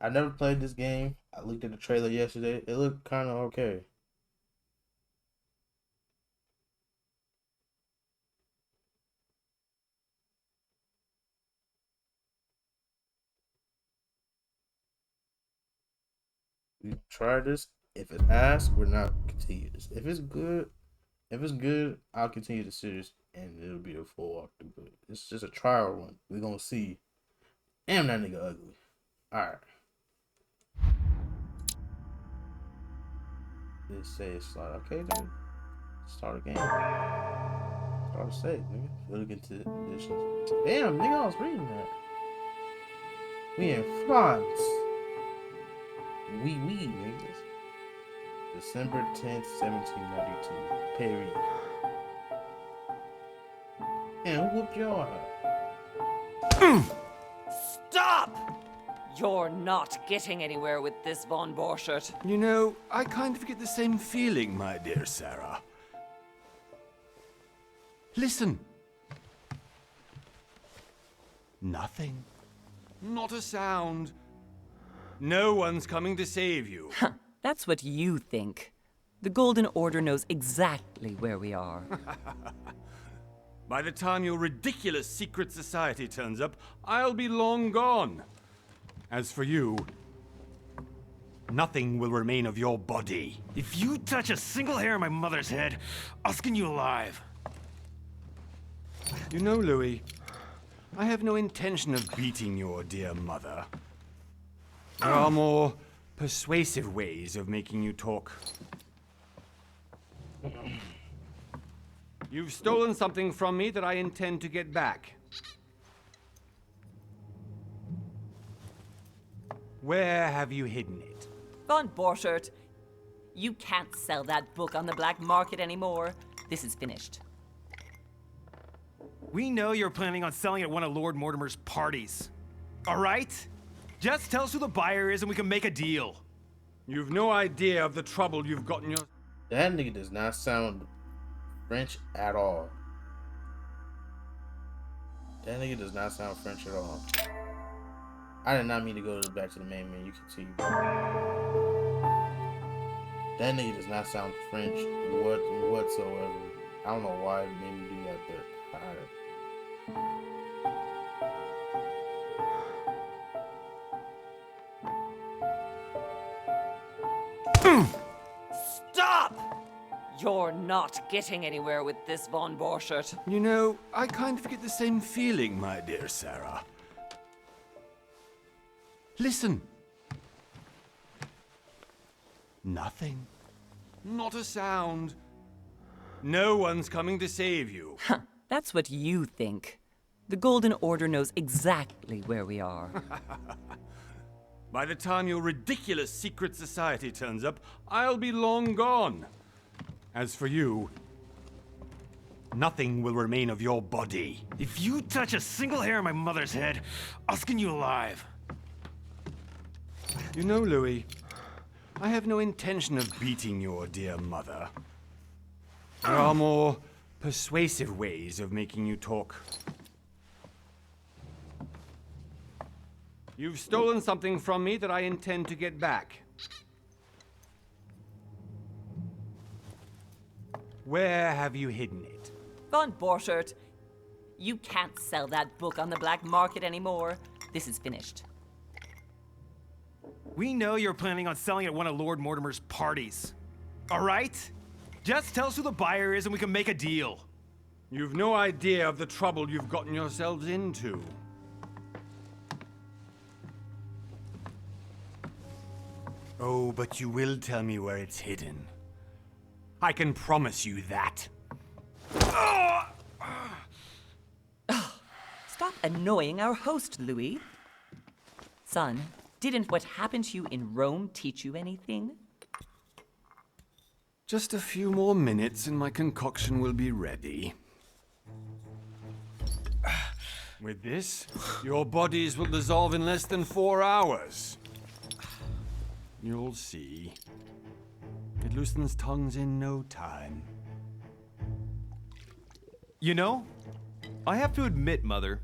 I never played this game. I looked at the trailer yesterday. It looked kind of okay. We try this. If it asks, we're not continue this. If it's good, I'll continue the series and it'll be a full walkthrough. But it's just a trial run. We're gonna see. Damn, that nigga ugly. All right. It says slide. Okay, then start a game. Start a save, nigga. Look into additions. Damn, nigga, I was reading that. We in France. We, niggas. December 10th, 1792. Paris. And who whooped your ass? Stop! You're not getting anywhere with this, Von Borchert. You know, I kind of get the same feeling, my dear Sarah. Listen. Nothing. Not a sound. No one's coming to save you. That's what you think. The Golden Order knows exactly where we are. By the time your ridiculous secret society turns up, I'll be long gone. As for you, nothing will remain of your body. If you touch a single hair on my mother's head, I'll skin you alive. You know, Louis, I have no intention of beating your dear mother. There are more persuasive ways of making you talk. You've stolen something from me that I intend to get back. Where have you hidden it? Von Borchert, you can't sell that book on the black market anymore. This is finished. We know you're planning on selling at one of Lord Mortimer's parties. All right? Just tell us who the buyer is and we can make a deal. You've no idea of the trouble you've gotten your... That nigga does not sound French at all. That nigga does not sound French at all. I did not mean to go back to the main menu. Continue. That nigga does not sound French whatsoever. I don't know why it made me do that, but alright. Stop! You're not getting anywhere with this, Von Borchert. You know, I kind of get the same feeling, my dear Sarah. Listen. Nothing. Not a sound. No one's coming to save you. That's what you think. The Golden Order knows exactly where we are. By the time your ridiculous secret society turns up, I'll be long gone. As for you, nothing will remain of your body. If you touch a single hair on my mother's head, I'll skin you alive. You know, Louis, I have no intention of beating your dear mother. There are more persuasive ways of making you talk. You've stolen something from me that I intend to get back. Where have you hidden it? Von Borchert, you can't sell that book on the black market anymore. This is finished. We know you're planning on selling at one of Lord Mortimer's parties. All right? Just tell us who the buyer is and we can make a deal. You've no idea of the trouble you've gotten yourselves into. Oh, but you will tell me where it's hidden. I can promise you that. Stop annoying our host, Louis. Son, didn't what happened to you in Rome teach you anything? Just a few more minutes and my concoction will be ready. With this, your bodies will dissolve in less than 4 hours. You'll see. It loosens tongues in no time. You know, I have to admit, Mother,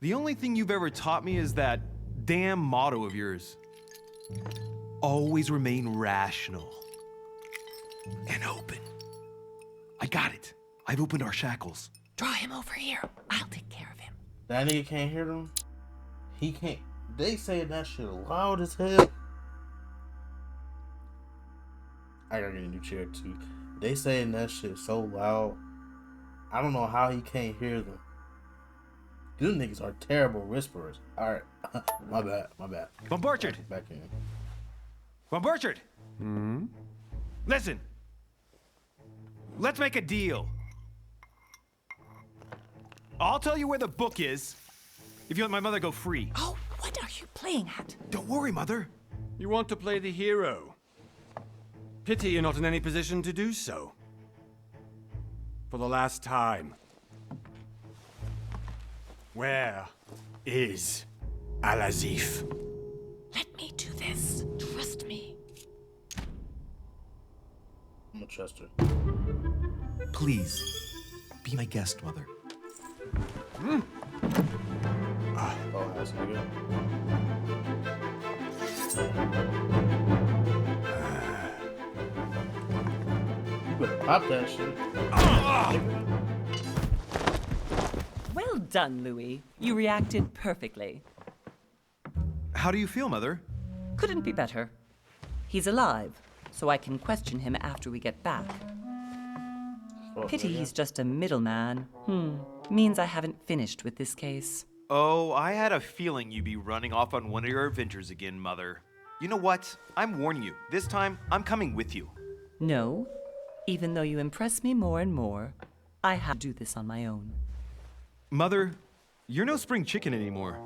the only thing you've ever taught me is that damn motto of yours. Always remain rational. And open. I got it. I've opened our shackles. Draw him over here. I'll take care of him. That nigga can't hear them. He can't. They say that shit loud as hell. I gotta get a new chair too. They saying that shit so loud. I don't know how he can't hear them. These niggas are terrible whisperers. Alright. My bad. Von Burchard! Back in. Von Burchard! Listen. Let's make a deal. I'll tell you where the book is if you let my mother go free. Oh, what are you playing at? Don't worry, Mother. You want to play the hero. Pity you're not in any position to do so. For the last time. Where is Al-Azif? Let me do this. Trust me. I'm gonna trust her. Please, be my guest, Mother. Oh, that's nigga. You better pop that shit. Well done, Louis. You reacted perfectly. How do you feel, Mother? Couldn't be better. He's alive, so I can question him after we get back. Pity he's just a middleman. Means I haven't finished with this case. Oh, I had a feeling you'd be running off on one of your adventures again, Mother. You know what? I'm warning you. This time, I'm coming with you. No, even though you impress me more and more, I have to do this on my own. Mother, you're no spring chicken anymore.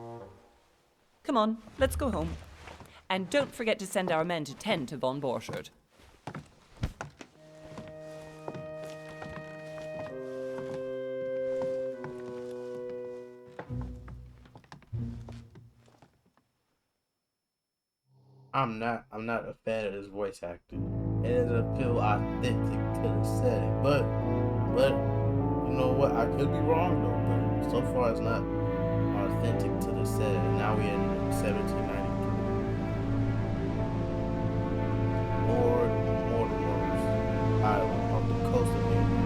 Come on, let's go home. And don't forget to send our men to tend to Von Burchard. I'm not a fan of this voice acting. It doesn't feel authentic to the setting. But you know what? I could be wrong though, but so far it's not authentic to the setting. Now we're in 1793. Mortimer's Island off the coast of England.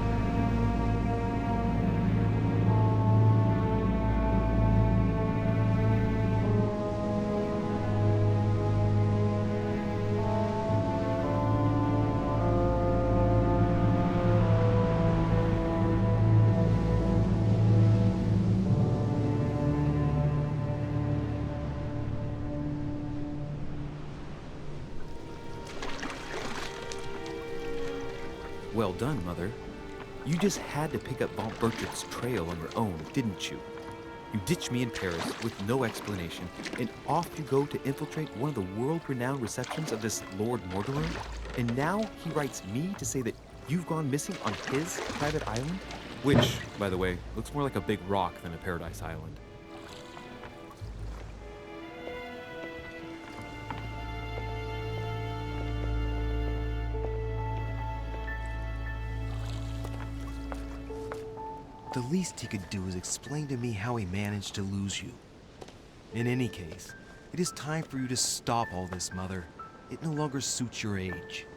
Well done, Mother. You just had to pick up Von Burchard's trail on your own, didn't you? You ditched me in Paris with no explanation, and off you go to infiltrate one of the world-renowned receptions of this Lord Mortimer? And now he writes me to say that you've gone missing on his private island? Which, by the way, looks more like a big rock than a paradise island. The least he could do is explain to me how he managed to lose you. In any case, it is time for you to stop all this, Mother. It no longer suits your age.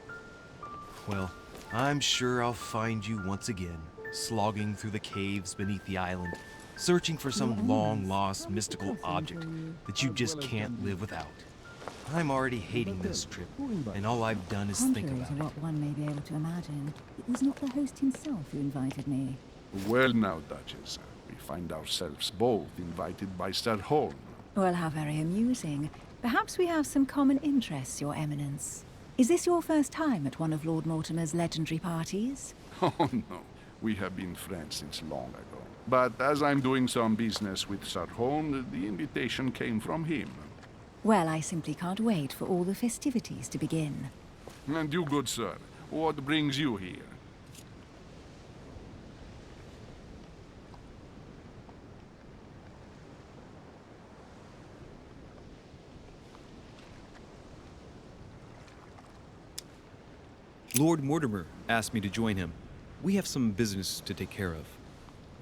Well, I'm sure I'll find you once again, slogging through the caves beneath the island, searching for some long-lost mystical object that you just can't live without. I'm already hating this trip, and all I've done is think Contrary about to it. what one may be able to imagine, it was not the host himself who invited me. Well now, Duchess, we find ourselves both invited by Sir Holm. Well, how very amusing. Perhaps we have some common interests, Your Eminence. Is this your first time at one of Lord Mortimer's legendary parties? Oh no, we have been friends since long ago. But as I'm doing some business with Sir Holm, the invitation came from him. Well, I simply can't wait for all the festivities to begin. And you, good sir, what brings you here? Lord Mortimer asked me to join him. We have some business to take care of.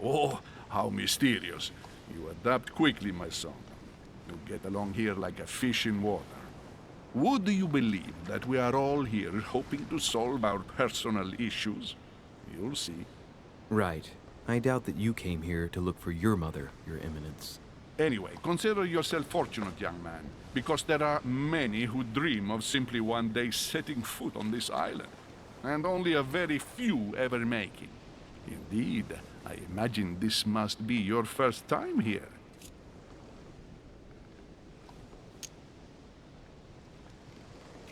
Oh, how mysterious. You adapt quickly, my son. You get along here like a fish in water. Would you believe that we are all here hoping to solve our personal issues? You'll see. Right. I doubt that you came here to look for your mother, Your Eminence. Anyway, consider yourself fortunate, young man, because there are many who dream of simply one day setting foot on this island, and only a very few ever make it. Indeed, I imagine this must be your first time here.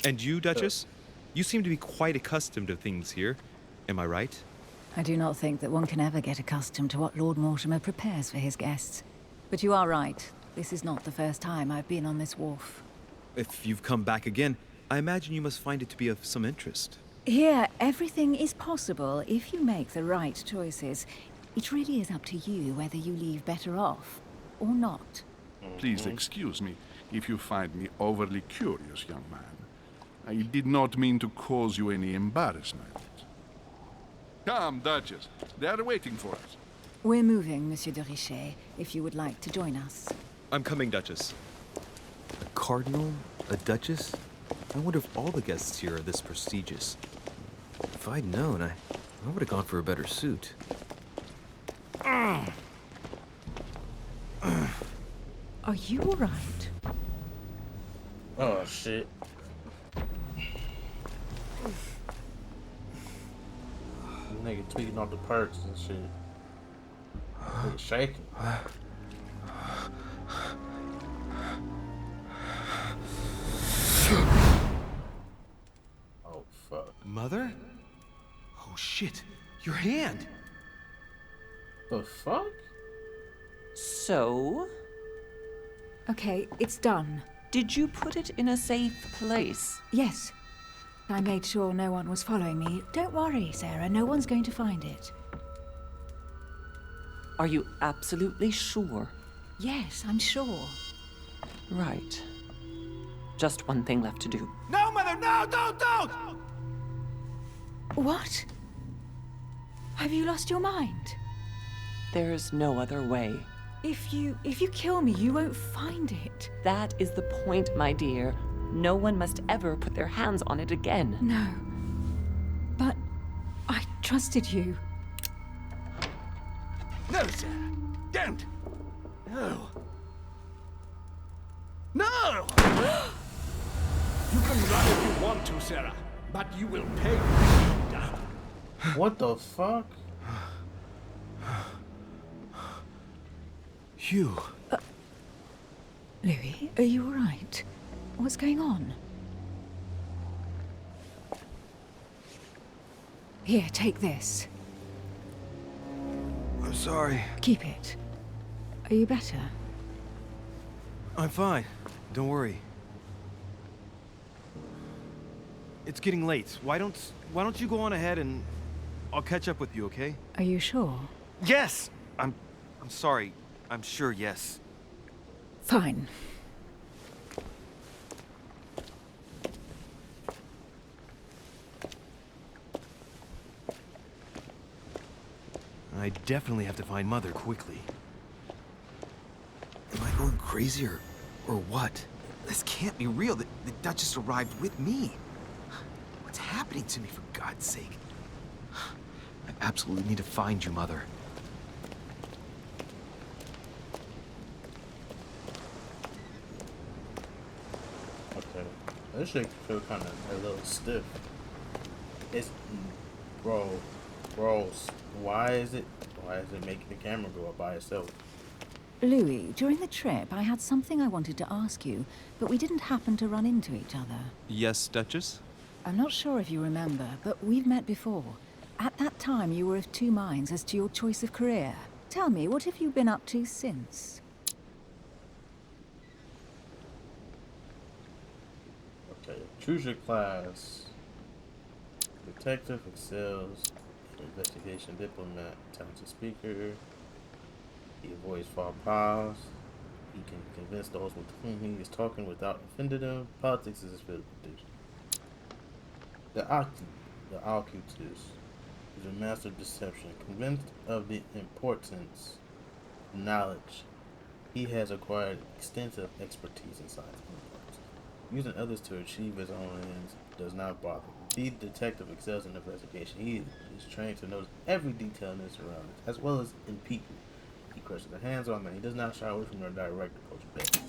And you, Duchess? You seem to be quite accustomed to things here. Am I right? I do not think that one can ever get accustomed to what Lord Mortimer prepares for his guests. But you are right. This is not the first time I've been on this wharf. If you've come back again, I imagine you must find it to be of some interest. Here, everything is possible if you make the right choices. It really is up to you whether you leave better off or not. Please excuse me if you find me overly curious, young man. I did not mean to cause you any embarrassment. Come, Duchess. They are waiting for us. We're moving, Monsieur de Richet, if you would like to join us. I'm coming, Duchess. A cardinal? A duchess? I wonder if all the guests here are this prestigious. If I'd known, I would have gone for a better suit. Are you all right? Oh shit. Nigga tweaking off the perks and shit. Nigga shaking. Oh fuck. Mother? Oh shit! Your hand! The fuck? So, Okay, it's done. did you put it in a safe place? Yes. I made sure no one was following me. Don't worry, Sarah. No one's going to find it. Are you absolutely sure? Yes, I'm sure. Right. Just one thing left to do. No, Mother, no, don't! What? Have you lost your mind? There's no other way. If you kill me, you won't find it. That is the point, my dear. No one must ever put their hands on it again. No. But I trusted you. No, sir. Don't. No. No! You can run if you want to, Sarah, but you will pay. What the fuck? Hugh. Louis, are you all right? What's going on? Here, take this. I'm sorry. Keep it. Are you better? I'm fine. Don't worry. It's getting late. Why don't you go on ahead and I'll catch up with you, okay? Are you sure? Yes! I'm sorry. I'm sure, yes. Fine. I definitely have to find Mother quickly. Am I going crazy or what? This can't be real. The Duchess arrived with me. What's happening to me, for God's sake? I absolutely need to find you, Mother. Okay. This shit feel kind of a little stiff. It's, bro, why is it making the camera go up by itself? Louis, during the trip, I had something I wanted to ask you, but we didn't happen to run into each other. Yes, Duchess? I'm not sure if you remember, but we've met before. At that time, you were of two minds as to your choice of career. Tell me, what have you been up to since? Okay, choose your class. Detective excels, investigation diplomat, talented speaker. He avoids faux pas. He can convince those with whom he is talking without offending them. Politics is his field of prediction. The occultist is a master of deception, convinced of the importance of knowledge. He has acquired extensive expertise in science and arts. Using others to achieve his own ends does not bother him. The detective excels in investigation. He is trained to notice every detail in his surroundings, as well as in people. He crushes a hands-on man. He does not shy away from their direct approach. Beck.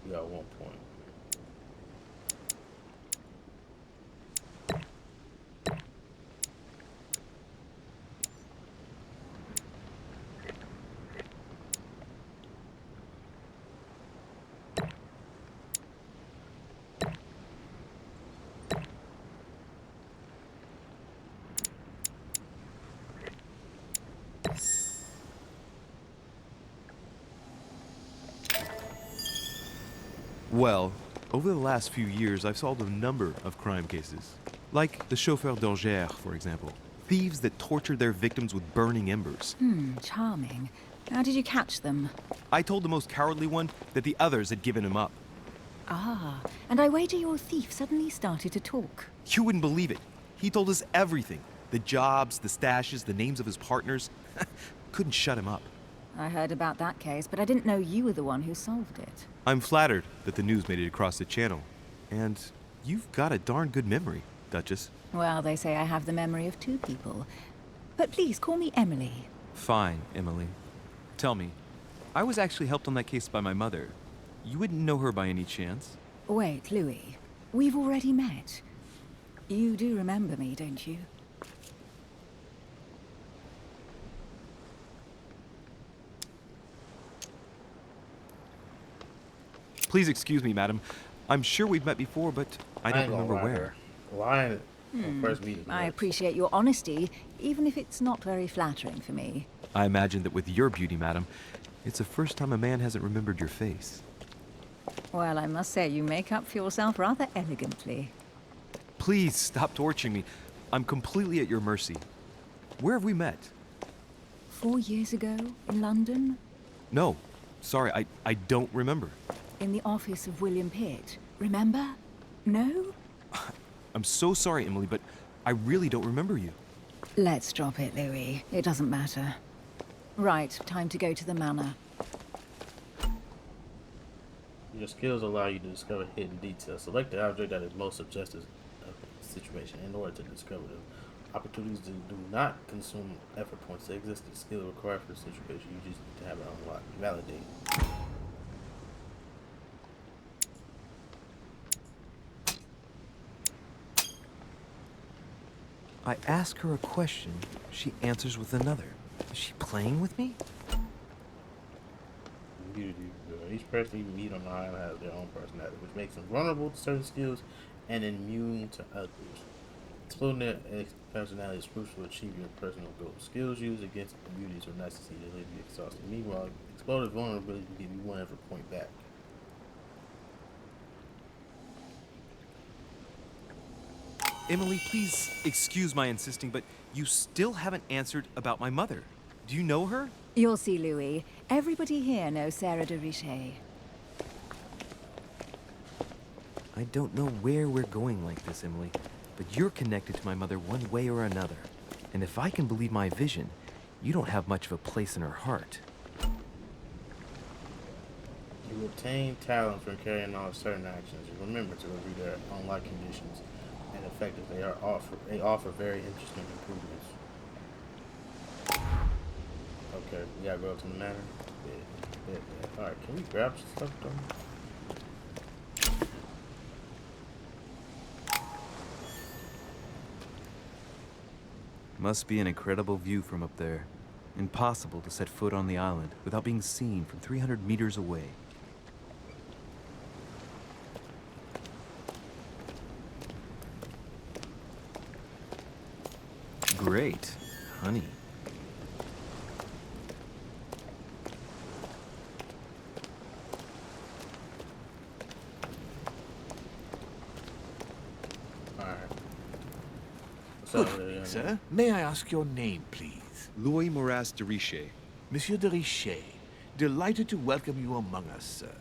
We got 1 point. Well, over the last few years, I've solved a number of crime cases. Like the chauffeur d'Angers, for example. Thieves that tortured their victims with burning embers. Charming. How did you catch them? I told the most cowardly one that the others had given him up. Ah, and I wager your thief suddenly started to talk. You wouldn't believe it. He told us everything. The jobs, the stashes, the names of his partners. Couldn't shut him up. I heard about that case, but I didn't know you were the one who solved it. I'm flattered that the news made it across the channel. And you've got a darn good memory, Duchess. Well, they say I have the memory of 2 people. But please call me Emily. Fine, Emily. Tell me, I was actually helped on that case by my mother. You wouldn't know her by any chance? Wait, Louis. We've already met. You do remember me, don't you? Please excuse me, madam. I'm sure we've met before, but I don't remember where. Lying on first meeting. I appreciate your honesty, even if it's not very flattering for me. I imagine that with your beauty, madam, it's the first time a man hasn't remembered your face. Well, I must say you make up for yourself rather elegantly. Please stop torturing me. I'm completely at your mercy. Where have we met? 4 years ago, in London, No. Sorry, I don't remember. in the office of William Pitt. Remember? No? I'm so sorry, Emily, but I really don't remember you. Let's drop it, Louis. It doesn't matter. Right, time to go to the manor. Your skills allow you to discover hidden details. Select the object that is most suggestive of the situation in order to discover them. Opportunities do not consume effort points. They exist. The skill required for the situation. You just need to have it unlocked. Validate. I ask her a question, she answers with another. Is she playing with me? Each person you meet on the island has their own personality, which makes them vulnerable to certain skills and immune to others. Exploring their personality is crucial to achieve your personal goals. Skills used against immunities are necessary to leave you exhausted. Meanwhile, exploded vulnerability can give you 1 effort point back. Emily, please excuse my insisting, but you still haven't answered about my mother. Do you know her? You'll see, Louis. Everybody here knows Sarah de Richet. I don't know where we're going like this, Emily, but you're connected to my mother one way or another. And if I can believe my vision, you don't have much of a place in her heart. You obtain talents from carrying out certain actions. Remember to review their own life conditions and effective. They offer very interesting improvements. Okay, we gotta go up to the manor. Yeah. Alright, can we grab some stuff though? Must be an incredible view from up there. Impossible to set foot on the island without being seen from 300 meters away. Great. Honey. Alright. Good evening, sir. May I ask your name, please? Louis Moras de Richet. Monsieur de Richet. Delighted to welcome you among us, sir.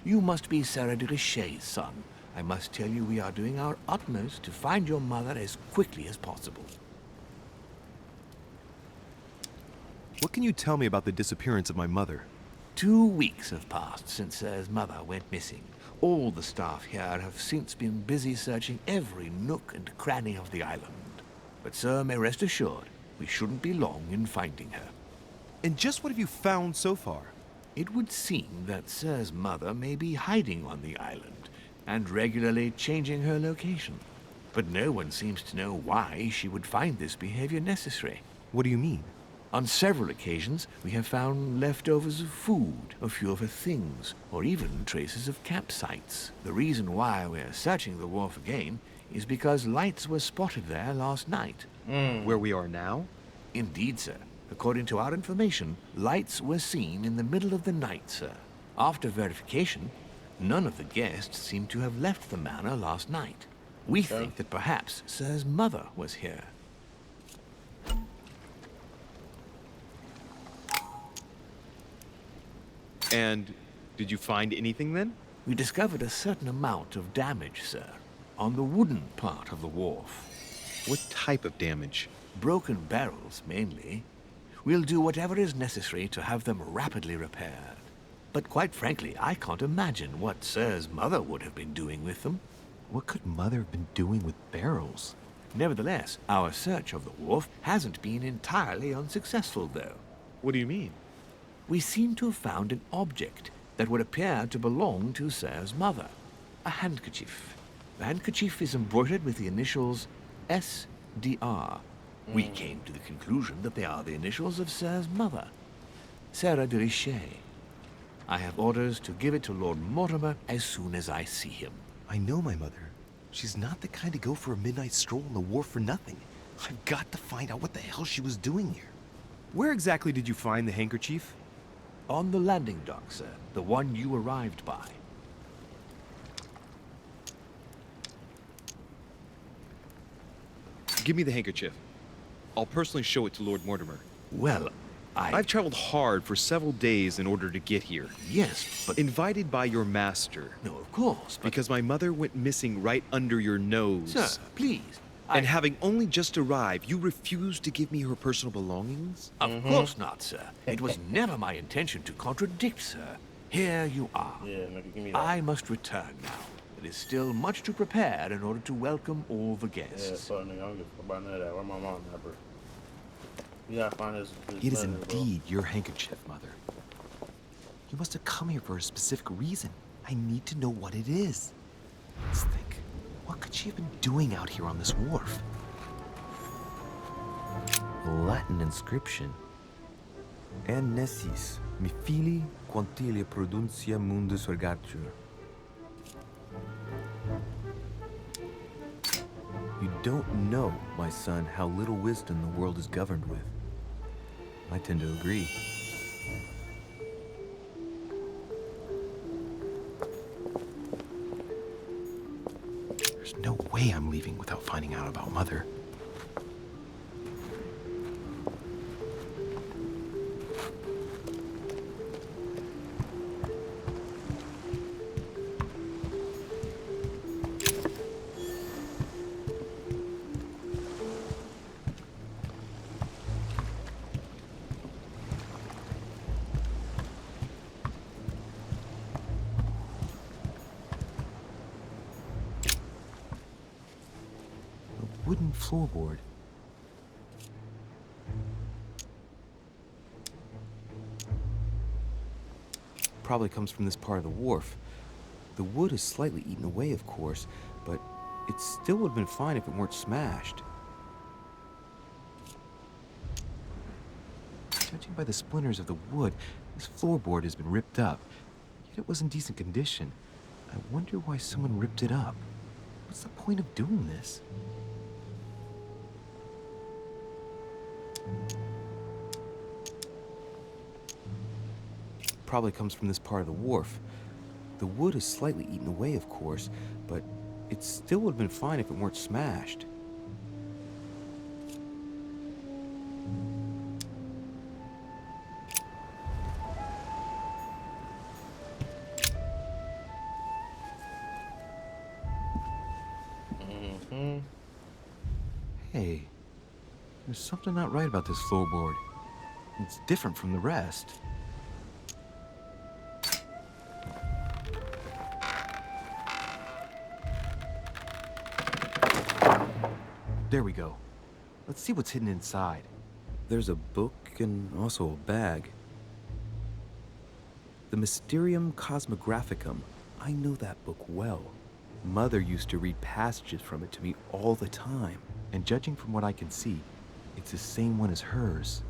You must be Sarah de Richet's son. I must tell you we are doing our utmost to find your mother as quickly as possible. What can you tell me about the disappearance of my mother? 2 weeks have passed since Sir's mother went missing. All the staff here have since been busy searching every nook and cranny of the island. But Sir may rest assured, we shouldn't be long in finding her. And just what have you found so far? It would seem that Sir's mother may be hiding on the island and regularly changing her location. But no one seems to know why she would find this behavior necessary. What do you mean? On several occasions, we have found leftovers of food, a few of her things, or even traces of campsites. The reason why we're searching the wharf again is because lights were spotted there last night. Where we are now? Indeed, sir. According to our information, lights were seen in the middle of the night, sir. After verification, none of the guests seem to have left the manor last night. We think that perhaps Sir's mother was here. And did you find anything then? We discovered a certain amount of damage, sir, on the wooden part of the wharf. What type of damage? Broken barrels, mainly. We'll do whatever is necessary to have them rapidly repaired. But quite frankly, I can't imagine what Sir's mother would have been doing with them. What could Mother have been doing with barrels? Nevertheless, our search of the wharf hasn't been entirely unsuccessful, though. What do you mean? We seem to have found an object that would appear to belong to Sir's mother. A handkerchief. The handkerchief is embroidered with the initials SDR. We came to the conclusion that they are the initials of Sir's mother, Sarah de Richet. I have orders to give it to Lord Mortimer as soon as I see him. I know my mother. She's not the kind to go for a midnight stroll on the wharf for nothing. I've got to find out what the hell she was doing here. Where exactly did you find the handkerchief? On the landing dock, sir. The one you arrived by. Give me the handkerchief. I'll personally show it to Lord Mortimer. Well, I've traveled hard for several days in order to get here. Yes, but... Invited by your master. No, of course, but... Because my mother went missing right under your nose. Sir, please. And having only just arrived, you refused to give me her personal belongings? Of course not, sir. It was never my intention to contradict, sir. Here you are. Yeah, nigga, give me that. I must return now. It is still much to prepare in order to welcome all the guests. Yeah, so nigga, I don't give a fuck about none of that. Where my mom at, bro? We gotta find this It is letter, bro. indeed your handkerchief, Mother. You must have come here for a specific reason. I need to know what it is. Let's think. What could she have been doing out here on this wharf? Latin inscription. En nessis, mi fili, quantilia produncia mundus ergatur. You don't know, my son, how little wisdom the world is governed with. I tend to agree. There's no way I'm leaving without finding out about Mother. Wooden floorboard. Probably comes from this part of the wharf. The wood is slightly eaten away, of course, but it still would have been fine if it weren't smashed. Judging by the splinters of the wood, this floorboard has been ripped up. Yet it was in decent condition. I wonder why someone ripped it up. What's the point of doing this? Probably comes from this part of the wharf. The wood is slightly eaten away, of course, but it still would have been fine if it weren't smashed. Hey, there's something not right about this floorboard. It's different from the rest. There we go. Let's see what's hidden inside. There's a book and also a bag. The Mysterium Cosmographicum. I know that book well. Mother used to read passages from it to me all the time. And judging from what I can see, it's the same one as hers.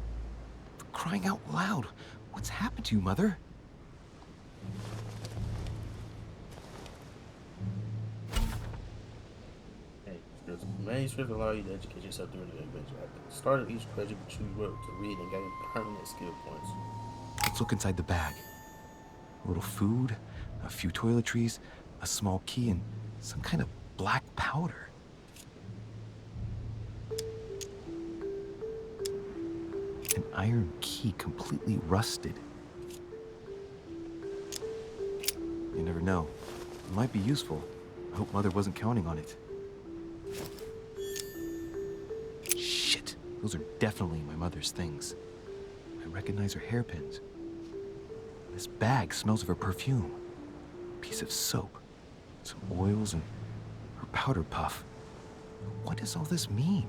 For crying out loud, what's happened to you, Mother? Hey, the manuscript allow you to educate yourself during the adventure. At the start of each quest, you can choose whether to read and gain permanent skill points. Let's look inside the bag. A little food, a few toiletries, a small key, and some kind of black powder. An iron key completely rusted. You never know. It might be useful. I hope Mother wasn't counting on it. Shit! Those are definitely my mother's things. I recognize her hairpins. This bag smells of her perfume. A piece of soap. Some oils and her powder puff. What does all this mean?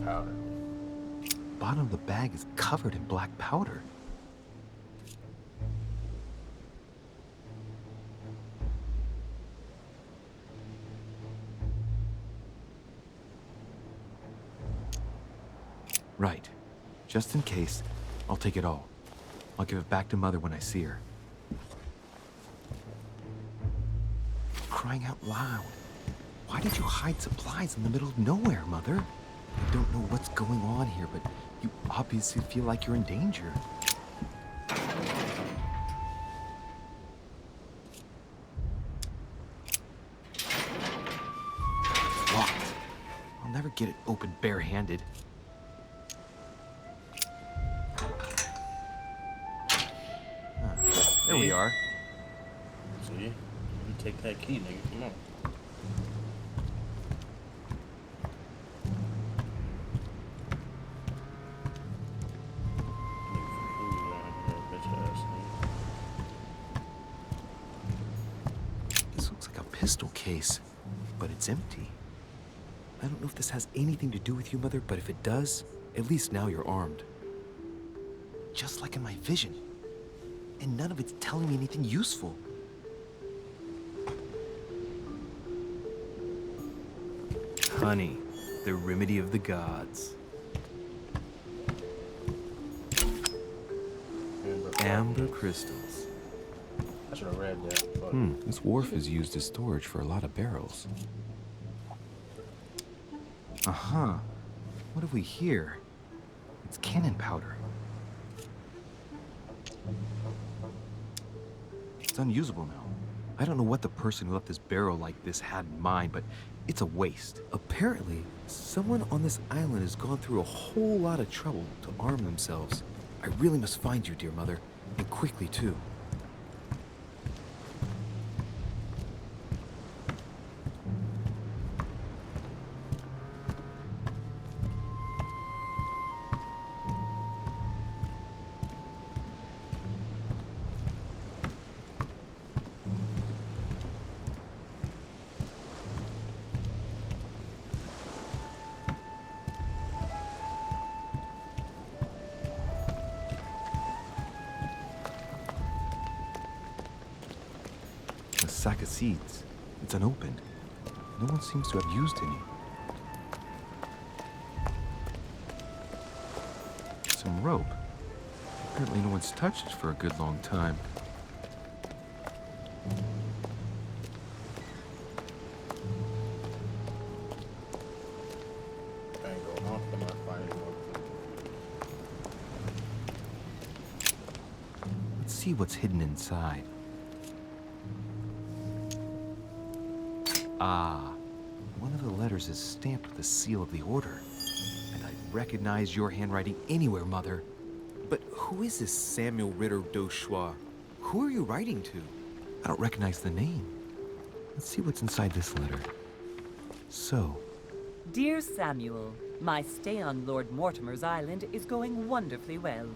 Powder. Bottom of the bag is covered in black powder. Right. Just in case, I'll take it all. I'll give it back to Mother when I see her. Crying out loud. Why did you hide supplies in the middle of nowhere, Mother? I don't know what's going on here, but you obviously feel like you're in danger. It's locked. I'll never get it open barehanded. There we are. See? You take that key, nigga. Come on. This looks like a pistol case, but it's empty. I don't know if this has anything to do with you, Mother, but if it does, at least now you're armed. Just like in my vision. And none of it's telling me anything useful. Honey, the remedy of the gods. Amber crystals. I should have read that. But This wharf is used as storage for a lot of barrels. Uh-huh. What have we here? It's cannon powder. It's unusable now. I don't know what the person who left this barrel like this had in mind, but it's a waste. Apparently, someone on this island has gone through a whole lot of trouble to arm themselves. I really must find you, dear Mother, and quickly too. A sack of seeds. It's unopened. No one seems to have used any. Some rope. Apparently no one's touched it for a good long time. I ain't going off the my fighting. Let's see what's hidden inside. Ah, one of the letters is stamped with the seal of the Order. And I recognize your handwriting anywhere, Mother. But who is this Samuel Ritter d'Auchois? Who are you writing to? I don't recognize the name. Let's see what's inside this letter. So, Dear Samuel, My stay on Lord Mortimer's island is going wonderfully well.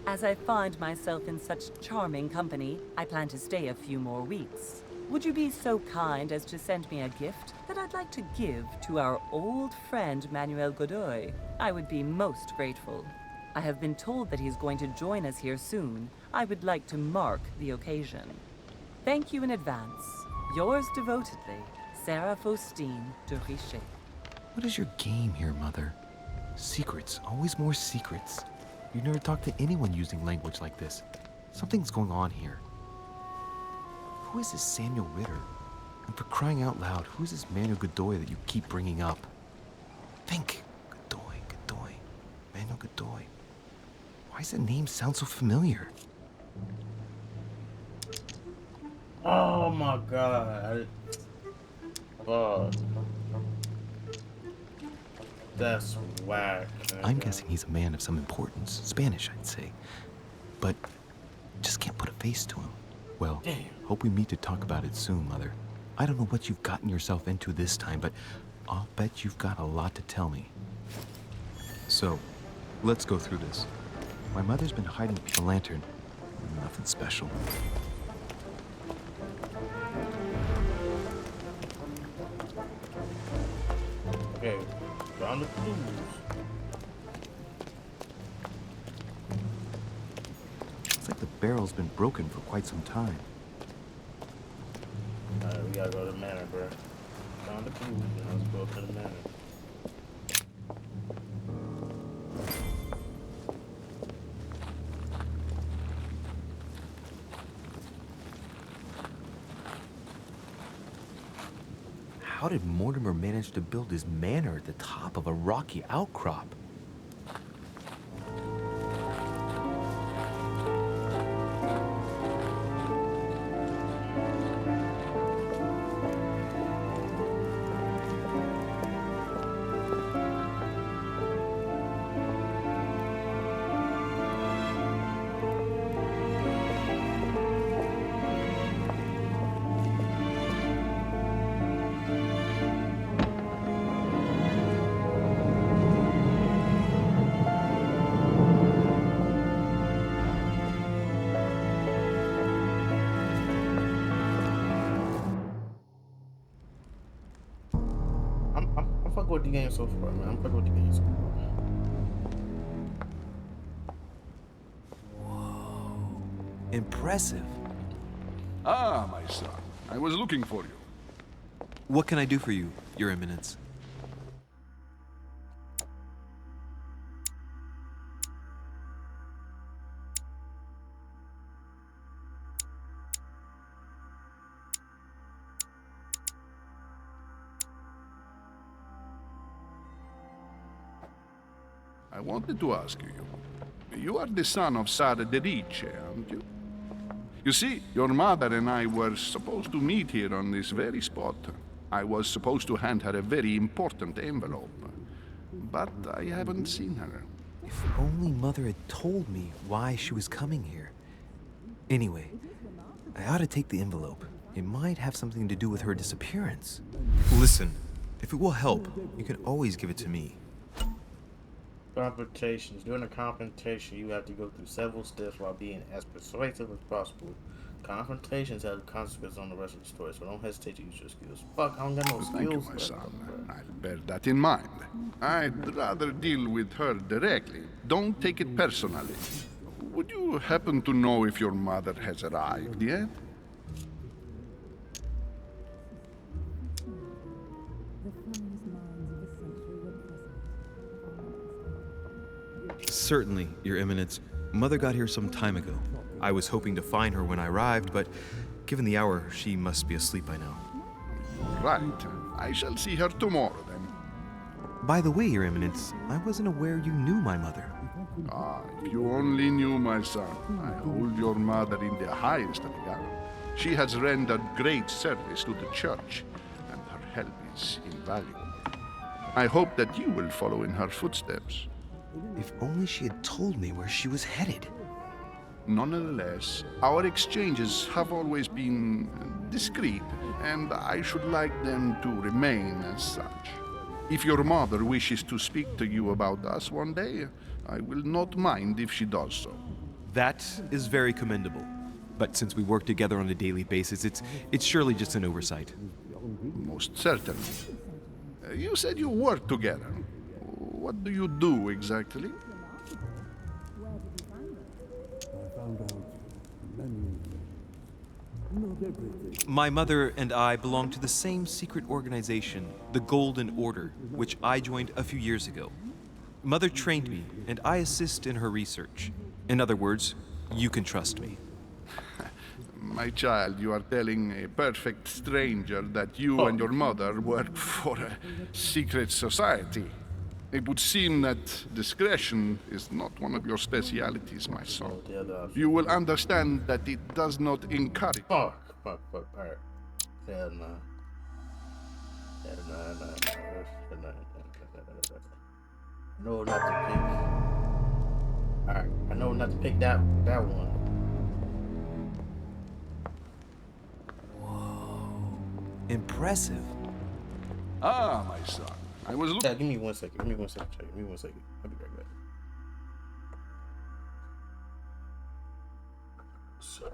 As I find myself in such charming company, I plan to stay a few more weeks. Would you be so kind as to send me a gift that I'd like to give to our old friend Manuel Godoy? I would be most grateful. I have been told that he's going to join us here soon. I would like to mark the occasion. Thank you in advance. Yours devotedly, Sarah Faustine de Richet. What is your game here, Mother? Secrets, always more secrets. You never talk to anyone using language like this. Something's going on here. Who is this Samuel Ritter? And for crying out loud, who is this Manuel Godoy that you keep bringing up? Think. Godoy. Manuel Godoy. Why does that name sound so familiar? Oh my god. That's whack. I'm guessing he's a man of some importance. Spanish, I'd say. But just can't put a face to him. Well, hope we meet to talk about it soon, Mother. I don't know what you've gotten yourself into this time, but I'll bet you've got a lot to tell me. So, let's go through this. My mother's been hiding a lantern. Nothing special. Okay, found the clues. Looks like the barrel's been broken for quite some time. Alright, we gotta go to the manor, bro. Found the clues, and let's go to the manor. How did Mortimer manage to build his manor at the top of a rocky outcrop? I'm fucking with the game so far, man. I'm fucking with the game so far. Impressive. Ah, my son. I was looking for you. What can I do for you, Your Eminence? I wanted to ask you. You are the son of Sara de Riche, aren't you? You see, your mother and I were supposed to meet here on this very spot. I was supposed to hand her a very important envelope. But I haven't seen her. If only Mother had told me why she was coming here. Anyway, I ought to take the envelope. It might have something to do with her disappearance. Listen, if it will help, you can always give it to me. Confrontations. During a confrontation, you have to go through several steps while being as persuasive as possible. Confrontations have consequences on the rest of the story, so don't hesitate to use your skills. Fuck, I don't got no skills. Thank you, my son. I'll bear that in mind. I'd rather deal with her directly. Don't take it personally. Would you happen to know if your mother has arrived yet? Certainly, Your Eminence. Mother got here some time ago. I was hoping to find her when I arrived, but given the hour, she must be asleep by now. Right. I shall see her tomorrow, then. By the way, Your Eminence, I wasn't aware you knew my mother. Ah, if you only knew, my son. I hold your mother in the highest regard. She has rendered great service to the church, and her help is invaluable. I hope that you will follow in her footsteps. If only she had told me where she was headed. Nonetheless, our exchanges have always been discreet, and I should like them to remain as such. If your mother wishes to speak to you about us one day, I will not mind if she does so. That is very commendable. But since we work together on a daily basis, it's surely just an oversight. Most certainly. You said you work together. What do you do exactly? My mother and I belong to the same secret organization, the Golden Order, which I joined a few years ago. Mother trained me, and I assist in her research. In other words, you can trust me. My child, you are telling a perfect stranger that you and your mother work for a secret society. It would seem that discretion is not one of your specialities, my son. You will understand that it does not encourage. Fuck. Alright. Hell no. No, not to pick. Alright, I know not to pick that one. Impressive. Ah, my son. I was looking. Yeah, give me 1 second. Give me 1 second. Give me 1 second. I'll be right back. Sorry.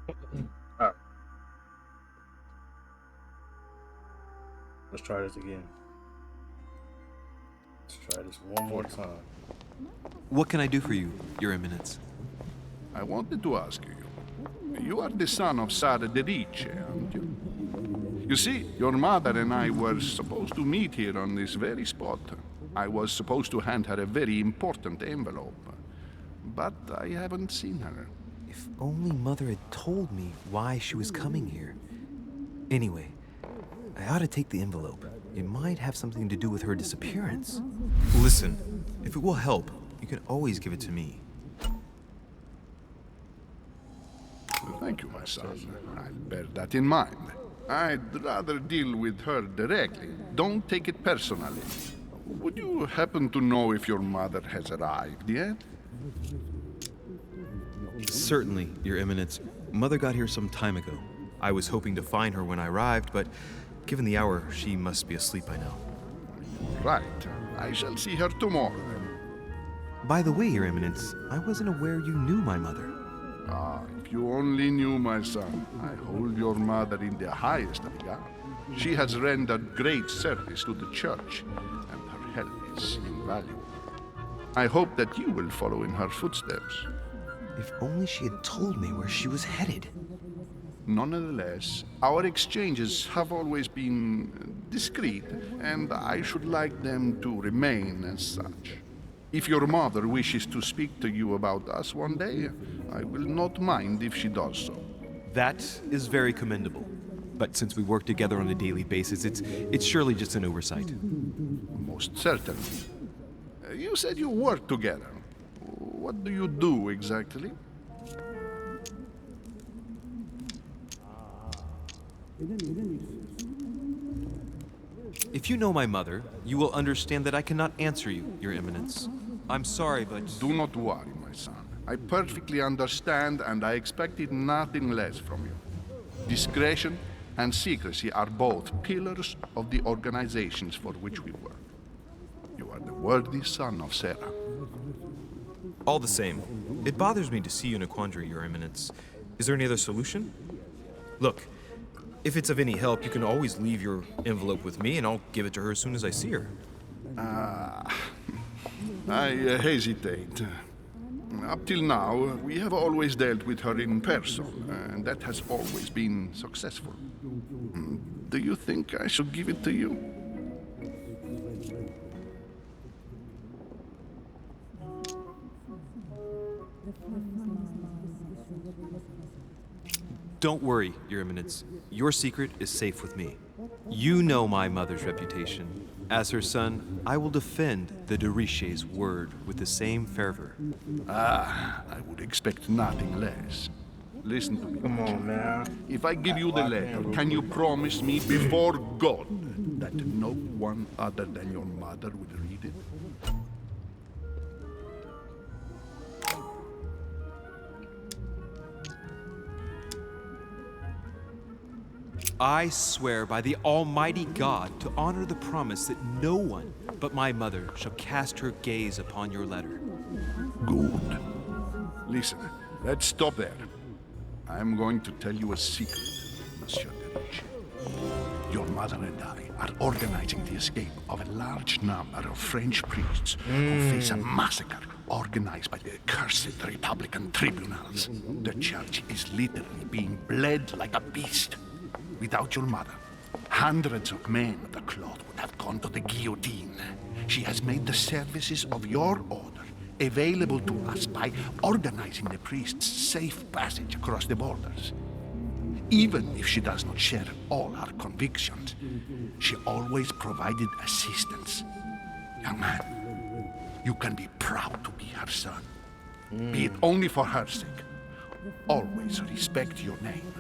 Alright. Let's try this again. Let's try this one more time. What can I do for you, Your Eminence? I wanted to ask you. You are the son of Sara de Riche, aren't you? You see, your mother and I were supposed to meet here on this very spot. I was supposed to hand her a very important envelope. But I haven't seen her. If only Mother had told me why she was coming here. Anyway, I ought to take the envelope. It might have something to do with her disappearance. Listen, if it will help, you can always give it to me. Thank you, my son. I'll bear that in mind. I'd rather deal with her directly. Don't take it personally. Would you happen to know if your mother has arrived yet? Certainly, Your Eminence. Mother got here some time ago. I was hoping to find her when I arrived, but given the hour, she must be asleep by now. Right. I shall see her tomorrow. By the way, Your Eminence, I wasn't aware you knew my mother. Ah, if you only knew, my son. I hold your mother in the highest regard. She has rendered great service to the church, and her help is invaluable. I hope that you will follow in her footsteps. If only she had told me where she was headed. Nonetheless, our exchanges have always been discreet, and I should like them to remain as such. If your mother wishes to speak to you about us one day, I will not mind if she does so. That is very commendable. But since we work together on a daily basis, it's surely just an oversight. Most certainly. You said you work together. What do you do exactly? If you know my mother, you will understand that I cannot answer you, Your Eminence. I'm sorry, but... Do not worry, my son. I perfectly understand, and I expected nothing less from you. Discretion and secrecy are both pillars of the organizations for which we work. You are the worthy son of Sarah. All the same, it bothers me to see you in a quandary, Your Eminence. Is there any other solution? Look, if it's of any help, you can always leave your envelope with me, and I'll give it to her as soon as I see her. I hesitate. Up till now, we have always dealt with her in person, and that has always been successful. Do you think I should give it to you? Don't worry, Your Eminence. Your secret is safe with me. You know my mother's reputation. As her son, I will defend the de Riche's word with the same fervor. Ah, I would expect nothing less. Listen to me. Come on, man. If I give you the letter, can you promise me before God that no one other than your mother will read it? I swear by the Almighty God to honor the promise that no one but my mother shall cast her gaze upon your letter. Good. Listen, let's stop there. I'm going to tell you a secret, Monsieur de Riche. Your mother and I are organizing the escape of a large number of French priests who face a massacre organized by the accursed Republican tribunals. The church is literally being bled like a beast. Without your mother, hundreds of men of the cloth would have gone to the guillotine. She has made the services of your order available to us by organizing the priests' safe passage across the borders. Even if she does not share all our convictions, she always provided assistance. Young man, you can be proud to be her son. Be it only for her sake. Always respect your name.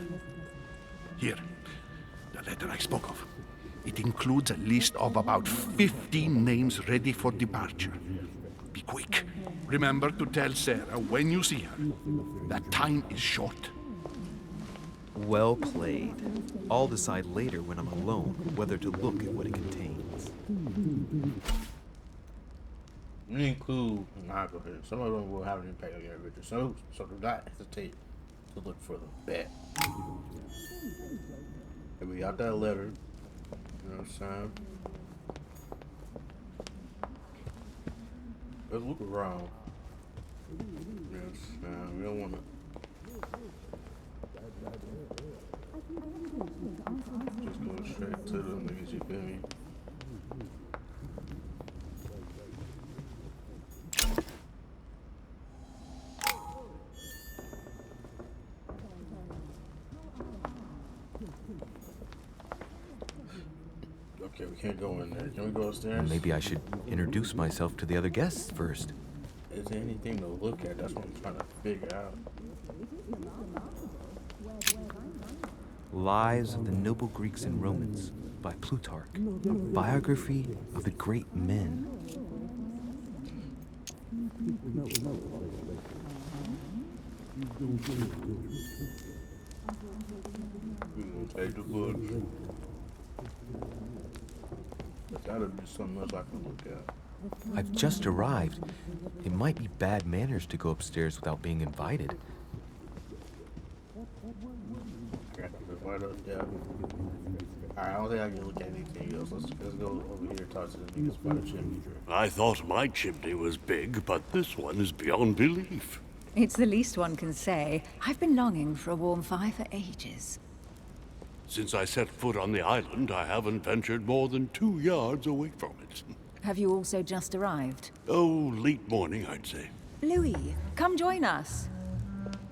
Here, the letter I spoke of. It includes a list of about 15 names ready for departure. Be quick. Remember to tell Sarah when you see her that time is short. Well played. I'll decide later when I'm alone whether to look at what it contains. Really cool. Nah, go ahead. Some of them will have an impact on your Richard. So do not hesitate to look for the bat. And we got that letter. You know what I'm saying? Let's look around. You know what I'm saying? We don't want to just go straight to the niggas, you feel me? Okay, we can't go in there. Can we go upstairs? Maybe I should introduce myself to the other guests first. Is there anything to look at? That's what I'm trying to figure out. Lives of the Noble Greeks and Romans by Plutarch. A biography of the great men. We're gonna take the book. There's gotta be something else I can look at. I've just arrived. It might be bad manners to go upstairs without being invited. Right up there. Alright, I don't think I can look at anything else. Let's go over here and talk to the niggas by the chimney. I thought my chimney was big, but this one is beyond belief. It's the least one can say. I've been longing for a warm fire for ages. Since I set foot on the island, I haven't ventured more than 2 yards away from it. Have you also just arrived? Oh, late morning, I'd say. Louis, come join us.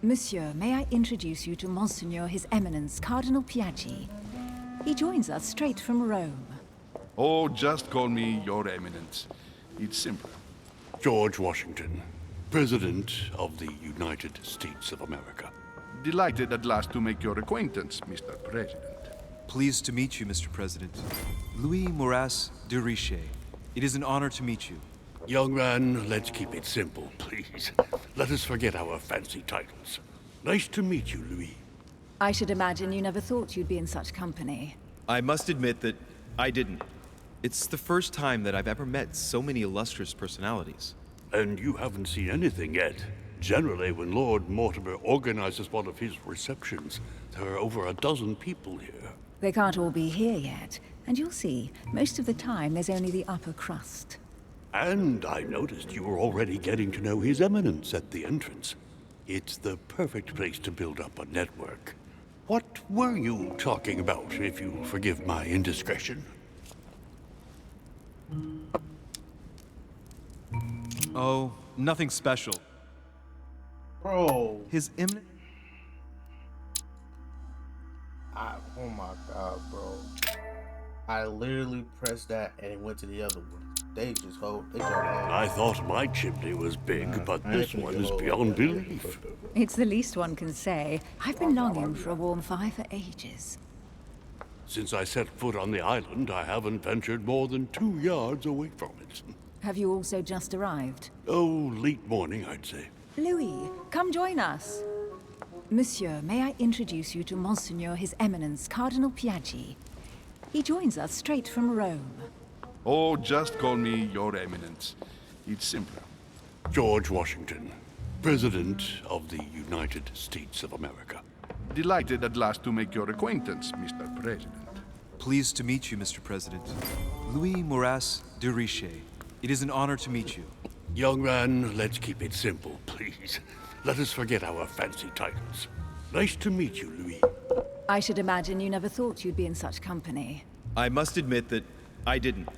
Monsieur, may I introduce you to Monseigneur His Eminence, Cardinal Piaggi. He joins us straight from Rome. Oh, just call me Your Eminence. It's simple. George Washington, President of the United States of America. Delighted at last to make your acquaintance, Mr. President. Pleased to meet you, Mr. President. Louis Moras de Richet. It is an honor to meet you. Young man, let's keep it simple, please. Let us forget our fancy titles. Nice to meet you, Louis. I should imagine you never thought you'd be in such company. I must admit that I didn't. It's the first time that I've ever met so many illustrious personalities. And you haven't seen anything yet. Generally, when Lord Mortimer organizes one of his receptions, there are over a dozen people here. They can't all be here yet, and you'll see, most of the time there's only the upper crust. And I noticed you were already getting to know His Eminence at the entrance. It's the perfect place to build up a network. What were you talking about, if you forgive my indiscretion? Oh, nothing special. Bro. His Eminence... Oh my god, bro. I literally pressed that and it went to the other one. They just hold. They I thought my chimney was big, but this one is beyond belief. It's the least one can say. I've been longing for a warm fire for ages. Since I set foot on the island, I haven't ventured more than 2 yards away from it. Have you also just arrived? Oh, late morning, I'd say. Louis, come join us. Monsieur, may I introduce you to Monseigneur His Eminence, Cardinal Piaggi. He joins us straight from Rome. Oh, just call me Your Eminence. It's simpler. George Washington, President of the United States of America. Delighted at last to make your acquaintance, Mr. President. Pleased to meet you, Mr. President. Louis Moras de Richet. It is an honor to meet you. Young man, let's keep it simple, please. Let us forget our fancy titles. Nice to meet you, Louis. I should imagine you never thought you'd be in such company. I must admit that I didn't.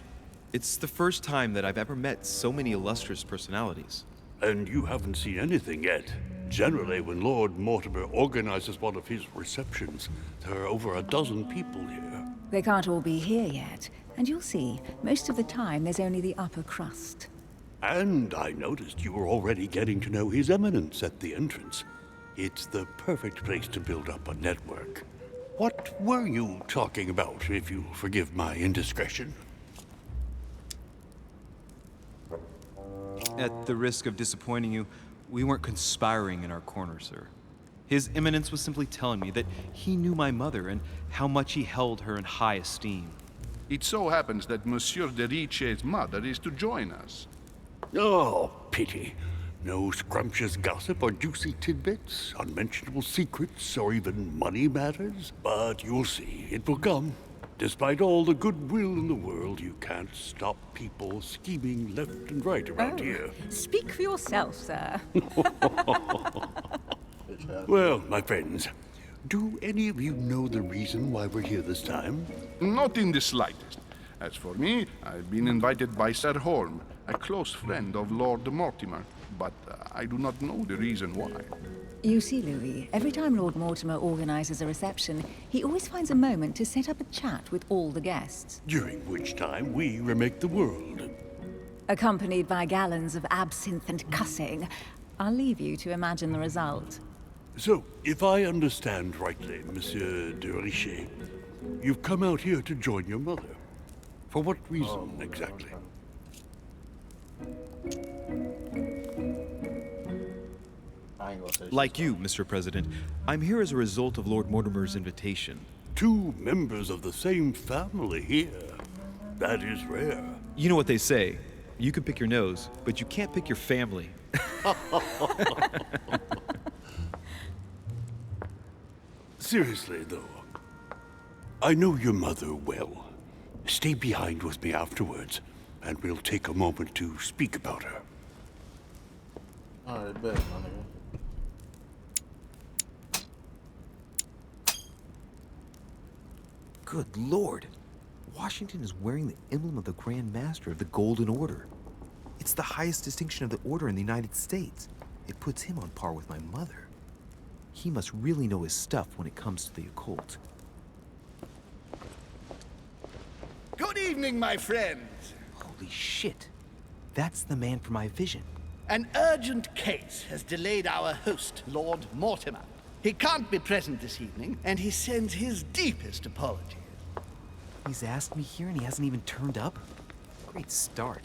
It's the first time that I've ever met so many illustrious personalities. And you haven't seen anything yet. Generally, when Lord Mortimer organizes one of his receptions, there are over a dozen people here. They can't all be here yet, and you'll see, most of the time there's only the upper crust. And I noticed you were already getting to know His Eminence at the entrance. It's the perfect place to build up a network. What were you talking about, if you forgive my indiscretion? At the risk of disappointing you, we weren't conspiring in our corner, sir. His Eminence was simply telling me that he knew my mother and how much he held her in high esteem. It so happens that Monsieur de Richet's mother is to join us. Oh, pity. No scrumptious gossip or juicy tidbits, unmentionable secrets, or even money matters. But you'll see, it will come. Despite all the goodwill in the world, you can't stop people scheming left and right around here. Speak for yourself, sir. Well, my friends, do any of you know the reason why we're here this time? Not in the slightest. As for me, I've been invited by Sir Holm, a close friend of Lord Mortimer, but I do not know the reason why. You see, Louis, every time Lord Mortimer organizes a reception, he always finds a moment to set up a chat with all the guests. During which time we remake the world. Accompanied by gallons of absinthe and cussing. I'll leave you to imagine the result. So, if I understand rightly, Monsieur de Richet, you've come out here to join your mother. For what reason, exactly? Like you, Mr. President, I'm here as a result of Lord Mortimer's invitation. 2 members of the same family here. That is rare. You know what they say. You can pick your nose, but you can't pick your family. Seriously, though, I know your mother well. Stay behind with me afterwards, and we'll take a moment to speak about her. Alright, bet, my nigga. Good Lord. Washington is wearing the emblem of the Grand Master of the Golden Order. It's the highest distinction of the Order in the United States. It puts him on par with my mother. He must really know his stuff when it comes to the occult. Good evening, my friends. Holy shit. That's the man from my vision. An urgent case has delayed our host, Lord Mortimer. He can't be present this evening, and he sends his deepest apologies. He's asked me here and he hasn't even turned up? Great start.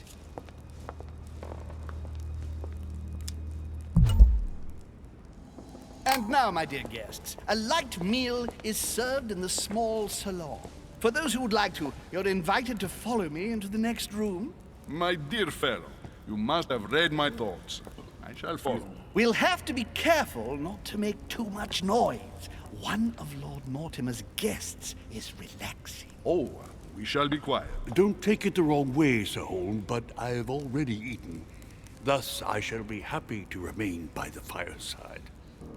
And now, my dear guests, a light meal is served in the small salon. For those who would like to, you're invited to follow me into the next room. My dear fellow, you must have read my thoughts. I shall follow. We'll have to be careful not to make too much noise. One of Lord Mortimer's guests is relaxing. Oh, we shall be quiet. Don't take it the wrong way, Sir Holm, but I've already eaten. Thus, I shall be happy to remain by the fireside.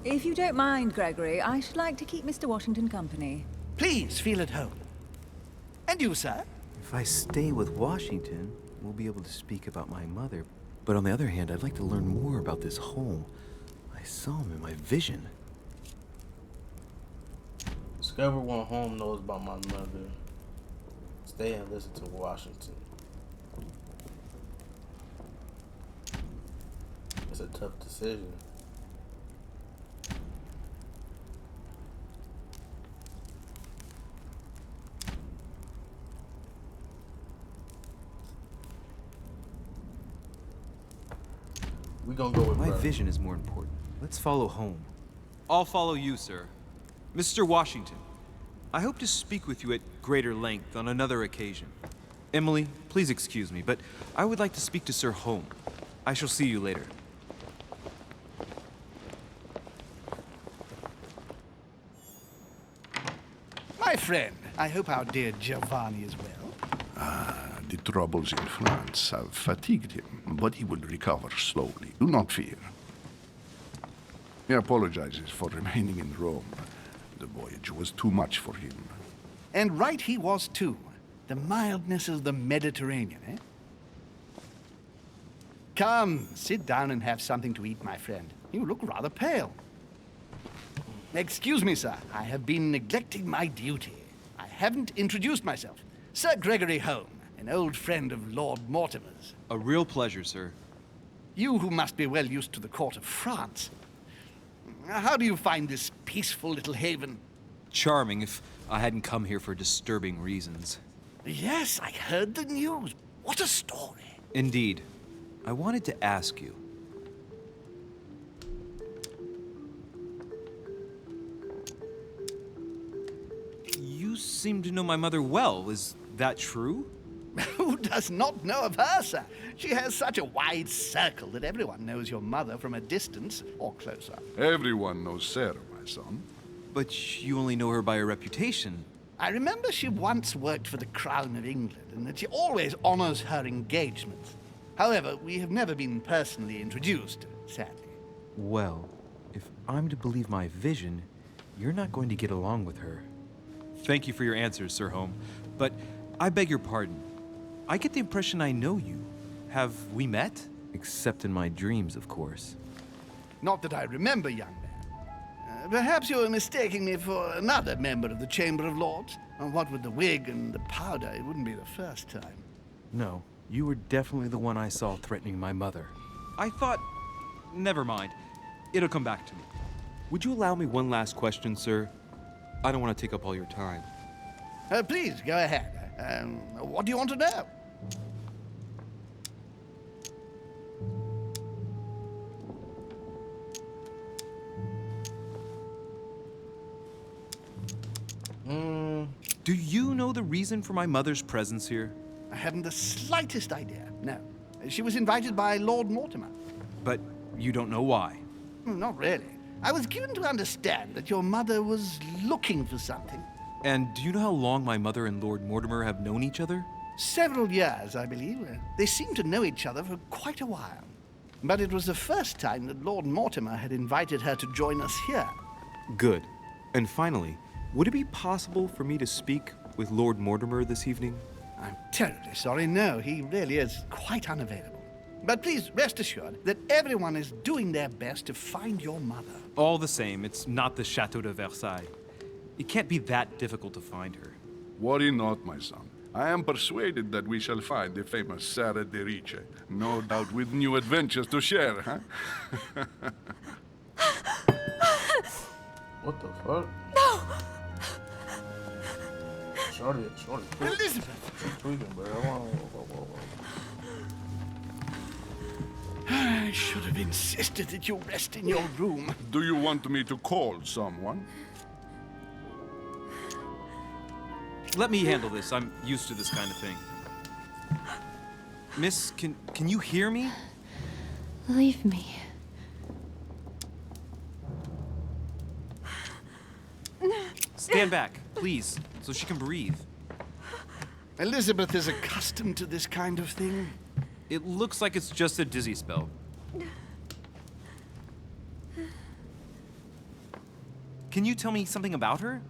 If you don't mind, Gregory, I should like to keep Mr. Washington company. Please feel at home. And you, sir? If I stay with Washington, we'll be able to speak about my mother. But on the other hand, I'd like to learn more about this home. I saw him in my vision. Discover what Holm knows about my mother. Stay and listen to Washington. It's a tough decision. We gonna go with my brother. vision is more important. Let's follow home. I'll follow you, sir. Mr. Washington, I hope to speak with you at greater length on another occasion. Emily, please excuse me, but I would like to speak to Sir Holm. I shall see you later. My friend, I hope our dear Giovanni is well. The troubles in France have fatigued him, but he will recover slowly. Do not fear. He apologizes for remaining in Rome. The voyage was too much for him. And right he was too. The mildness of the Mediterranean, eh? Come, sit down and have something to eat, my friend. You look rather pale. Excuse me, sir. I have been neglecting my duty. I haven't introduced myself. Sir Gregory Holm, an old friend of Lord Mortimer's. A real pleasure, sir. You who must be well used to the court of France. How do you find this peaceful little haven? Charming if I hadn't come here for disturbing reasons. Yes, I heard the news. What a story. Indeed. I wanted to ask you. You seem to know my mother well. Is that true? Who does not know of her, sir? She has such a wide circle that everyone knows your mother from a distance or closer. Everyone knows Sarah, my son. But you only know her by her reputation. I remember she once worked for the Crown of England and that she always honors her engagements. However, we have never been personally introduced, sadly. Well, if I'm to believe my vision, you're not going to get along with her. Thank you for your answers, Sir Home, but I beg your pardon. I get the impression I know you. Have we met? Except in my dreams, of course. Not that I remember, young man. Perhaps you are mistaking me for another member of the Chamber of Lords. And what with the wig and the powder, it wouldn't be the first time. No, you were definitely the one I saw threatening my mother. I thought... Never mind. It'll come back to me. Would you allow me one last question, sir? I don't want to take up all your time. Please, go ahead. What do you want to know? Do you know the reason for my mother's presence here? I haven't the slightest idea, no. She was invited by Lord Mortimer. But you don't know why? Not really. I was given to understand that your mother was looking for something. And do you know how long my mother and Lord Mortimer have known each other? Several years, I believe. They seemed to know each other for quite a while. But it was the first time that Lord Mortimer had invited her to join us here. Good. And finally, would it be possible for me to speak with Lord Mortimer this evening? I'm terribly sorry, no, he really is quite unavailable. But please rest assured that everyone is doing their best to find your mother. All the same, it's not the Chateau de Versailles. It can't be that difficult to find her. Worry not, my son. I am persuaded that we shall find the famous Sarah de Riche. No doubt with new adventures to share, huh? What the fuck? No! Shorty. Elizabeth! She's tweaking, bro. Whoa. I should have insisted that you rest in your room. Do you want me to call someone? Let me handle this. I'm used to this kind of thing. Miss, can you hear me? Leave me. Stand back, please, so she can breathe. Elizabeth is accustomed to this kind of thing. It looks like it's just a dizzy spell. Can you tell me something about her?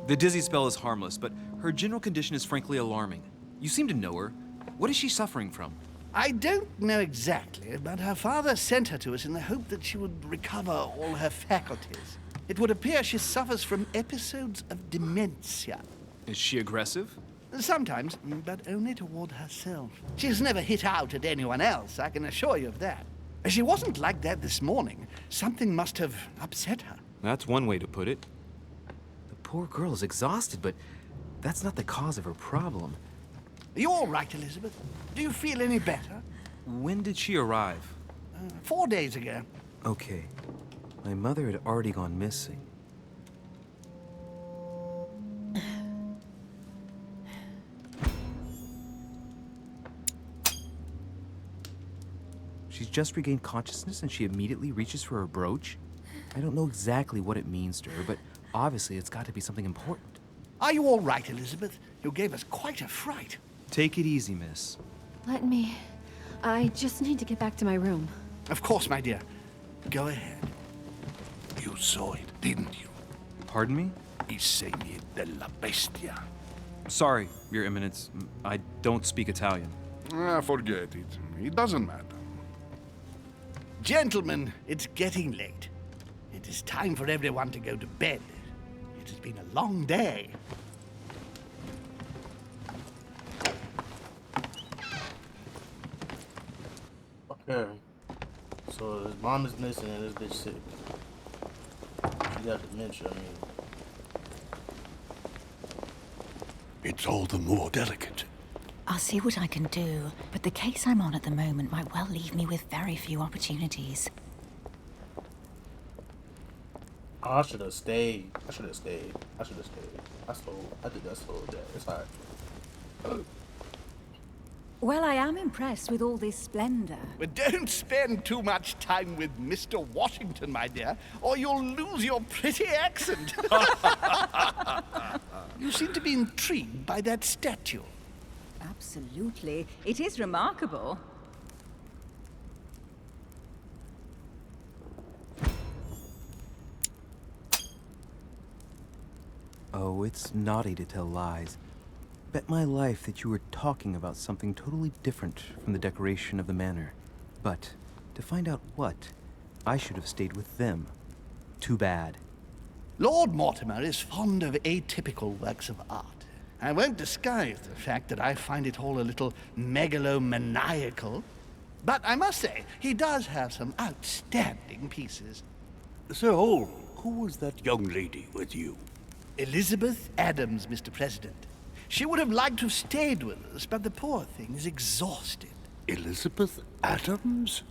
The dizzy spell is harmless, but her general condition is frankly alarming. You seem to know her. What is she suffering from? I don't know exactly, but her father sent her to us in the hope that she would recover all her faculties. It would appear she suffers from episodes of dementia. Is she aggressive? Sometimes, but only toward herself. She has never hit out at anyone else, I can assure you of that. She wasn't like that this morning. Something must have upset her. That's one way to put it. The poor girl is exhausted, but that's not the cause of her problem. Are you all right, Elizabeth? Do you feel any better? When did she arrive? 4 days ago. Okay. My mother had already gone missing. She's just regained consciousness and she immediately reaches for her brooch? I don't know exactly what it means to her, but obviously it's got to be something important. Are you all right, Elizabeth? You gave us quite a fright. Take it easy, miss. Let me. I just need to get back to my room. Of course, my dear. Go ahead. You saw it, didn't you? Pardon me? I segni della bestia. Sorry, Your Eminence. I don't speak Italian. Forget it. It doesn't matter. Gentlemen, it's getting late. It is time for everyone to go to bed. It has been a long day. Okay. So his mom is missing and this bitch sick. She got dementia, I mean. It's all the more delicate. I'll see what I can do, but the case I'm on at the moment might well leave me with very few opportunities. I should have stayed. I should have stayed. I should have stayed. I did that slow that. It's alright. Well, I am impressed with all this splendor. But don't spend too much time with Mr. Washington, my dear, or you'll lose your pretty accent. You seem to be intrigued by that statue. Absolutely. It is remarkable. Oh, it's naughty to tell lies. Bet my life that you were talking about something totally different from the decoration of the manor. But to find out what, I should have stayed with them. Too bad. Lord Mortimer is fond of atypical works of art. I won't disguise the fact that I find it all a little megalomaniacal. But I must say, he does have some outstanding pieces. Sir Holm, who was that young lady with you? Elizabeth Adams, Mr. President. She would have liked to have stayed with us, but the poor thing is exhausted. Elizabeth Adams?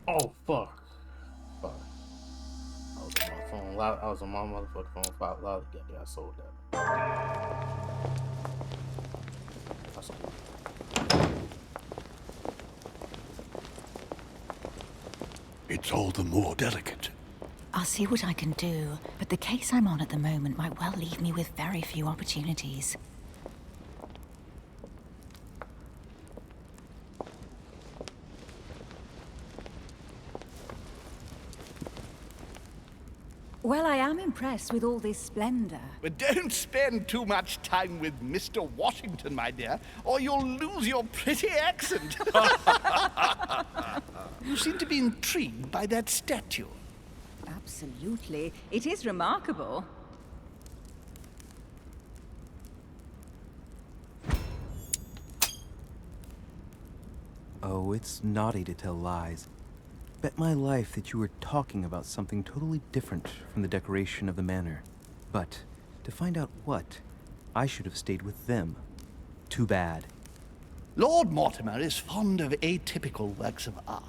Oh, fuck. Fuck. I was on my phone. I was on my motherfucking phone. Five loud. Yeah, I sold that. I sold that. It's all the more delicate. I'll see what I can do, but the case I'm on at the moment might well leave me with very few opportunities. Well, I am impressed with all this splendor. But don't spend too much time with Mr. Washington, my dear, or you'll lose your pretty accent. You seem to be intrigued by that statue. Absolutely. It is remarkable. Oh, it's naughty to tell lies. Bet my life that you were talking about something totally different from the decoration of the manor. But to find out what, I should have stayed with them. Too bad. Lord Mortimer is fond of atypical works of art.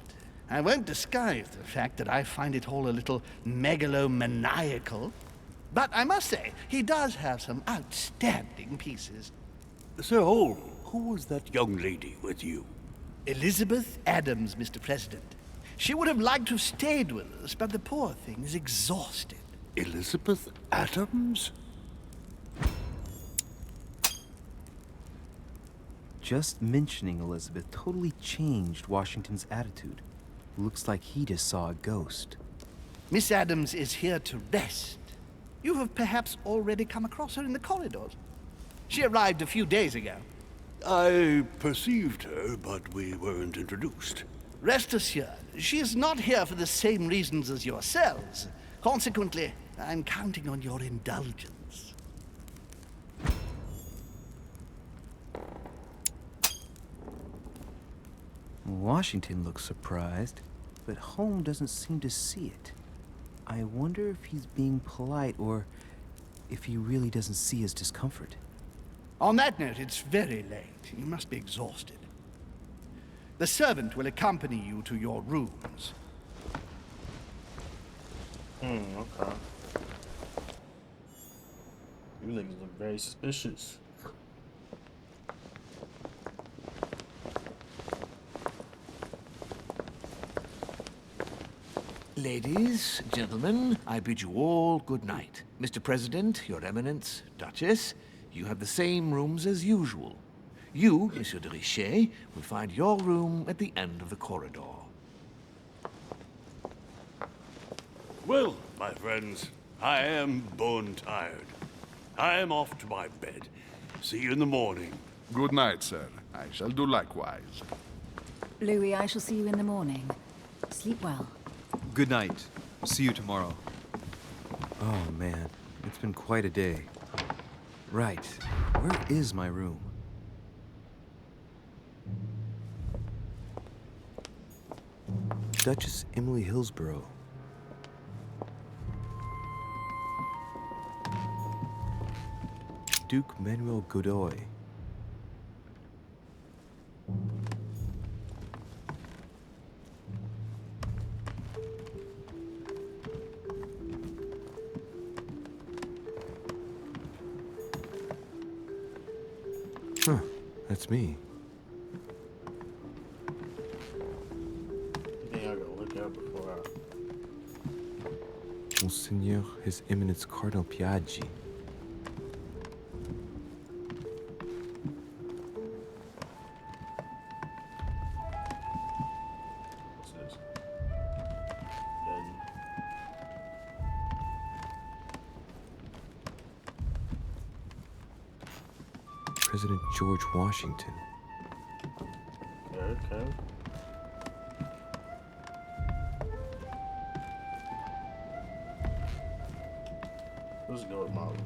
I won't disguise the fact that I find it all a little megalomaniacal. But I must say, he does have some outstanding pieces. Sir Holm, who was that young lady with you? Elizabeth Adams, Mr. President. She would have liked to have stayed with us, but the poor thing is exhausted. Elizabeth Adams? Just mentioning Elizabeth totally changed Washington's attitude. Looks like he just saw a ghost. Miss Adams is here to rest. You have perhaps already come across her in the corridors. She arrived a few days ago. I perceived her, but we weren't introduced. Rest assured, she is not here for the same reasons as yourselves. Consequently, I'm counting on your indulgence. Washington looks surprised, but Holmes doesn't seem to see it. I wonder if he's being polite or if he really doesn't see his discomfort. On that note, it's very late. You must be exhausted. The servant will accompany you to your rooms. Okay. You niggas look very suspicious. Ladies, gentlemen, I bid you all good night. Mr. President, Your Eminence, Duchess, you have the same rooms as usual. You, Monsieur de Richet, will find your room at the end of the corridor. Well, my friends, I am bone tired. I am off to my bed. See you in the morning. Good night, sir. I shall do likewise. Louis, I shall see you in the morning. Sleep well. Good night. See you tomorrow. Oh man, it's been quite a day. Right, where is my room? Duchess Emily Hillsborough. Duke Manuel Godoy. that's me. I think I gotta look out before I. Monseigneur, His Eminence Cardinal Piaggi. What's this? President George Washington. Okay. Let's go with Molly.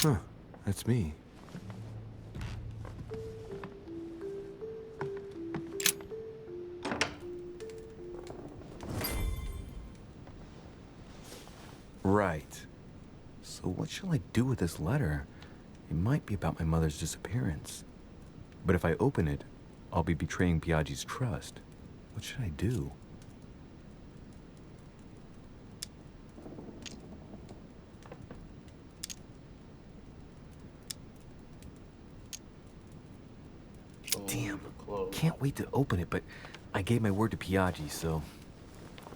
Huh, that's me. Right. So what shall I do with this letter? It might be about my mother's disappearance. But if I open it, I'll be betraying Piaggi's trust. What should I do? Damn. Can't wait to open it, but I gave my word to Piaggi, so...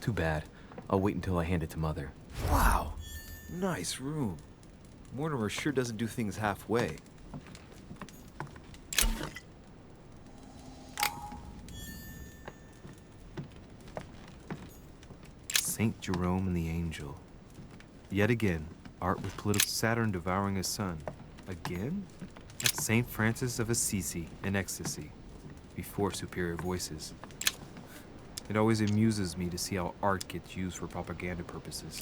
Too bad. I'll wait until I hand it to Mother. Wow! Nice room. Mortimer sure doesn't do things halfway. Saint Jerome and the Angel. Yet again, art with political Saturn devouring his son. Again? That's Saint Francis of Assisi in ecstasy, before superior voices. It always amuses me to see how art gets used for propaganda purposes.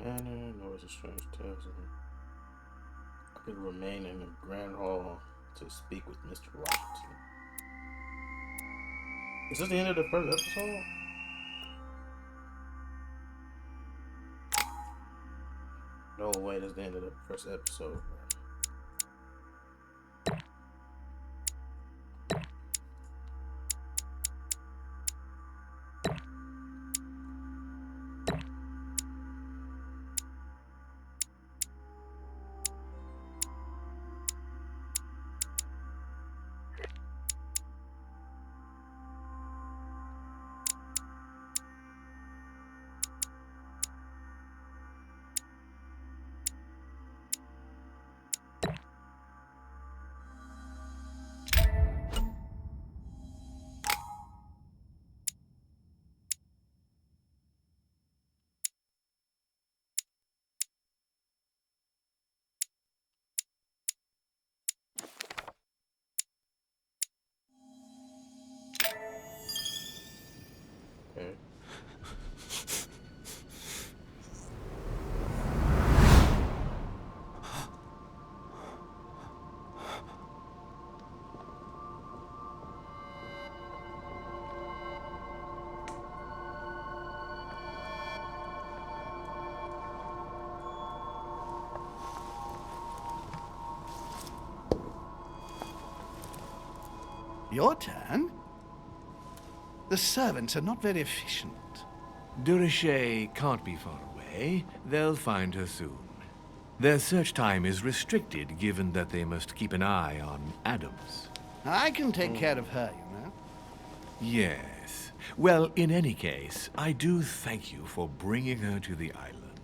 Manor, noise of strange tales. I could remain in the Grand Hall to speak with Mr. Washington. Is this the end of the first episode? No way, that's the end of the first episode. Okay. Your turn? The servants are not very efficient. De Richet can't be far away. They'll find her soon. Their search time is restricted, given that they must keep an eye on Adams. I can take care of her, you know. Yes. Well, in any case, I do thank you for bringing her to the island.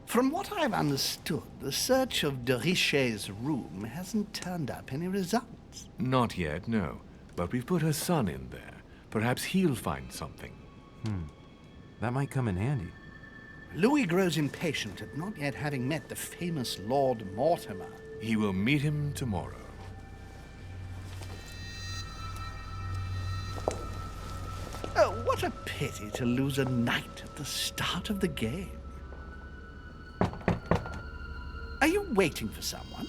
From what I've understood, the search of de Richet's room hasn't turned up any results. Not yet, no. But we've put her son in there. Perhaps he'll find something. That might come in handy. Louis grows impatient at not yet having met the famous Lord Mortimer. He will meet him tomorrow. Oh, what a pity to lose a knight at the start of the game. Are you waiting for someone?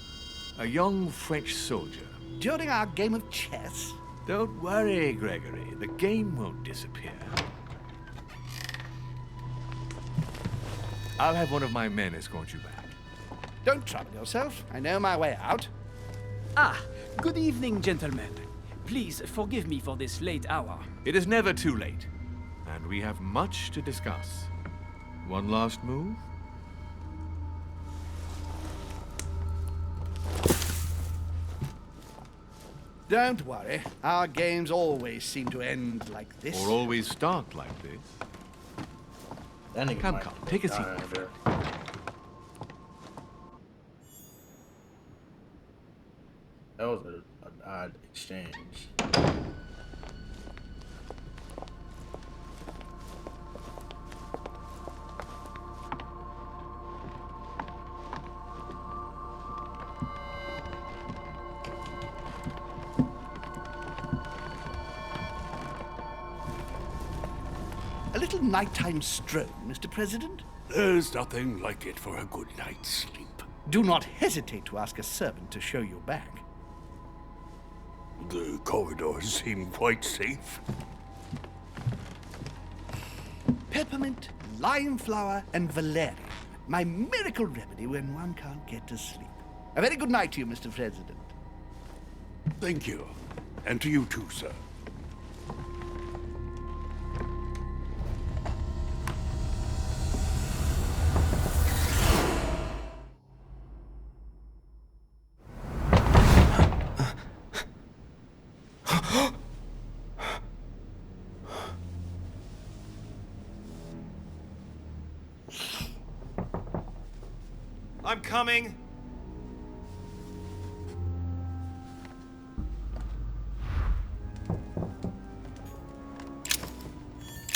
A young French soldier. During our game of chess? Don't worry, Gregory. The game won't disappear. I'll have one of my men escort you back. Don't trouble yourself. I know my way out. Ah, good evening, gentlemen. Please forgive me for this late hour. It is never too late, and we have much to discuss. One last move? Don't worry. Our games always seem to end like this. Or always start like this. Come, take a seat, my friend. That was an odd exchange. A little nighttime stroll, Mr. President? There's nothing like it for a good night's sleep. Do not hesitate to ask a servant to show you back. The corridors seem quite safe. Peppermint, lime flower, and valerian. My miracle remedy when one can't get to sleep. A very good night to you, Mr. President. Thank you. And to you too, sir. I'm coming.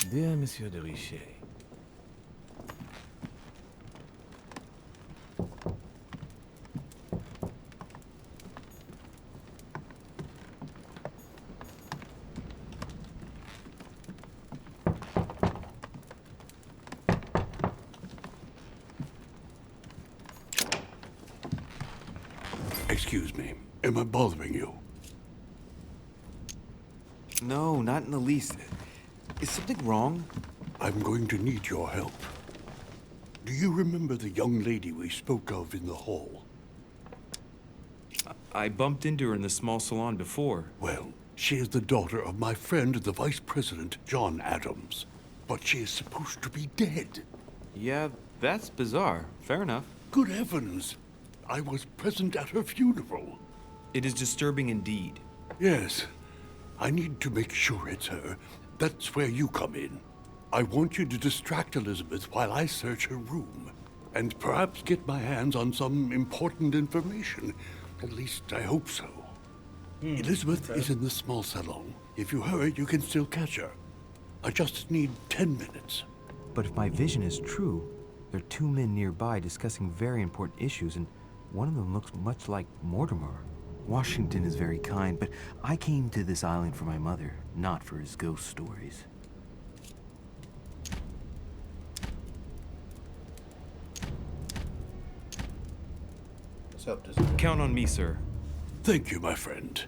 Dear Monsieur de Richet, Excuse me. Am I bothering you? No, not in the least. Is something wrong? I'm going to need your help. Do you remember the young lady we spoke of in the hall? I bumped into her in the small salon before. Well, she is the daughter of my friend, the Vice President, John Adams. But she is supposed to be dead. Yeah, that's bizarre. Fair enough. Good heavens! I was present at her funeral. It is disturbing indeed. Yes. I need to make sure it's her. That's where you come in. I want you to distract Elizabeth while I search her room. And perhaps get my hands on some important information. At least, I hope so. Elizabeth is in the small salon. If you hurry, you can still catch her. I just need 10 minutes. But if my vision is true, there are two men nearby discussing very important issues, and one of them looks much like Mortimer. Washington is very kind, but I came to this island for my mother, not for his ghost stories. What's up, this Count on me, sir. Thank you, my friend.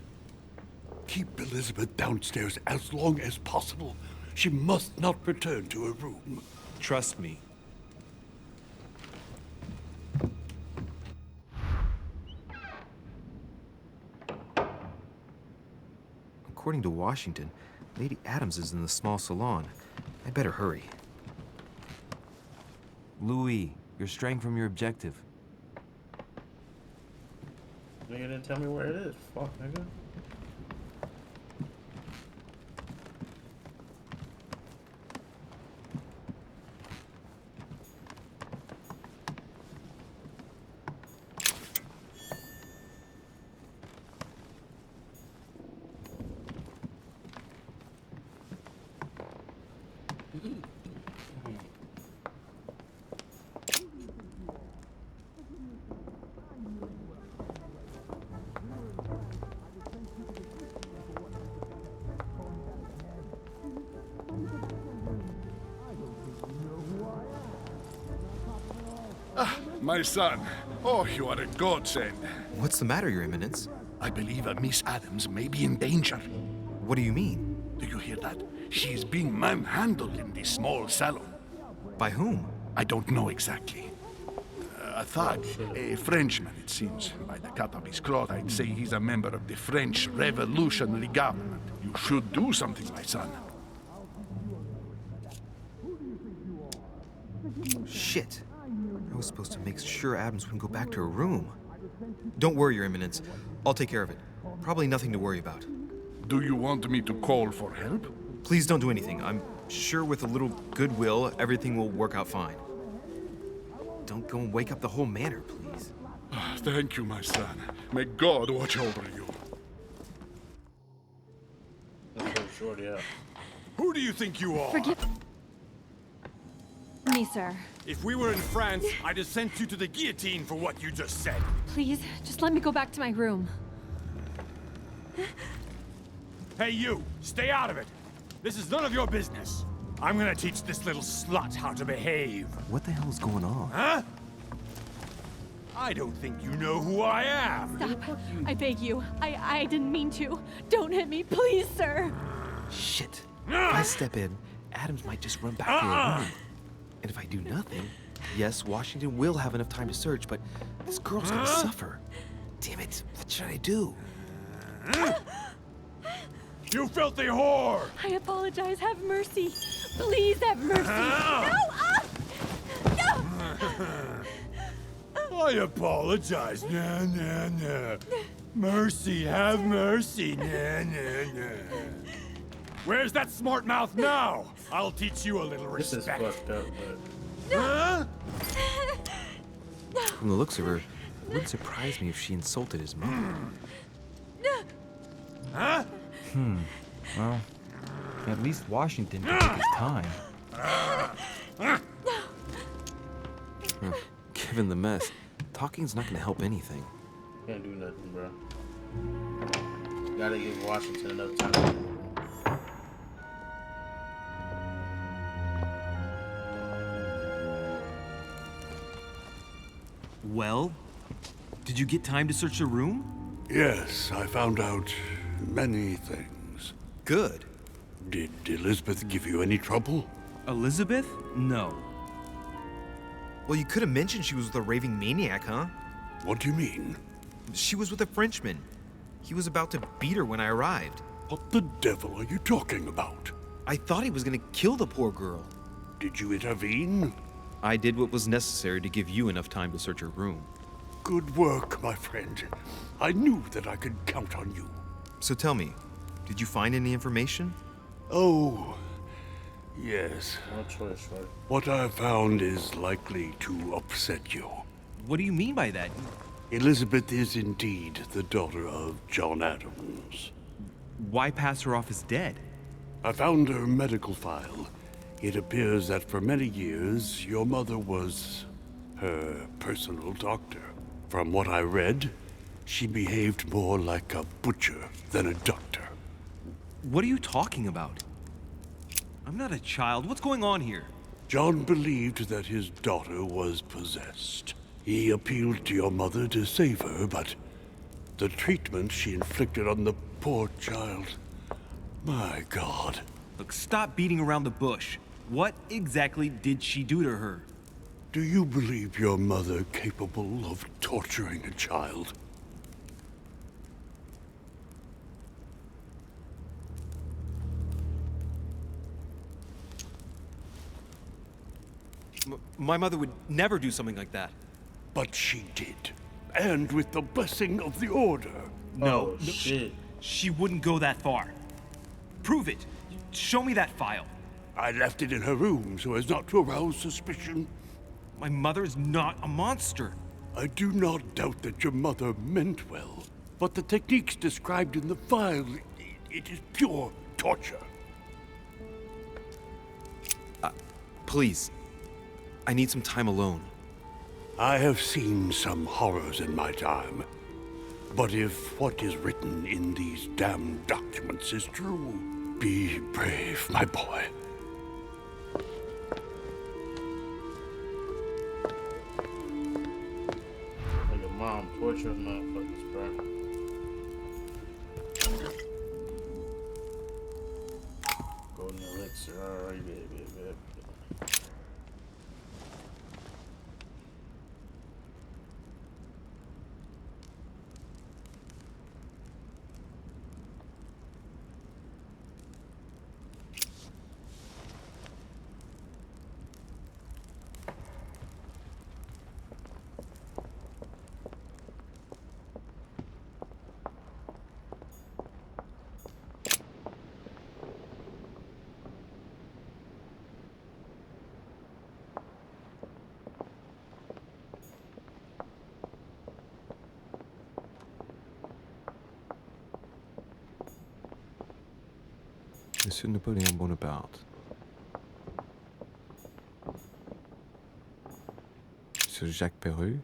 Keep Elizabeth downstairs as long as possible. She must not return to her room. Trust me. According to Washington, Lady Adams is in the small salon. I better hurry. Louis, you're straying from your objective. Nigga didn't tell me where it is. Fuck, nigga. My son. Oh, you are a godsend. What's the matter, Your Eminence? I believe Miss Adams may be in danger. What do you mean? Do you hear that? She is being manhandled in this small salon. By whom? I don't know exactly. A thug, a Frenchman, it seems. By the cut of his cloth, I'd say he's a member of the French Revolutionary Government. You should do something, my son. Shit. I was supposed to make sure Adams wouldn't go back to her room. Don't worry, Your Eminence. I'll take care of it. Probably nothing to worry about. Do you want me to call for help? Please don't do anything. I'm sure with a little goodwill, everything will work out fine. Don't go and wake up the whole manor, please. Thank you, my son. May God watch over you. That's so short, yeah. Who do you think you are? Forgive me, sir. If we were in France, I'd have sent you to the guillotine for what you just said. Please, just let me go back to my room. Hey, you! Stay out of it! This is none of your business. I'm gonna teach this little slut how to behave. What the hell's going on? Huh? I don't think you know who I am. Stop. I beg you. I didn't mean to. Don't hit me, please, sir. Shit. If I step in, Adams might just run back to her room. And if I do nothing, yes, Washington will have enough time to search, but this girl's gonna suffer. Damn it, what should I do? You filthy whore! I apologize. Have mercy. Please have mercy. No! No! I apologize. Nah, nah, nah. Mercy, have mercy. Nah, nah, nah. Where's that smart mouth now? I'll teach you a little This respect. is fucked up, but... Huh? From the looks of her, it wouldn't surprise me if she insulted his mom. Huh? Well, at least Washington can take his time. Given the mess, talking's not gonna help anything. Can't do nothing, bro. Gotta give Washington enough time. Well, did you get time to search the room? Yes, I found out many things. Good. Did Elizabeth give you any trouble? Elizabeth? No. Well, you could have mentioned she was with a raving maniac, huh? What do you mean? She was with a Frenchman. He was about to beat her when I arrived. What the devil are you talking about? I thought he was gonna kill the poor girl. Did you intervene? I did what was necessary to give you enough time to search her room. Good work, my friend. I knew that I could count on you. So tell me, did you find any information? Oh, yes. No choice, right? What I found is likely to upset you. What do you mean by that? Elizabeth is indeed the daughter of John Adams. Why pass her off as dead? I found her medical file. It appears that for many years, your mother was her personal doctor. From what I read, she behaved more like a butcher than a doctor. What are you talking about? I'm not a child. What's going on here? John believed that his daughter was possessed. He appealed to your mother to save her, but the treatment she inflicted on the poor child... My God. Look, stop beating around the bush. What exactly did she do to her? Do you believe your mother capable of torturing a child? My mother would never do something like that. But she did. And with the blessing of the Order. No, shit. She wouldn't go that far. Prove it. Show me that file. I left it in her room so as not to arouse suspicion. My mother is not a monster. I do not doubt that your mother meant well. But the techniques described in the file, it is pure torture. Please, I need some time alone. I have seen some horrors in my time. But if what is written in these damned documents is true, be brave, my boy. treacherous motherfuckers, bro. Golden elixir, alright, baby. Monsieur Napoléon Bonaparte. Monsieur Jacques Perru.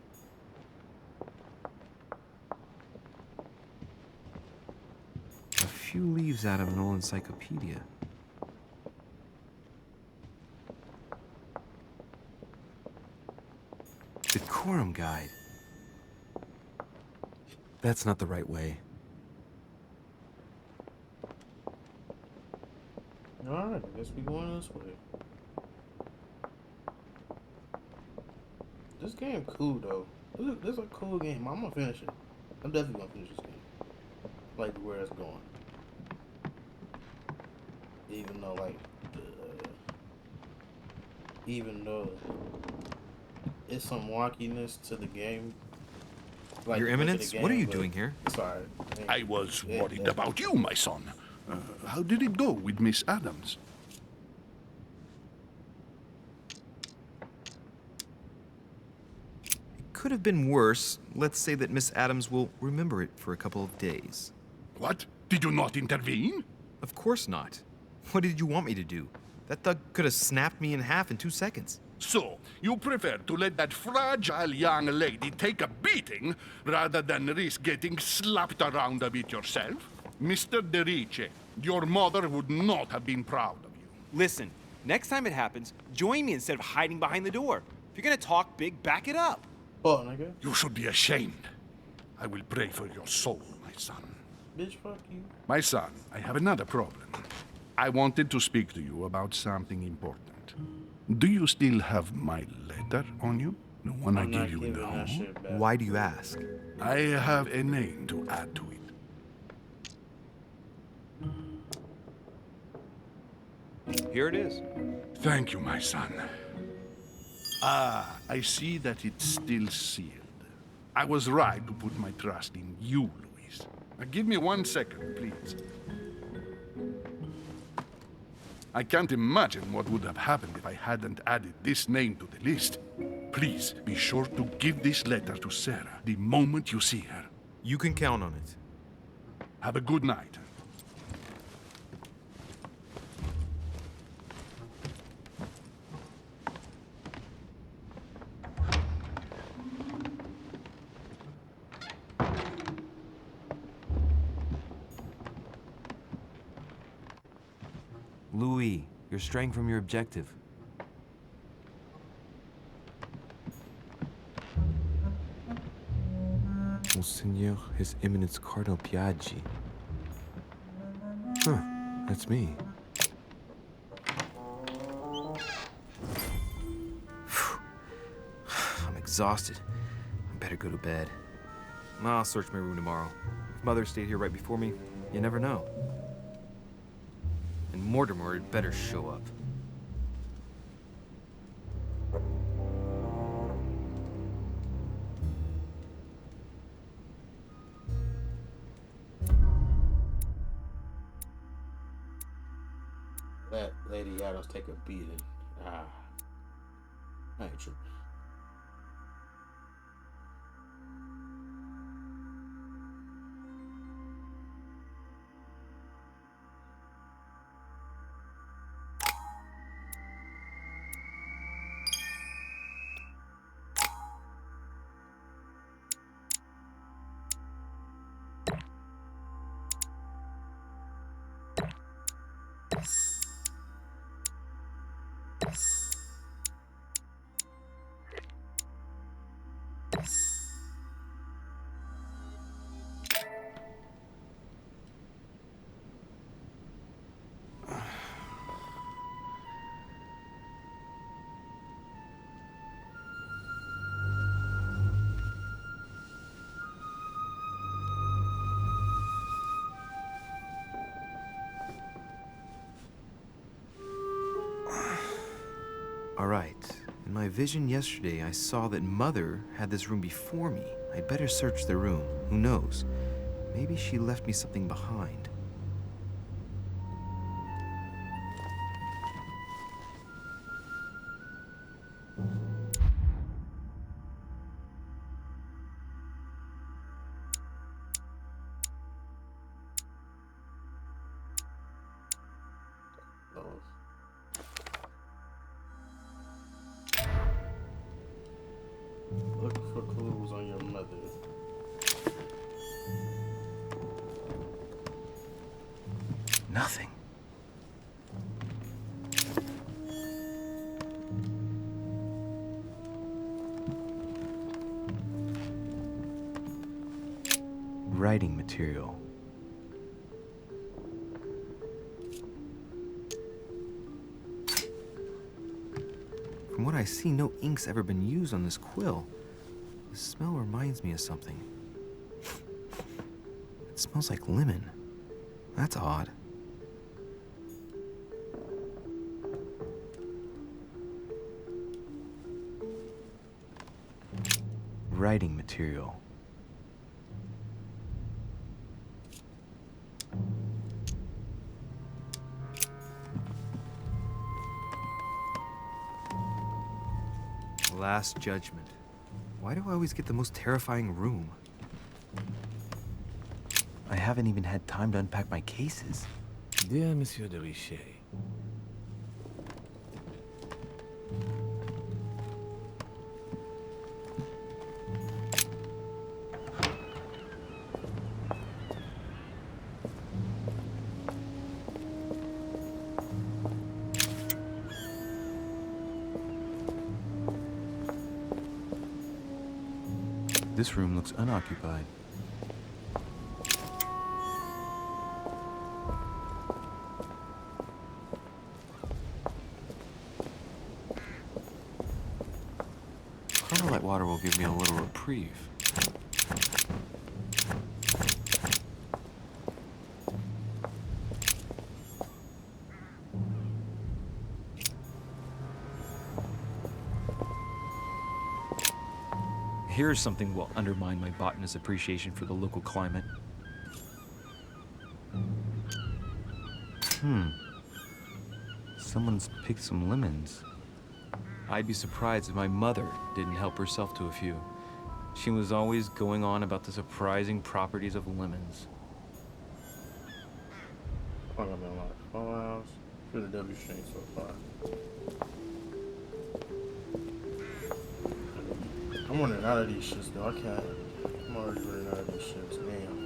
A few leaves out of an old encyclopedia. Decorum guide. That's not the right way. Alright, I guess we going this way. This game cool though. This is a cool game. I'm gonna finish it. I'm definitely gonna finish this game. Like where it's going. Even though it's some wonkiness to the game. Like, Your Eminence, what are you doing here? Sorry. I was worried about you, my son. How did it go with Miss Adams? It could have been worse. Let's say that Miss Adams will remember it for a couple of days. What? Did you not intervene? Of course not. What did you want me to do? That thug could have snapped me in half in 2 seconds. So, you prefer to let that fragile young lady take a beating rather than risk getting slapped around a bit yourself? Mr. Derice, your mother would not have been proud of you. Listen, next time it happens, join me instead of hiding behind the door. If you're gonna talk big, back it up. Oh, nigga. You should be ashamed. I will pray for your soul, my son. Bitch, fuck you. My son, I have another problem. I wanted to speak to you about something important. Do you still have my letter on you? The one I gave you in the home? Why do you ask? I have a name to add to it. Here it is. Thank you, my son. Ah, I see that it's still sealed. I was right to put my trust in you, Louise. Now, give me 1 second, please. I can't imagine what would have happened if I hadn't added this name to the list. Please be sure to give this letter to Sarah the moment you see her. You can count on it. Have a good night. Louis, you're straying from your objective. Monseigneur, His Eminence Cardinal Piaggi. Huh, that's me. I'm exhausted. I better go to bed. I'll search my room tomorrow. If Mother stayed here right before me, you never know. And Mortimer had better show up. Let Lady Adams take a beating. I ain't tripping. Alright. In my vision yesterday, I saw that Mother had this room before me. I'd better search the room. Who knows? Maybe she left me something behind. Look for clues on your mother. Nothing. Writing material. From what I see, no ink's ever been used on this quill. The smell reminds me of something. It smells like lemon. That's odd. Writing material. Last Judgment. Why do I always get the most terrifying room? I haven't even had time to unpack my cases. Dear Monsieur de Richet, This room looks unoccupied. Carmelite water will give me a little reprieve. Here's something will undermine my botanist's appreciation for the local climate. Someone's picked some lemons. I'd be surprised if my mother didn't help herself to a few. She was always going on about the surprising properties of lemons. I'm gonna be on like 4 hours. Through the W string so far. I'm running out of these shits though. I can't. I'm already running out of these shits. Damn.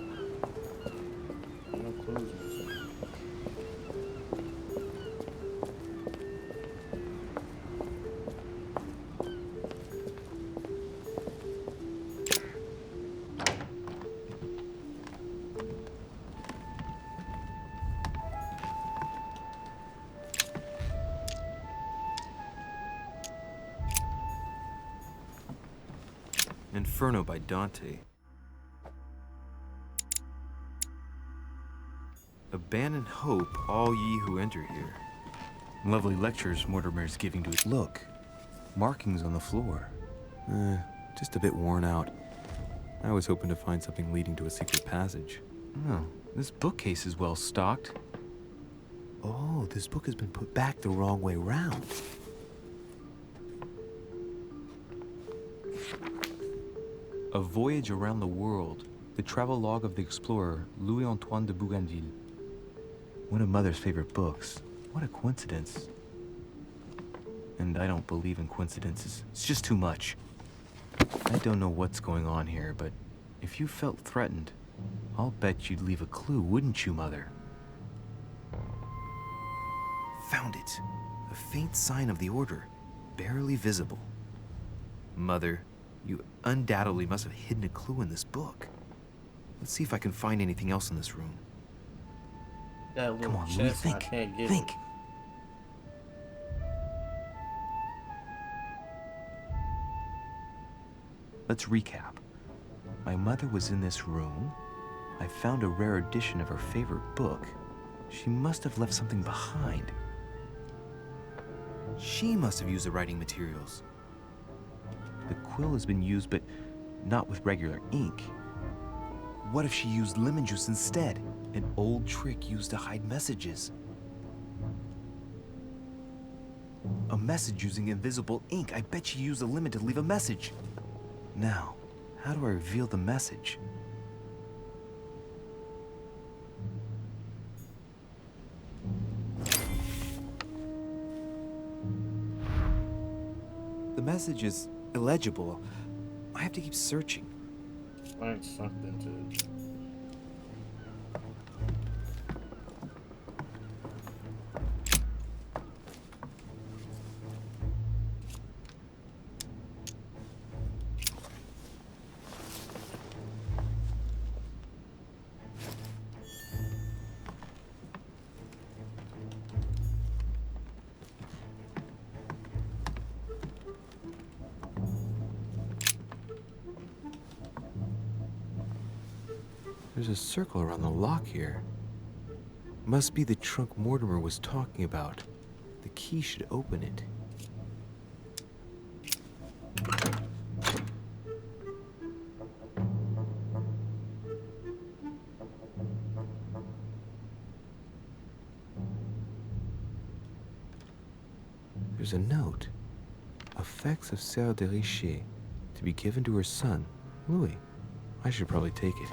No clues in this one. Inferno by Dante. Abandon hope, all ye who enter here. Lovely lectures Mortimer's giving to it. Look, markings on the floor. Just a bit worn out. I was hoping to find something leading to a secret passage. Oh, this bookcase is well stocked. Oh, this book has been put back the wrong way round. A Voyage Around the World, the travelogue of the explorer Louis-Antoine de Bougainville. One of Mother's favorite books. What a coincidence. And I don't believe in coincidences. It's just too much. I don't know what's going on here, but if you felt threatened, I'll bet you'd leave a clue, wouldn't you, Mother? Found it. A faint sign of the Order, barely visible. Mother, you undoubtedly must have hidden a clue in this book. Let's see if I can find anything else in this room. That little Come on, chest, Louis, I think. can't get Think. it. Let's recap. My mother was in this room. I found a rare edition of her favorite book. She must have left something behind. She must have used the writing materials. The quill has been used, but not with regular ink. What if she used lemon juice instead? An old trick used to hide messages. A message using invisible ink. I bet she used a lemon to leave a message. Now, how do I reveal the message? The message is illegible. I have to keep searching. Find something to... There's a circle around the lock here. Must be the trunk Mortimer was talking about. The key should open it. There's a note. Effects of Sœur de Richer, to be given to her son, Louis. I should probably take it.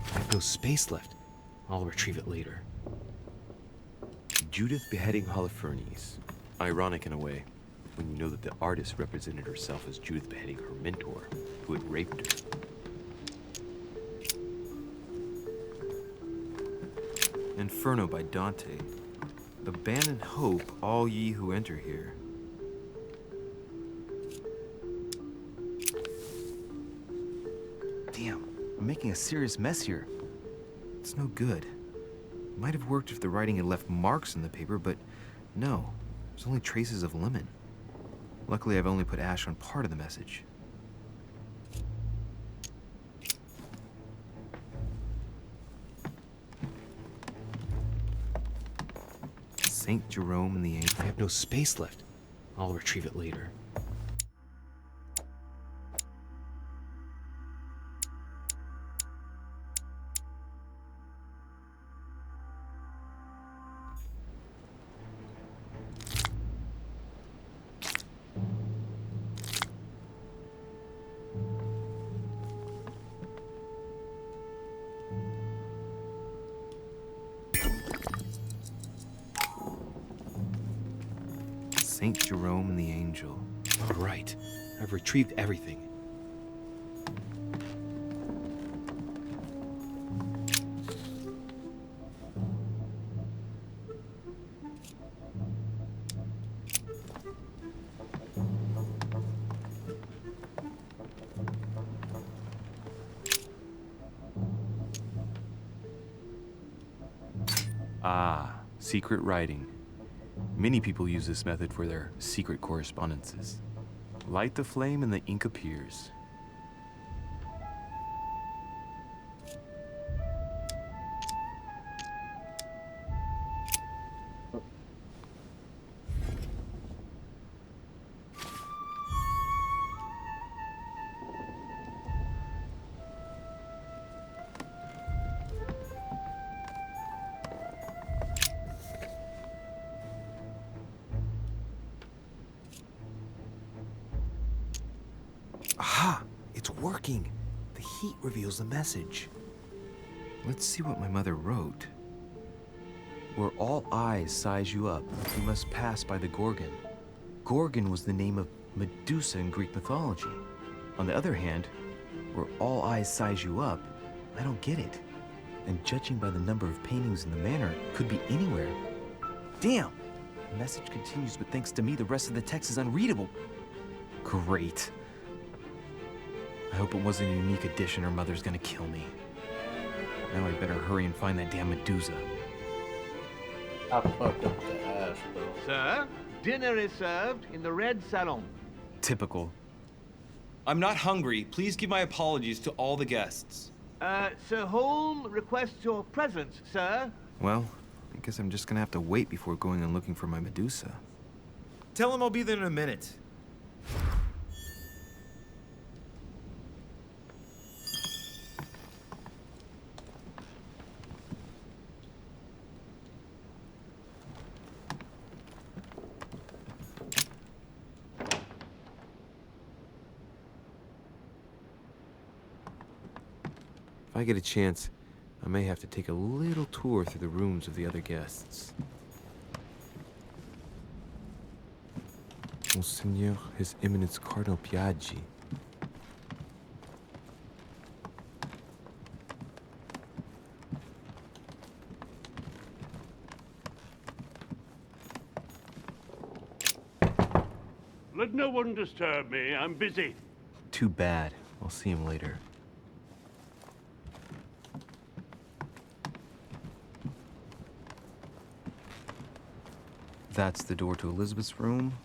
I have no space left. I'll retrieve it later. Judith beheading Holofernes. Ironic in a way, when you know that the artist represented herself as Judith beheading her mentor, who had raped her. Inferno by Dante. Abandon hope, all ye who enter here. Damn, I'm making a serious mess here. It's no good. Might have worked if the writing had left marks in the paper, but no. There's only traces of lemon. Luckily, I've only put ash on part of the message. Saint Jerome and the Angel. I have no space left. I'll retrieve it later. Saint Jerome and the Angel. All right, I've retrieved everything. Ah, secret writing. Many people use this method for their secret correspondences. Light the flame and the ink appears. Aha! It's working! The heat reveals the message. Let's see what my mother wrote. Where all eyes size you up, you must pass by the Gorgon. Gorgon was the name of Medusa in Greek mythology. On the other hand, where all eyes size you up, I don't get it. And judging by the number of paintings in the manor, it could be anywhere. Damn! The message continues, but thanks to me, the rest of the text is unreadable. Great. I hope it wasn't a unique edition or Mother's gonna kill me. Now I better hurry and find that damn Medusa. I fucked up the ass, bro. Sir, dinner is served in the red salon. Typical. I'm not hungry. Please give my apologies to all the guests. Sir Holm requests your presence, sir. Well, I guess I'm just gonna have to wait before going and looking for my Medusa. Tell him I'll be there in a minute. If I get a chance, I may have to take a little tour through the rooms of the other guests. Monseigneur, His Eminence Cardinal Piaggi. Let no one disturb me. I'm busy. Too bad. I'll see him later. That's the door to Elizabeth's room.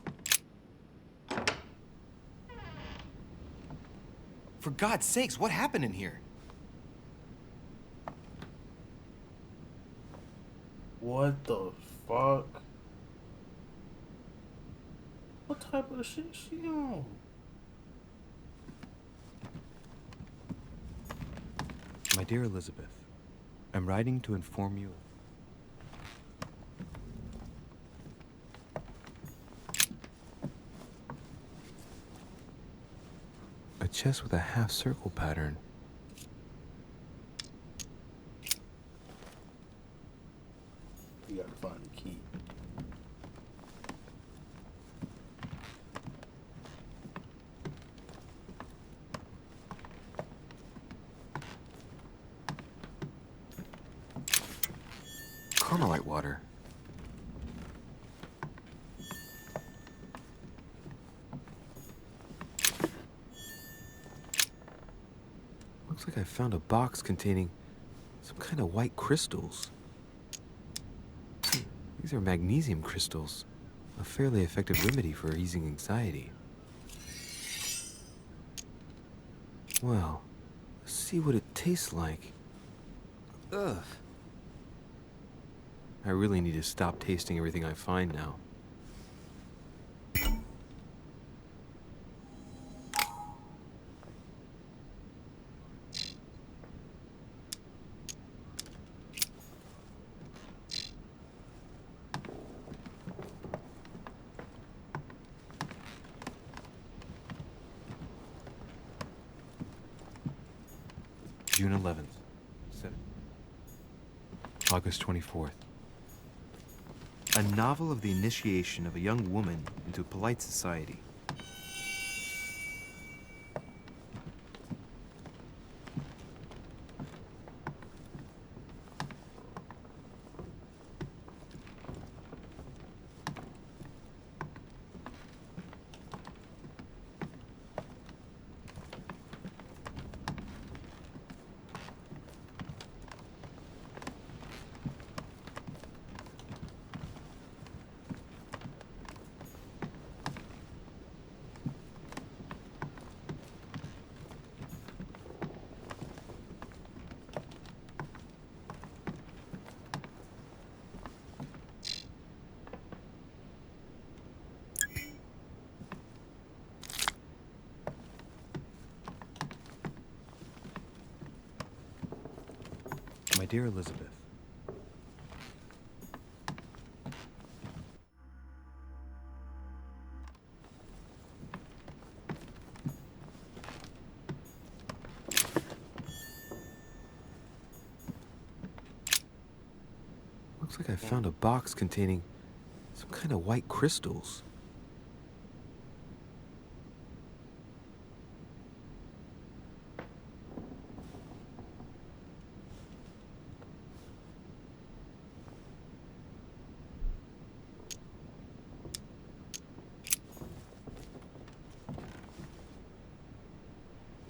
For God's sakes, what happened in here? What the fuck? What type of shit is she on? My dear Elizabeth, I'm writing to inform you. A chest with a half-circle pattern. You gotta find the key. Carmelite water. Looks like I found a box containing some kind of white crystals. These are magnesium crystals, a fairly effective remedy for easing anxiety. Well, let's see what it tastes like. Ugh. I really need to stop tasting everything I find now. June 11th. August 24th. A novel of the initiation of a young woman into polite society. My dear Elizabeth, looks like I found a box containing some kind of white crystals.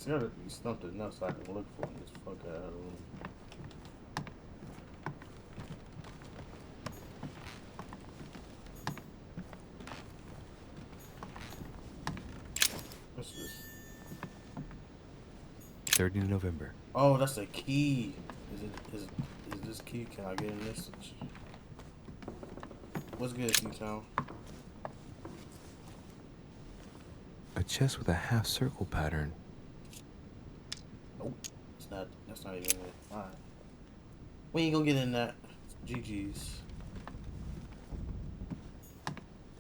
There's gotta be something else I can look for in this fuck out room. What's this? 30 November. Oh, that's a key. Is this key? Can I get a message? What's good, T-Town? A chest with a half circle pattern. Nope. It's not. That's not even it. Alright. We ain't gonna get in that. GG's.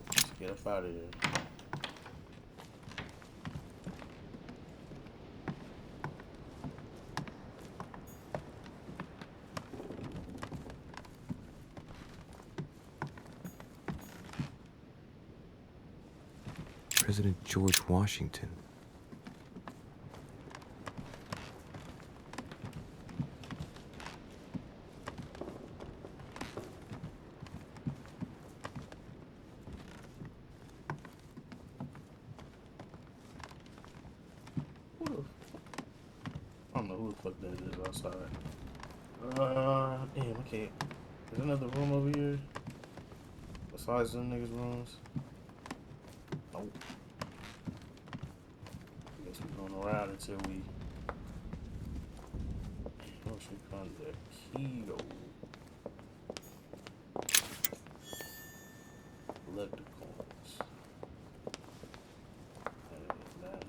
Let's get up out of here. President George Washington. I don't know who the fuck that is outside. Damn, I can't. There's another room over here. Besides them niggas' rooms. Nope. Guess we're going around until we. Once we find the key though. Collect the coins. And that.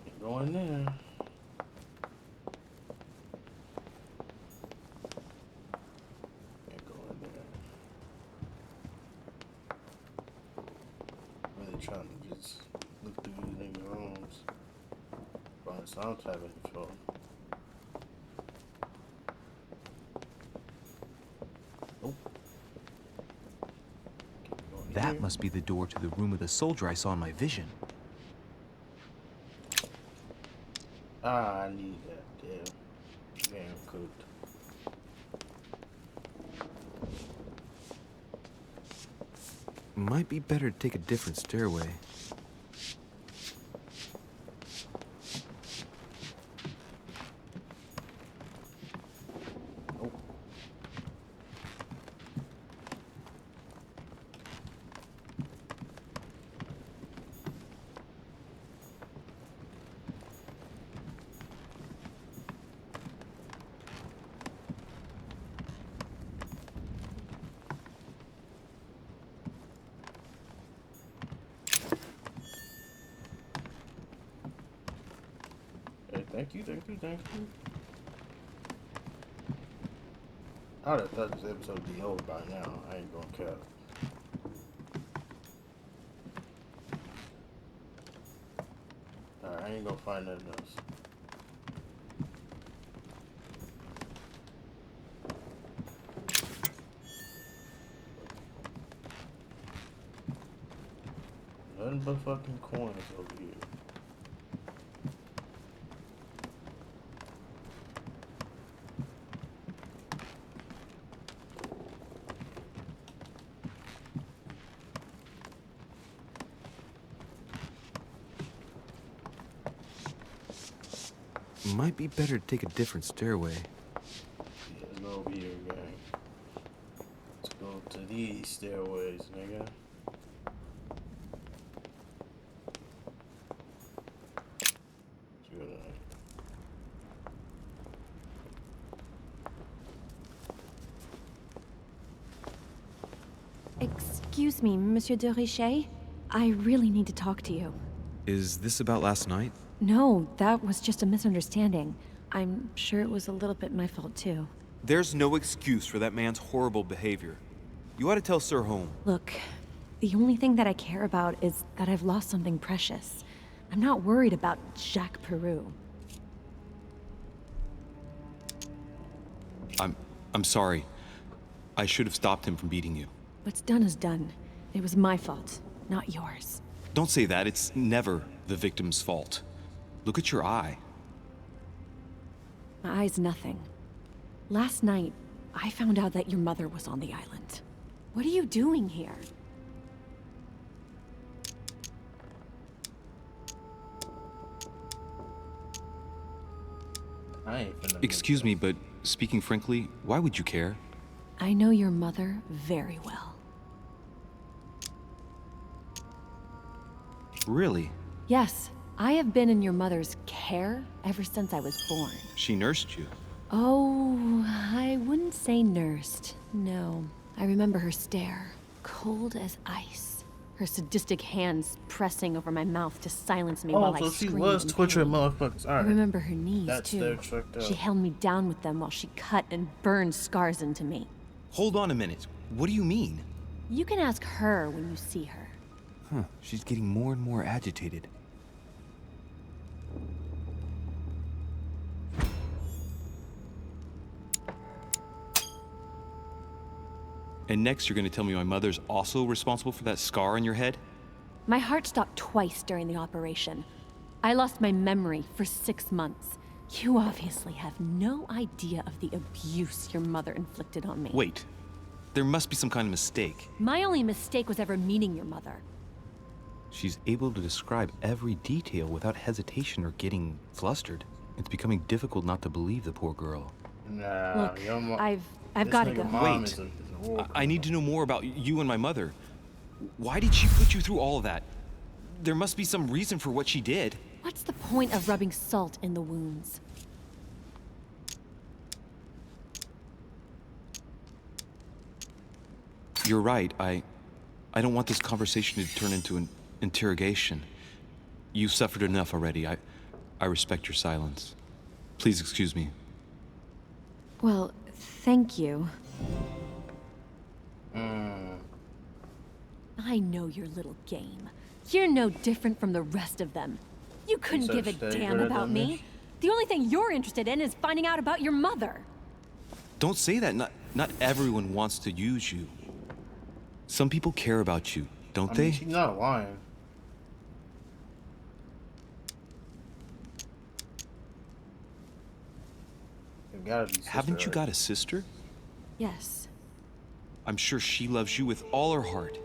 Can't go in there. Trying to just look through these niggas' rooms, find some type of info. Nope. That must be the door to the room of the soldier I saw in my vision. Ah, I need that. Damn cooked. Might be better to take a different stairway. Thank you. I would have thought this episode would be over by now. I ain't gonna care. Alright, I ain't gonna find nothing else. Nothing but fucking coins over here. Might be better to take a different stairway. Yeah, let's go over here, gang. Let's go to these stairways, nigga. Excuse me, Monsieur de Richet. I really need to talk to you. Is this about last night? No, that was just a misunderstanding. I'm sure it was a little bit my fault, too. There's no excuse for that man's horrible behavior. You ought to tell Sir Home. Look, the only thing that I care about is that I've lost something precious. I'm not worried about Jacques Peru. I'm sorry. I should have stopped him from beating you. What's done is done. It was my fault, not yours. Don't say that. It's never the victim's fault. Look at your eye. My eye's nothing. Last night, I found out that your mother was on the island. What are you doing here? Excuse me, but speaking frankly, why would you care? I know your mother very well. Really? Yes, I have been in your mother's care ever since I was born. She nursed you. Oh, I wouldn't say nursed. No. I remember her stare, cold as ice. Her sadistic hands pressing over my mouth to silence me while I so she screamed was in torturing pain. motherfuckers. All right. I remember her knees, That's too. their tricked up. She held me down with them while she cut and burned scars into me. Hold on a minute. What do you mean? You can ask her when you see her. Huh, she's getting more and more agitated. And next you're gonna tell me my mother's also responsible for that scar on your head? My heart stopped twice during the operation. I lost my memory for 6 months. You obviously have no idea of the abuse your mother inflicted on me. Wait. There must be some kind of mistake. My only mistake was ever meeting your mother. She's able to describe every detail without hesitation or getting flustered. It's becoming difficult not to believe the poor girl. Nah, Look, your I've got to go. Wait. I need to know more about you and my mother. Why did she put you through all of that? There must be some reason for what she did. What's the point of rubbing salt in the wounds? You're right. I don't want this conversation to turn into an interrogation. You've suffered enough already. I respect your silence. Please excuse me. Well, thank you. I know your little game. You're no different from the rest of them. You couldn't give a damn about me. The only thing you're interested in is finding out about your mother. Don't say that. Not everyone wants to use you. Some people care about you, don't they? She's not lying. Haven't you got a sister? Yes. I'm sure she loves you with all her heart.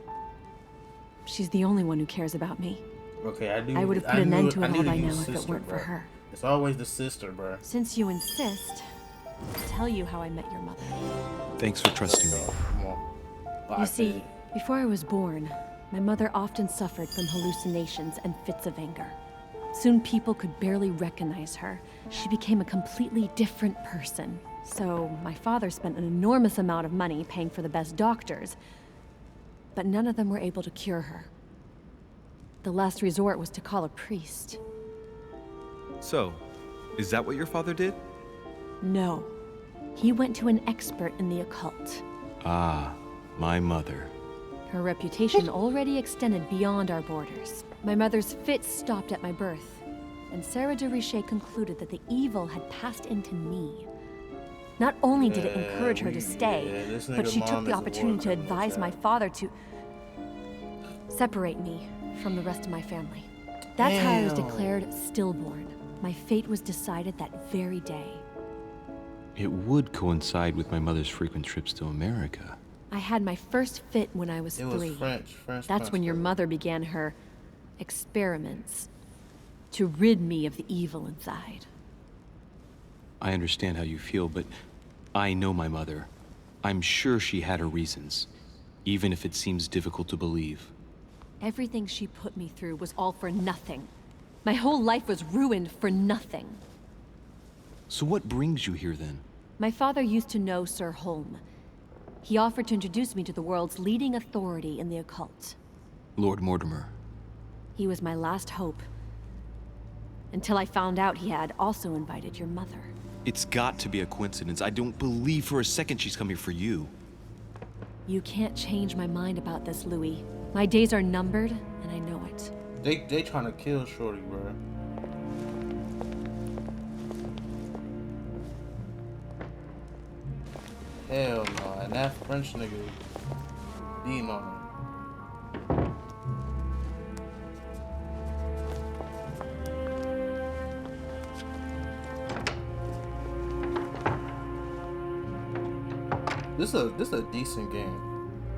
She's the only one who cares about me. Okay, I would have put an end to it all by now if it weren't for her. It's always the sister, bro. Since you insist, I'll tell you how I met your mother. Thanks for trusting me. Come on. You see, before I was born, my mother often suffered from hallucinations and fits of anger. Soon people could barely recognize her. She became a completely different person. So my father spent an enormous amount of money paying for the best doctors, but none of them were able to cure her. The last resort was to call a priest. So, is that what your father did? No. He went to an expert in the occult. Ah, my mother. Her reputation already extended beyond our borders. My mother's fits stopped at my birth, and Sarah de Richet concluded that the evil had passed into me. Not only did it encourage her to stay, but she took the opportunity to advise my father to separate me from the rest of my family. That's how I was declared stillborn. My fate was decided that very day. It would coincide with my mother's frequent trips to America. I had my first fit when I was 3. That's when your mother began her experiments to rid me of the evil inside. I understand how you feel, but I know my mother. I'm sure she had her reasons, even if it seems difficult to believe. Everything she put me through was all for nothing. My whole life was ruined for nothing. So what brings you here then? My father used to know Sir Holm. He offered to introduce me to the world's leading authority in the occult. Lord Mortimer. He was my last hope. Until I found out he had also invited your mother. It's got to be a coincidence. I don't believe for a second she's come here for you. You can't change my mind about this, Louis. My days are numbered, and I know it. They trying to kill Shorty, bro. Hell no, and that French nigga beating on him. This is a decent game.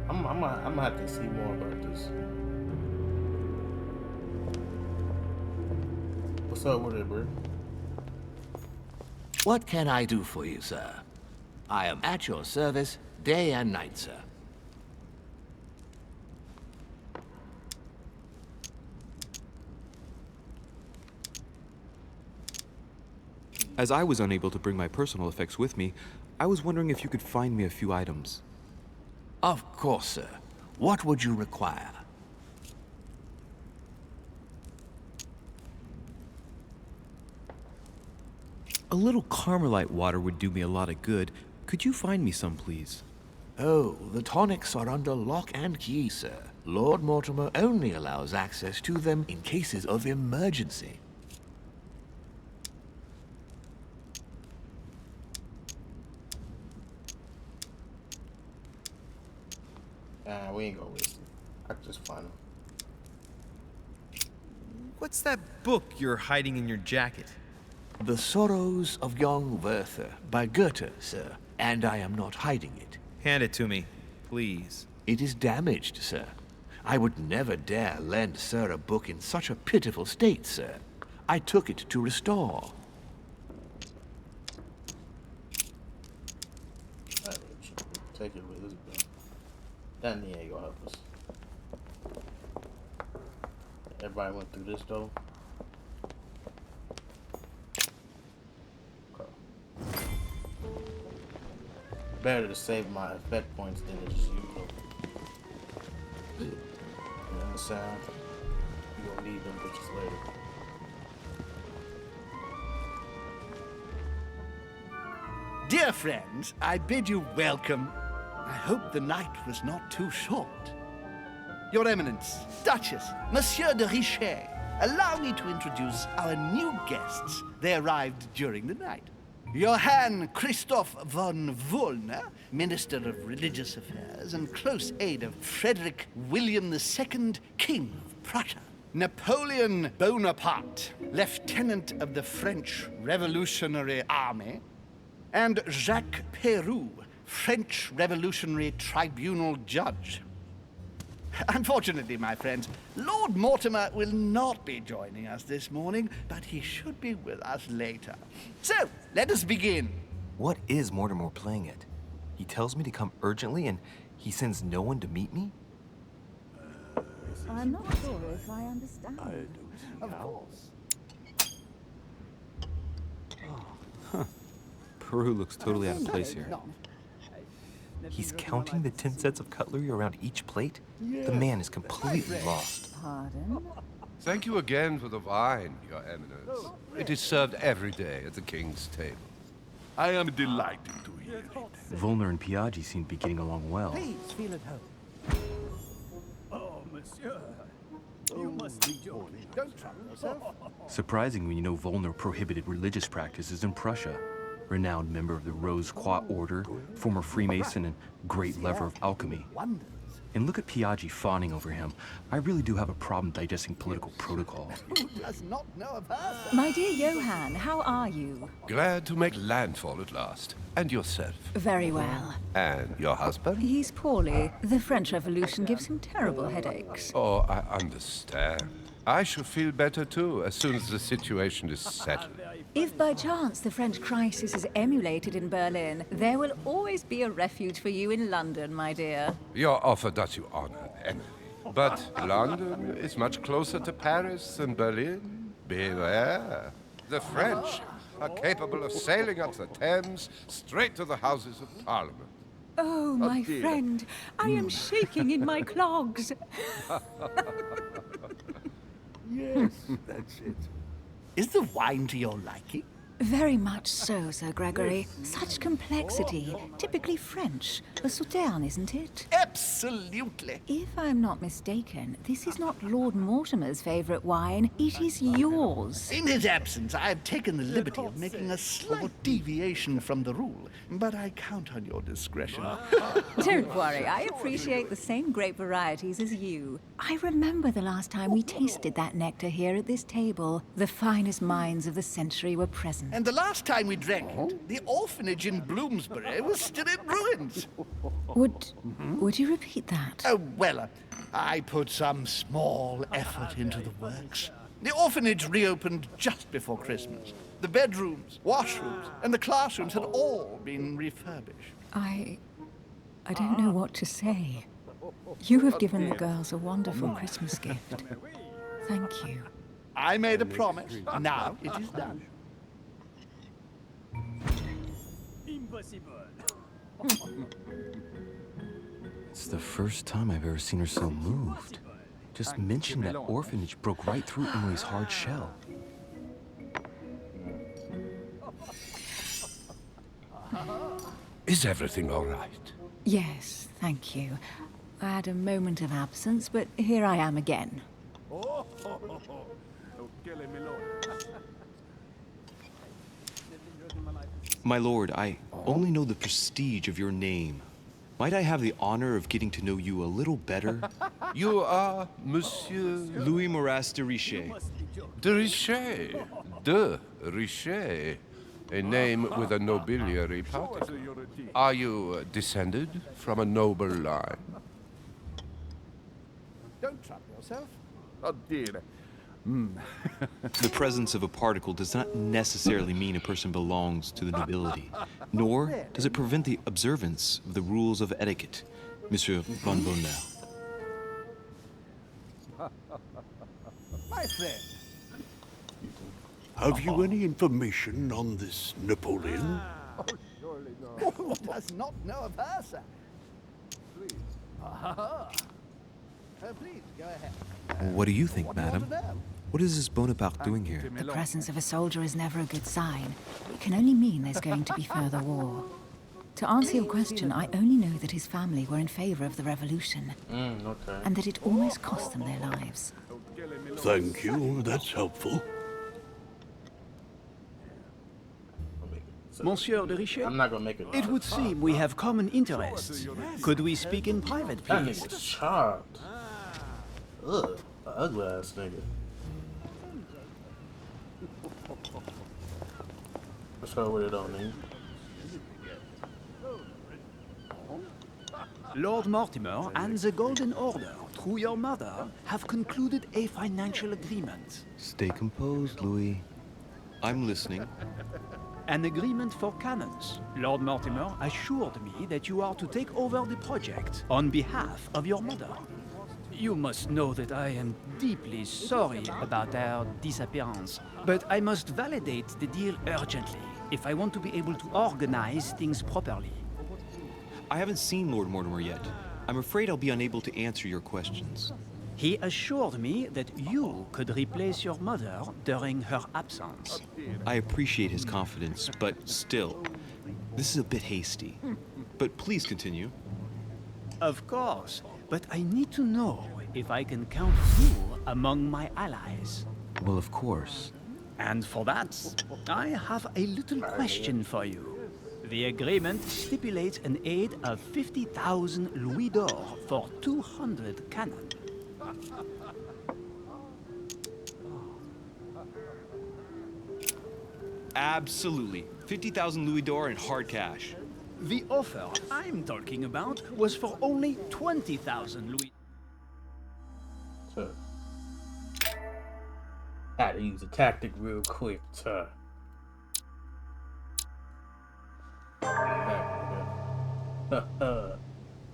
I'm gonna have to see more about this. What's up with it, bro? What can I do for you, sir? I am at your service day and night, sir. As I was unable to bring my personal effects with me, I was wondering if you could find me a few items. Of course, sir. What would you require? A little Carmelite water would do me a lot of good. Could you find me some, please? Oh, the tonics are under lock and key, sir. Lord Mortimer only allows access to them in cases of emergency. We ain't gonna waste it. I can just find them. What's that book you're hiding in your jacket? The Sorrows of Young Werther by Goethe, sir. And I am not hiding it. Hand it to me, please. It is damaged, sir. I would never dare lend sir a book in such a pitiful state, sir. I took it to restore. Take it with us, bro. That knee ain't gonna help us. Everybody went through this though. Okay. Better to save my effect points than to just use them. And then the sound, you gonna need them bitches later. Dear friends, I bid you welcome. I hope the night was not too short. Your Eminence, Duchess, Monsieur de Richet, allow me to introduce our new guests. They arrived during the night. Johann Christoph von Wollner, Minister of Religious Affairs and close aide of Frederick William II, King of Prussia. Napoleon Bonaparte, Lieutenant of the French Revolutionary Army. And Jacques Peroux, French Revolutionary Tribunal Judge. Unfortunately, my friends, Lord Mortimer will not be joining us this morning, but he should be with us later. So, let us begin. What is Mortimer playing at? He tells me to come urgently and he sends no one to meet me? I'm not sure if I understand. Of course. Peru looks totally out of place here. He's counting the 10 sets of cutlery around each plate? The man is completely lost. Pardon? Thank you again for the wine, Your Eminence. It is served every day at the king's table. I am delighted to hear it. Volner and Piaggi seem to be getting along well. Please feel at home. Oh, monsieur. You must be joking. Don't trouble yourself. Surprising when you know Volner prohibited religious practices in Prussia. Renowned member of the Rose Croix Order, former Freemason, and great lover of alchemy. And look at Piaggi fawning over him. I really do have a problem digesting political protocol. Who does not know of her? My dear Johann, how are you? Glad to make landfall at last. And yourself. Very well. And your husband? He's poorly. The French Revolution gives him terrible headaches. Oh, I understand. I shall feel better too, as soon as the situation is settled. If by chance the French crisis is emulated in Berlin, there will always be a refuge for you in London, my dear. Your offer does you honor, Emily. But London is much closer to Paris than Berlin. Beware. The French are capable of sailing up the Thames straight to the Houses of Parliament. Oh, my friend, I am shaking in my clogs. Yes, that's it. Is the wine to your liking? Very much so, Sir Gregory. Such complexity. Typically French. A Sauterne, isn't it? Absolutely. If I'm not mistaken, this is not Lord Mortimer's favorite wine. It is yours. In his absence, I have taken the liberty of making a slight deviation from the rule, but I count on your discretion. Don't worry, I appreciate the same grape varieties as you. I remember the last time we tasted that nectar here at this table. The finest minds of the century were present. And the last time we drank it, the orphanage in Bloomsbury was still in ruins. Would you repeat that? Oh, well, I put some small effort into the works. The orphanage reopened just before Christmas. The bedrooms, washrooms, and the classrooms had all been refurbished. I don't know what to say. You have given the girls a wonderful Christmas gift. Thank you. I made a promise. Now it is done. It's the first time I've ever seen her so moved. Just mention that orphanage broke right through Emily's hard shell. Is everything all right? Yes, thank you. I had a moment of absence, but here I am again. My lord, I only know the prestige of your name. Might I have the honor of getting to know you a little better? You are Monsieur Louis Moras de Richet. de Richet. De Richet. A name with a nobiliary particle. Are you descended from a noble line? Don't trouble yourself. Oh dear. The presence of a particle does not necessarily mean a person belongs to the nobility, nor does it prevent the observance of the rules of etiquette, Monsieur von Bournemouth. My friend. Have you any information on this Napoleon? Oh, surely not. Who does not know of her, sir? Please. Please, go ahead. What do you think, madam? What is this Bonaparte doing here? The presence of a soldier is never a good sign. It can only mean there's going to be further war. To answer your question, I only know that his family were in favor of the revolution. And that it almost cost them their lives. Thank you, that's helpful. Monsieur de Richet, I'm not gonna make it. it would seem we have common interests. Could we speak in private, That please? nigga's chopped. Ugh, a ugly ass nigga. What's up with it on me? Lord Mortimer and the Golden Order, through your mother, have concluded a financial agreement. Stay composed, Louis. I'm listening. An agreement for cannons. Lord Mortimer assured me that you are to take over the project on behalf of your mother. You must know that I am deeply sorry about her disappearance, but I must validate the deal urgently if I want to be able to organize things properly. I haven't seen Lord Mortimer yet. I'm afraid I'll be unable to answer your questions. He assured me that you could replace your mother during her absence. I appreciate his confidence, but still, this is a bit hasty. But please continue. Of course, but I need to know if I can count you among my allies. Well, of course. And for that, I have a little question for you. The agreement stipulates an aid of 50,000 louis d'or for 200 cannon. Absolutely. 50,000 louis d'or in hard cash. The offer I'm talking about was for only 20,000 louis. So, had to use a tactic real quick.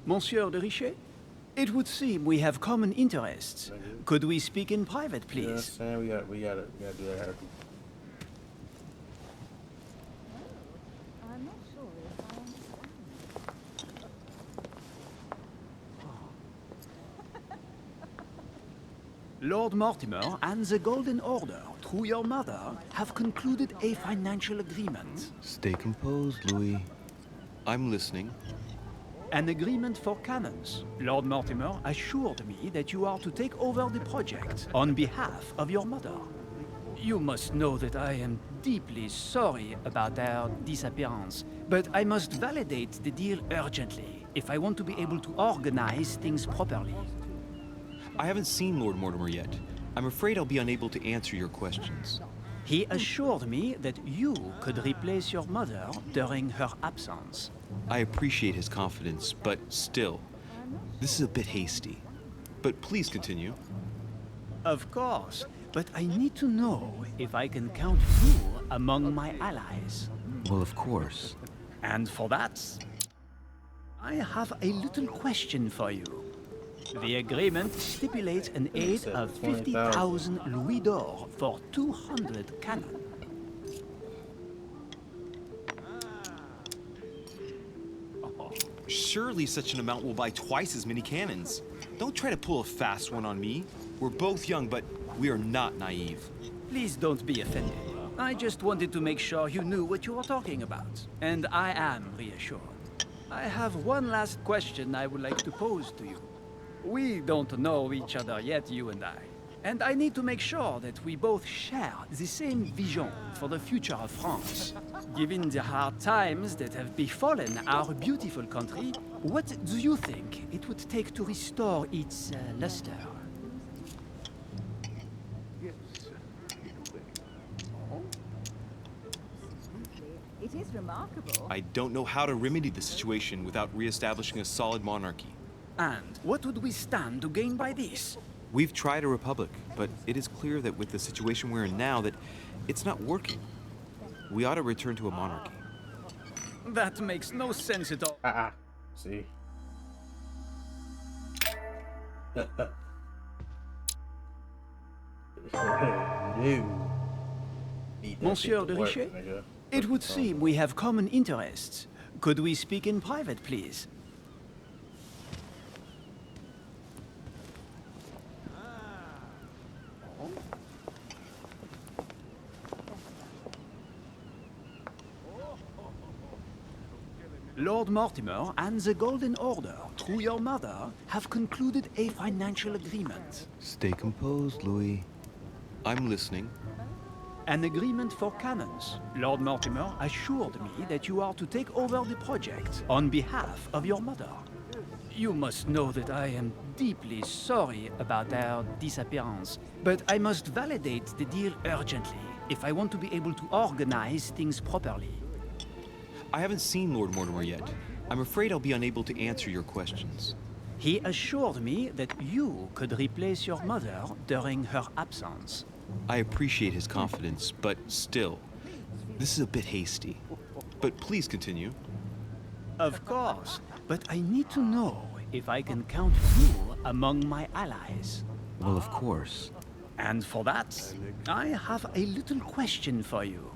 Monsieur de Richet, it would seem we have common interests. Could we speak in private, please? You know what I'm saying? We gotta do that. Lord Mortimer and the Golden Order, through your mother, have concluded a financial agreement. Stay composed, Louis. I'm listening. An agreement for cannons. Lord Mortimer assured me that you are to take over the project on behalf of your mother. You must know that I am deeply sorry about her disappearance, but I must validate the deal urgently if I want to be able to organize things properly. I haven't seen Lord Mortimer yet. I'm afraid I'll be unable to answer your questions. He assured me that you could replace your mother during her absence. I appreciate his confidence, but still, this is a bit hasty. But please continue. Of course, but I need to know if I can count you among my allies. Well, of course. And for that, I have a little question for you. The agreement stipulates an aid of 50,000 louis d'or for 200 cannon. Surely such an amount will buy twice as many cannons. Don't try to pull a fast one on me. We're both young, but we are not naive. Please don't be offended. I just wanted to make sure you knew what you were talking about. And I am reassured. I have one last question I would like to pose to you. We don't know each other yet, you and I. And I need to make sure that we both share the same vision for the future of France. Given the hard times that have befallen our beautiful country, what do you think it would take to restore its luster? It is remarkable. I don't know how to remedy the situation without reestablishing a solid monarchy. And what would we stand to gain by this? We've tried a republic, but it is clear that with the situation we're in now, that it's not working. We ought to return to a monarchy. That makes no sense at all. See? Monsieur de Richet, it would seem we have common interests. Could we speak in private, please? Lord Mortimer and the Golden Order, through your mother, have concluded a financial agreement. Stay composed, Louis. I'm listening. An agreement for cannons. Lord Mortimer assured me that you are to take over the project on behalf of your mother. You must know that I am deeply sorry about their disappearance, but I must validate the deal urgently if I want to be able to organize things properly. I haven't seen Lord Mortimer yet. I'm afraid I'll be unable to answer your questions. He assured me that you could replace your mother during her absence. I appreciate his confidence, but still, this is a bit hasty. But please continue. Of course, but I need to know if I can count you among my allies. Well, of course. And for that, I have a little question for you.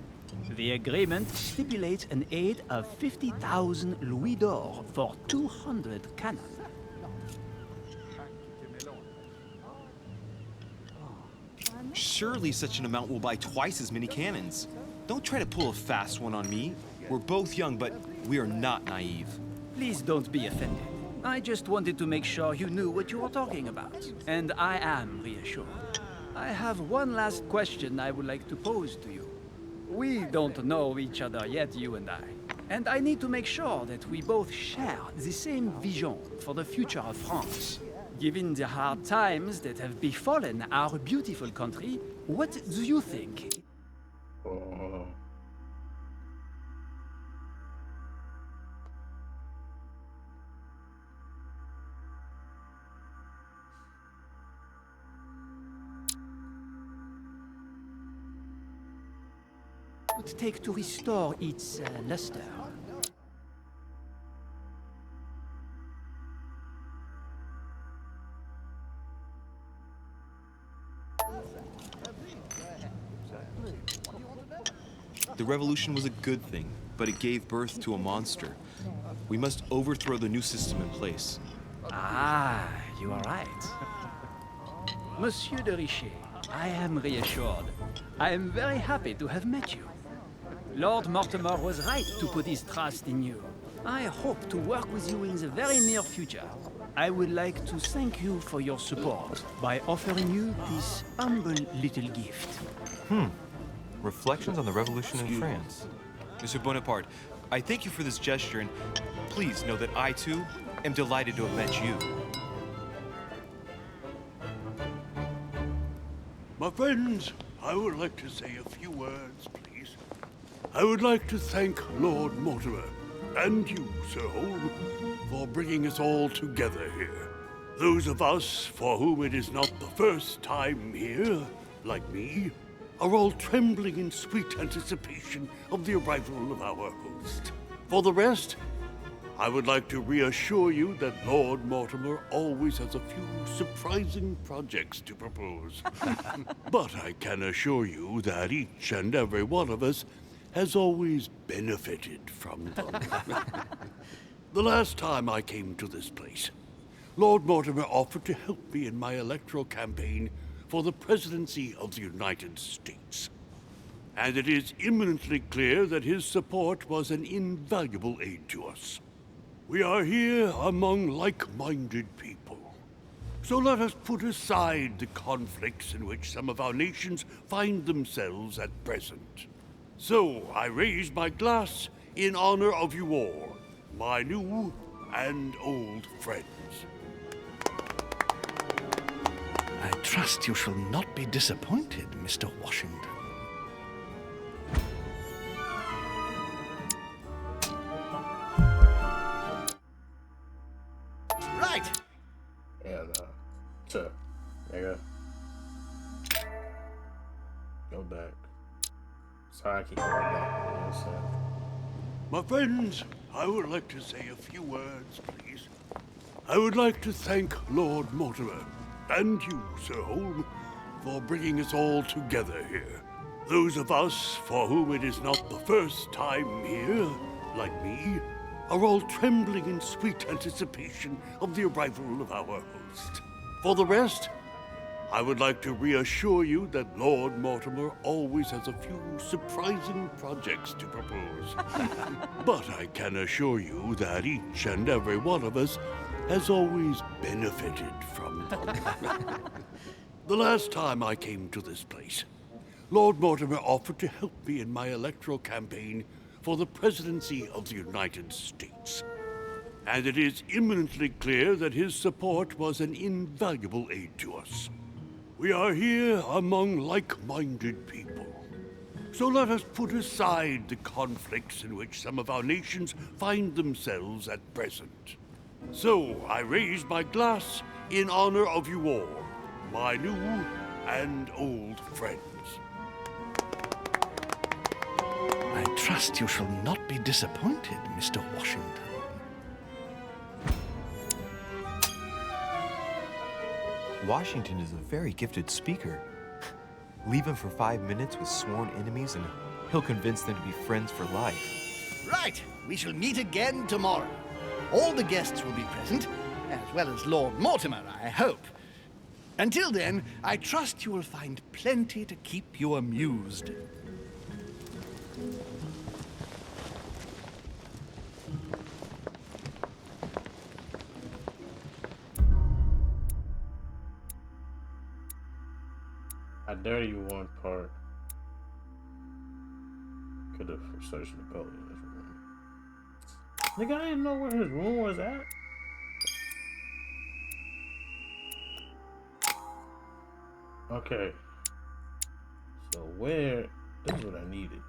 The agreement stipulates an aid of 50,000 louis d'or for 200 cannon. Surely such an amount will buy twice as many cannons. Don't try to pull a fast one on me. We're both young, but we are not naive. Please don't be offended. I just wanted to make sure you knew what you were talking about. And I am reassured. I have one last question I would like to pose to you. We don't know each other yet, you and I. And I need to make sure that we both share the same vision for the future of France. Given the hard times that have befallen our beautiful country, what do you think? Would take to restore its luster. The revolution was a good thing, but it gave birth to a monster. We must overthrow the new system in place. Ah, you are right. Monsieur de Richet, I am reassured. I am very happy to have met you. Lord Mortimer was right to put his trust in you. I hope to work with you in the very near future. I would like to thank you for your support by offering you this humble little gift. Reflections on the Revolution in France. Mr. Bonaparte, I thank you for this gesture, and please know that I, too, am delighted to have met you. My friends, I would like to say a few words, please. I would like to thank Lord Mortimer, and you, Sir Holm, for bringing us all together here. Those of us for whom it is not the first time here, like me, are all trembling in sweet anticipation of the arrival of our host. For the rest, I would like to reassure you that Lord Mortimer always has a few surprising projects to propose. But I can assure you that each and every one of us has always benefited from them. The last time I came to this place, Lord Mortimer offered to help me in my electoral campaign for the presidency of the United States. And it is imminently clear that his support was an invaluable aid to us. We are here among like-minded people. So let us put aside the conflicts in which some of our nations find themselves at present. So I raise my glass in honor of you all, my new and old friends. I trust you shall not be disappointed, Mr. Washington. Right! And, sure. Nigga. Go back. Sorry, I keep going back. You know what I'm saying? My friends, I would like to say a few words, please. I would like to thank Lord Mortimer, and you, Sir Holm, for bringing us all together here. Those of us for whom it is not the first time here, like me, are all trembling in sweet anticipation of the arrival of our host. For the rest, I would like to reassure you that Lord Mortimer always has a few surprising projects to propose. But I can assure you that each and every one of us has always benefited from them. The last time I came to this place, Lord Mortimer offered to help me in my electoral campaign for the presidency of the United States. And it is imminently clear that his support was an invaluable aid to us. We are here among like-minded people. So let us put aside the conflicts in which some of our nations find themselves at present. So I raise my glass in honor of you all, my new and old friends. I trust you shall not be disappointed, Mr. Washington. Washington is a very gifted speaker. Leave him for 5 minutes with sworn enemies and he'll convince them to be friends for life. Right, we shall meet again tomorrow. All the guests will be present, as well as Lord Mortimer, I hope. Until then, I trust you will find plenty to keep you amused. I dare you one part. Could have searched Napoleon's room. Nigga, I didn't know where his room was at. Okay. So where? This is what I needed.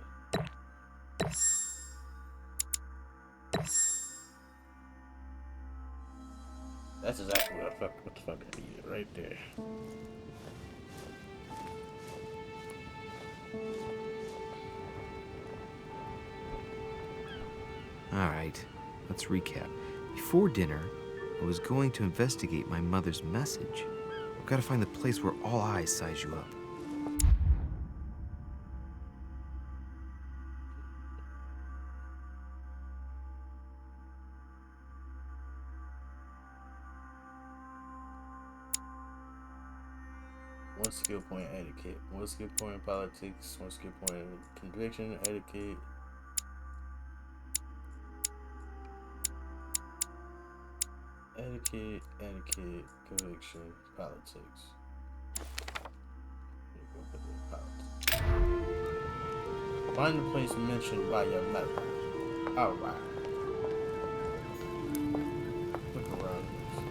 That's exactly what the fuck I needed right there. Alright, let's recap. Before dinner, I was going to investigate my mother's message. I've got to find the place where all eyes size you up. One skill point etiquette, one skill point politics, one skill point conviction, etiquette. Etiquette, conviction, politics. Find the place mentioned by your mother. Alright. Look around this.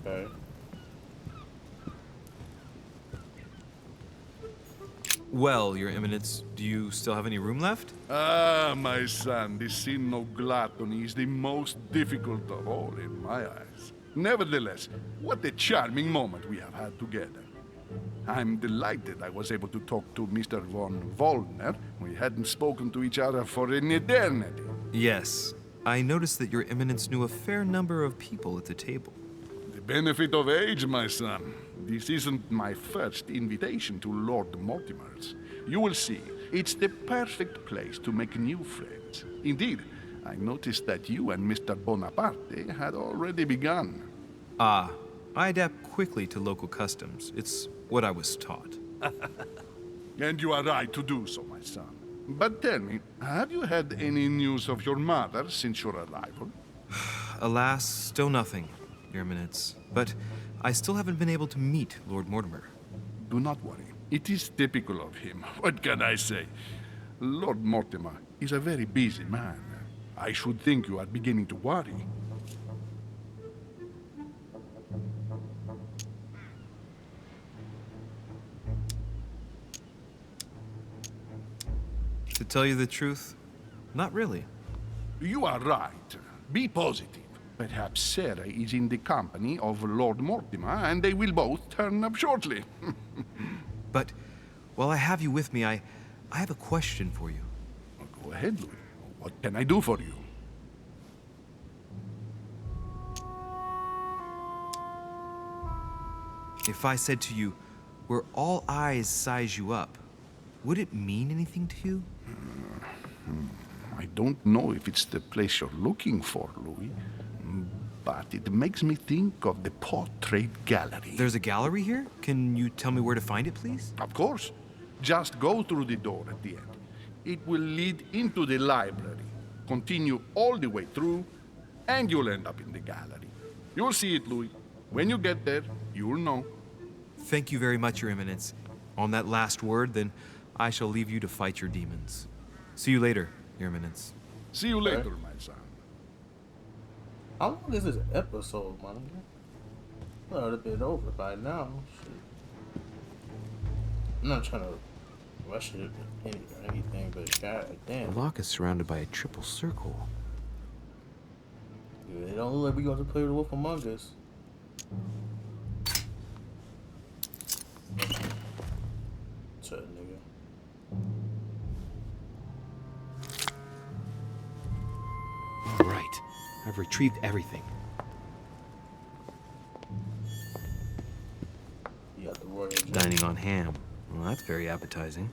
Okay. Well, Your Eminence, do you still have any room left? Ah, my son, the sin of gluttony is the most difficult of all in my eyes. Nevertheless, what a charming moment we have had together. I'm delighted I was able to talk to Mr. von Wollner. We hadn't spoken to each other for an eternity. Yes. I noticed that Your Eminence knew a fair number of people at the table. The benefit of age, my son. This isn't my first invitation to Lord Mortimer's. You will see, it's the perfect place to make new friends. Indeed, I noticed that you and Mr. Bonaparte had already begun. Ah, I adapt quickly to local customs. It's what I was taught. And you are right to do so, my son. But tell me, have you had any news of your mother since your arrival? Alas, still nothing, Your Eminence. But I still haven't been able to meet Lord Mortimer. Do not worry. It is typical of him. What can I say? Lord Mortimer is a very busy man. I should think you are beginning to worry. To tell you the truth, not really. You are right. Be positive. Perhaps Sarah is in the company of Lord Mortimer, and they will both turn up shortly. But while I have you with me, I have a question for you. Go ahead, Louis. What can I do for you? If I said to you, where all eyes size you up, would it mean anything to you? I don't know if it's the place you're looking for, Louis, but it makes me think of the portrait gallery. There's a gallery here? Can you tell me where to find it, please? Of course. Just go through the door at the end. It will lead into the library. Continue all the way through, and you'll end up in the gallery. You'll see it, Louis. When you get there, you'll know. Thank you very much, Your Eminence. On that last word, then, I shall leave you to fight your demons. See you later, Your Eminence. See you later, my son. How long is this episode, man? It would have been over by now. Shit. I'm not trying to rush it or anything, but god damn. The lock is surrounded by a triple circle. It don't look like we going to play with Wolf Among Us. What's up, nigga? All right, I've retrieved everything. You got the royal gem. Dining on ham. Well, that's very appetizing.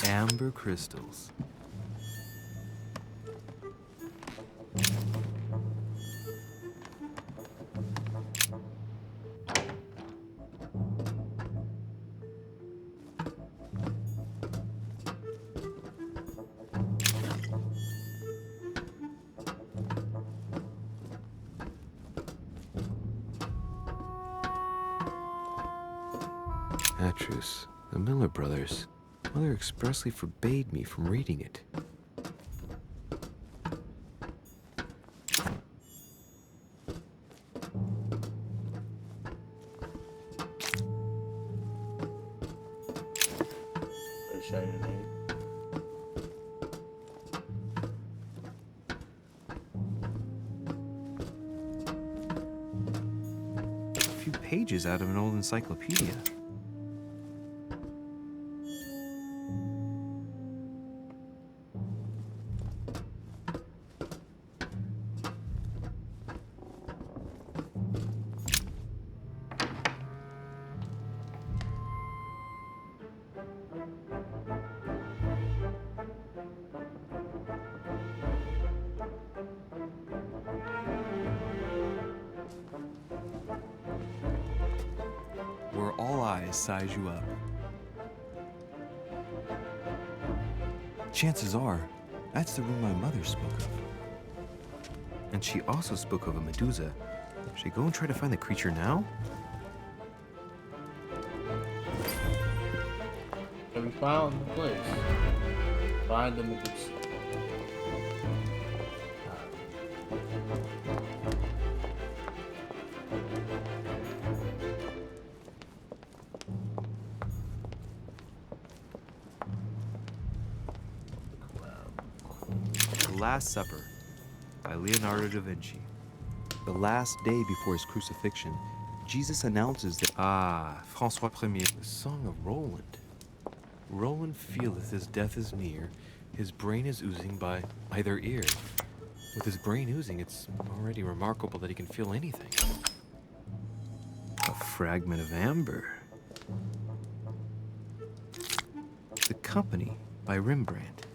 Amber crystals. Atrus, the Miller brothers. Mother expressly forbade me from reading it. A few pages out of an old encyclopedia. Where all eyes size you up. Chances are, that's the room my mother spoke of. And she also spoke of a Medusa. Should I go and try to find the creature now? Have we found the place? Find the Medusa. The Last Supper by Leonardo da Vinci. The last day before his crucifixion, Jesus announces that, François Ier, the Song of Roland. Roland feeleth his death is near, his brain is oozing by either ear. With his brain oozing, it's already remarkable that he can feel anything. A fragment of amber. The Company by Rembrandt.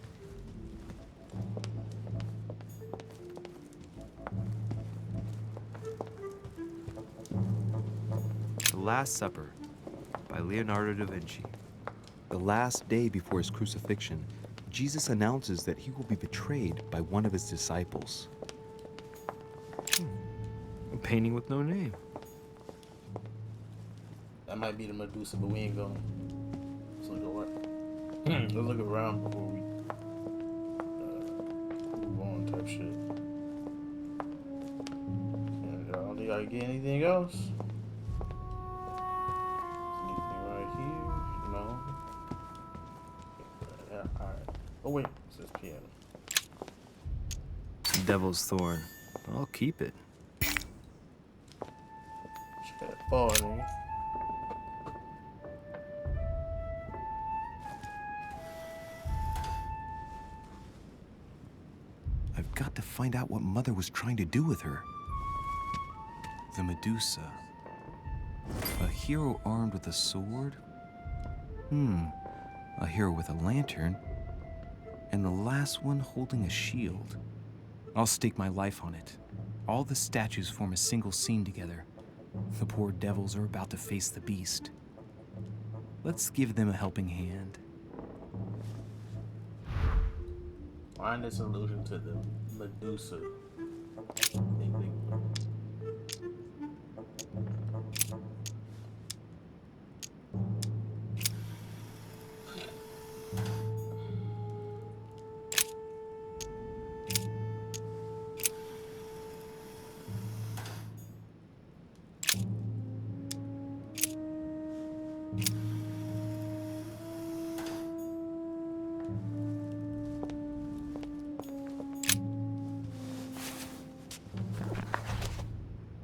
The Last Supper by Leonardo da Vinci. The last day before his crucifixion, Jesus announces that he will be betrayed by one of his disciples. A painting with no name. That might be the Medusa, but we ain't going. Let's look around. Let's look around before we move on type shit. And I don't think I get anything else. Anything right here? No. Yeah, alright. Oh wait, it says piano. Devil's Thorn. I'll keep it. Shit, ball, nigga. I've got to find out what Mother was trying to do with her. The Medusa. A hero armed with a sword? A hero with a lantern. And the last one holding a shield. I'll stake my life on it. All the statues form a single scene together. The poor devils are about to face the beast. Let's give them a helping hand. Find a solution to the Medusa.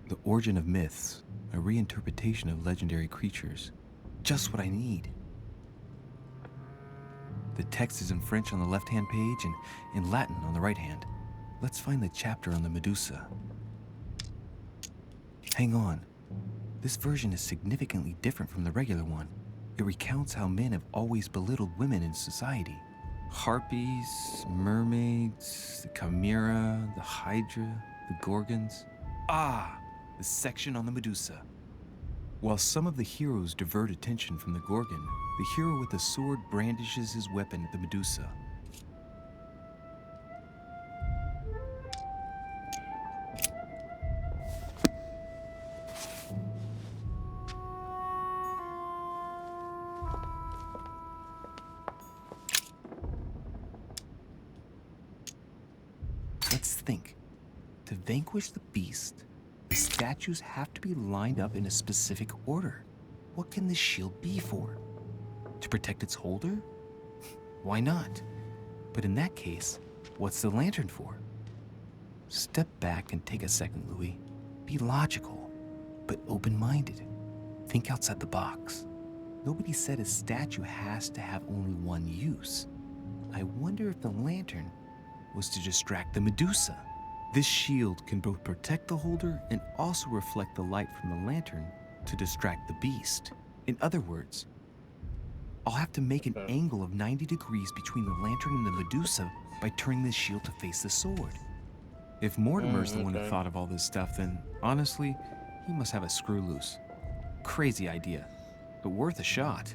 The Origin of Myths, a reinterpretation of legendary creatures. Just what I need. The text is in French on the left-hand page and in Latin on the right hand. Let's find the chapter on the Medusa. Hang on. This version is significantly different from the regular one. It recounts how men have always belittled women in society. Harpies, mermaids, the chimera, the hydra, the gorgons. Ah, the section on the Medusa. While some of the heroes divert attention from the Gorgon, the hero with the sword brandishes his weapon at the Medusa. Let's think. To vanquish the beast, the statues have to be lined up in a specific order. What can this shield be for? To protect its holder? Why not? But in that case, what's the lantern for? Step back and take a second, Louis. Be logical, but open-minded. Think outside the box. Nobody said a statue has to have only one use. I wonder if the lantern was to distract the Medusa. This shield can both protect the holder and also reflect the light from the lantern to distract the beast. In other words, I'll have to make an angle of 90 degrees between the lantern and the Medusa by turning the shield to face the sword. If Mortimer's the one who thought of all this stuff, then honestly, he must have a screw loose. Crazy idea, but worth a shot.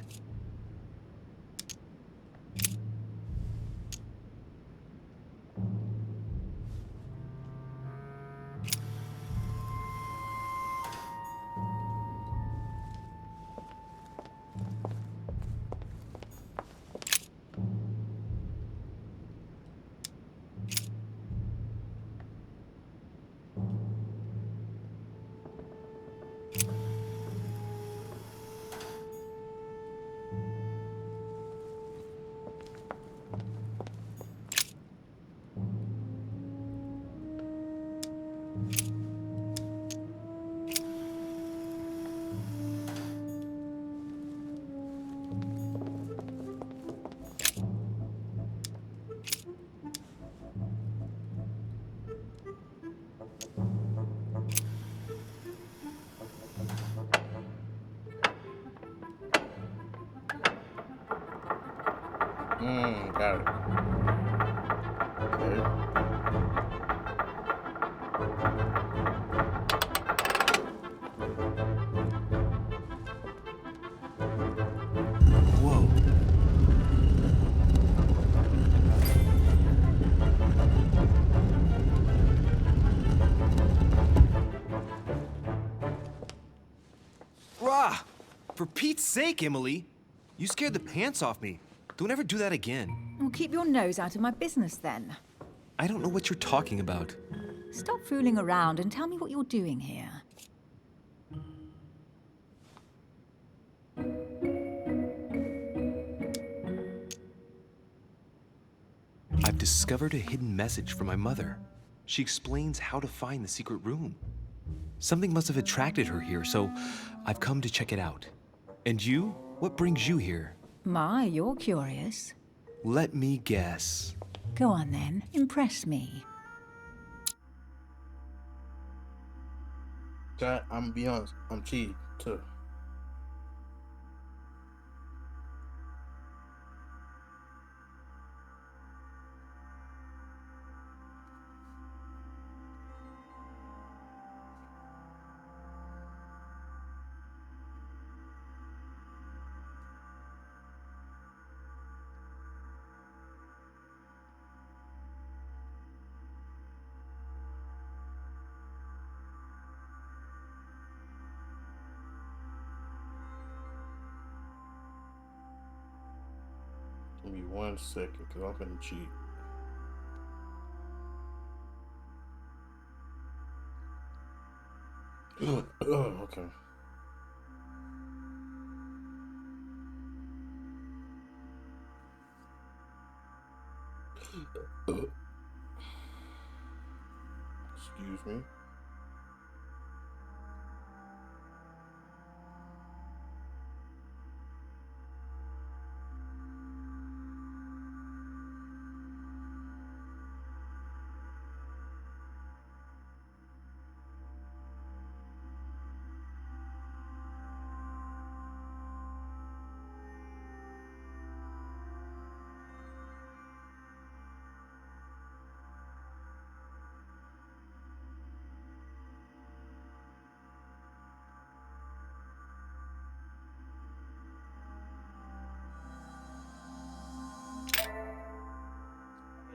Got it. Okay. Whoa. Rah! For Pete's sake, Emily! You scared the pants off me. Don't ever do that again. Well, keep your nose out of my business then. I don't know what you're talking about. Stop fooling around and tell me what you're doing here. I've discovered a hidden message from my mother. She explains how to find the secret room. Something must have attracted her here, so I've come to check it out. And you? What brings you here? My, you're curious. Let me guess. Go on then, impress me. I'm gonna be honest, I'm cheating too. Give me 1 second, because I'm gonna cheat. Okay. Excuse me.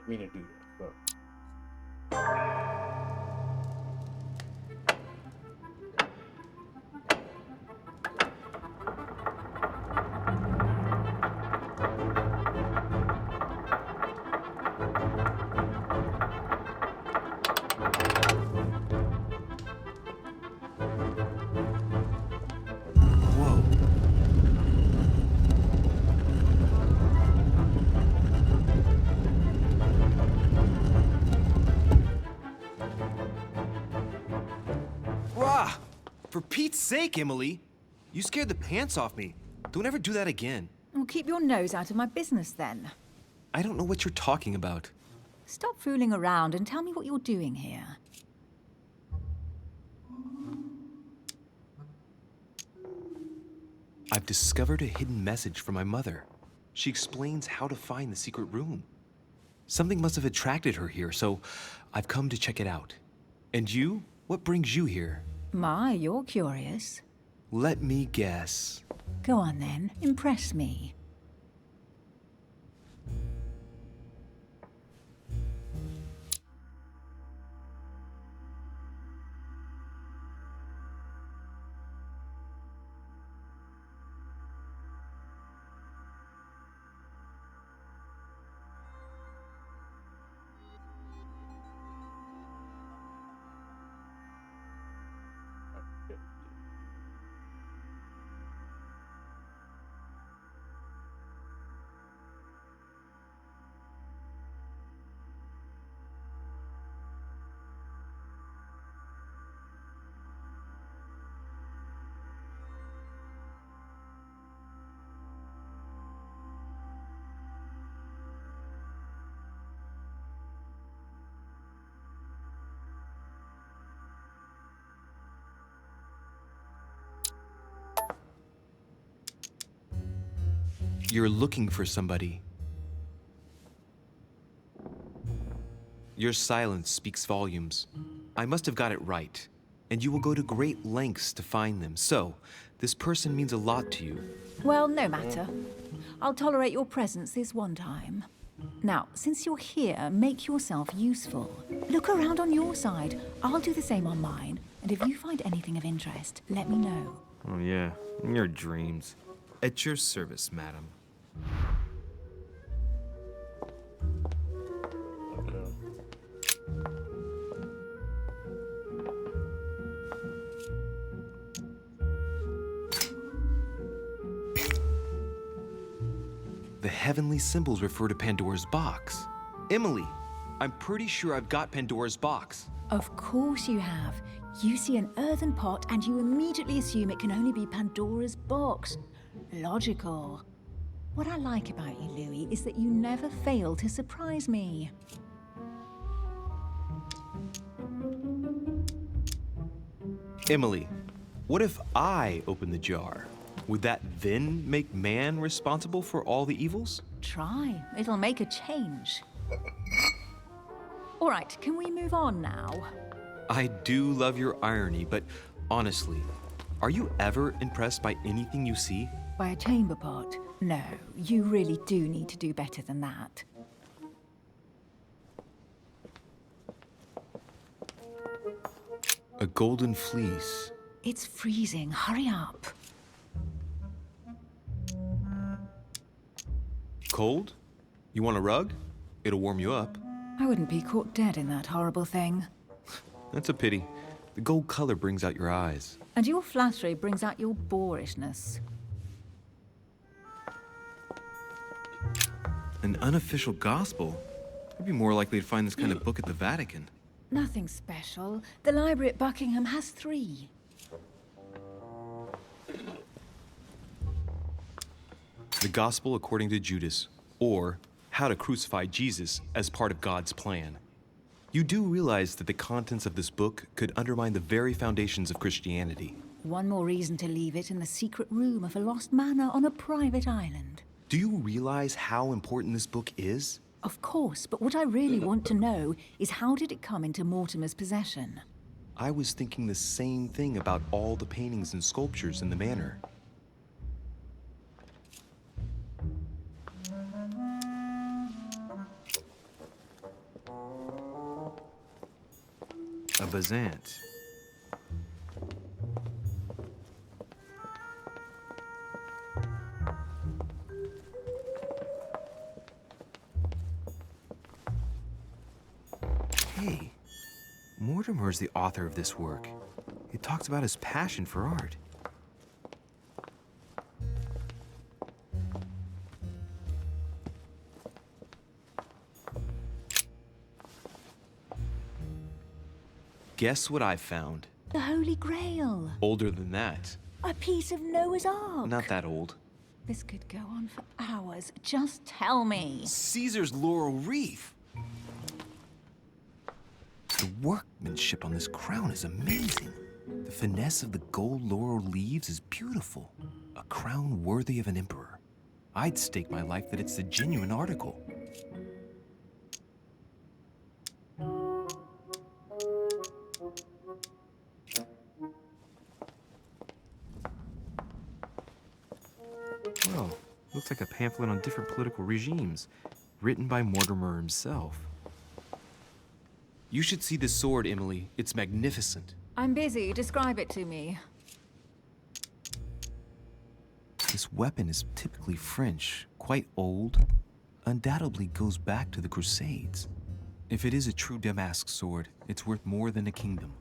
Me to do that, but Rah! For Pete's sake, Emily! You scared the pants off me. Don't ever do that again. Well, keep your nose out of my business then. I don't know what you're talking about. Stop fooling around and tell me what you're doing here. I've discovered a hidden message from my mother. She explains how to find the secret room. Something must have attracted her here, so I've come to check it out. And you? What brings you here? My, you're curious. Let me guess. Go on then, impress me. You're looking for somebody. Your silence speaks volumes. I must have got it right. And you will go to great lengths to find them. So, this person means a lot to you. Well, no matter. I'll tolerate your presence this one time. Now, since you're here, make yourself useful. Look around on your side. I'll do the same on mine. And if you find anything of interest, let me know. Oh yeah, in your dreams. At your service, madam. The heavenly symbols refer to Pandora's box. Emily, I'm pretty sure I've got Pandora's box. Of course you have. You see an earthen pot and you immediately assume it can only be Pandora's box. Logical. What I like about you, Louis, is that you never fail to surprise me. Emily, what if I open the jar? Would that then make man responsible for all the evils? Try. It'll make a change. All right, can we move on now? I do love your irony, but honestly, are you ever impressed by anything you see? By a chamber pot? No, you really do need to do better than that. A golden fleece. It's freezing. Hurry up. Cold? You want a rug? It'll warm you up. I wouldn't be caught dead in that horrible thing. That's a pity. The gold color brings out your eyes. And your flattery brings out your boorishness. An unofficial gospel? I'd be more likely to find this kind of book at the Vatican. Nothing special. The library at Buckingham has 3. The Gospel according to Judas, or How to Crucify Jesus as part of God's plan. You do realize that the contents of this book could undermine the very foundations of Christianity. One more reason to leave it in the secret room of a lost manor on a private island. Do you realize how important this book is? Of course, but what I really want to know is how did it come into Mortimer's possession? I was thinking the same thing about all the paintings and sculptures in the manor. A Bazant. Hey, Mortimer is the author of this work. It talks about his passion for art. Guess what I found? The Holy Grail. Older than that. A piece of Noah's Ark. Not that old. This could go on for hours. Just tell me. Caesar's laurel wreath. The workmanship on this crown is amazing. The finesse of the gold laurel leaves is beautiful. A crown worthy of an emperor. I'd stake my life that it's the genuine article. Well, looks like a pamphlet on different political regimes, written by Mortimer himself. You should see this sword, Emily. It's magnificent. I'm busy. Describe it to me. This weapon is typically French, quite old, undoubtedly goes back to the Crusades. If it is a true Damask sword, it's worth more than a kingdom.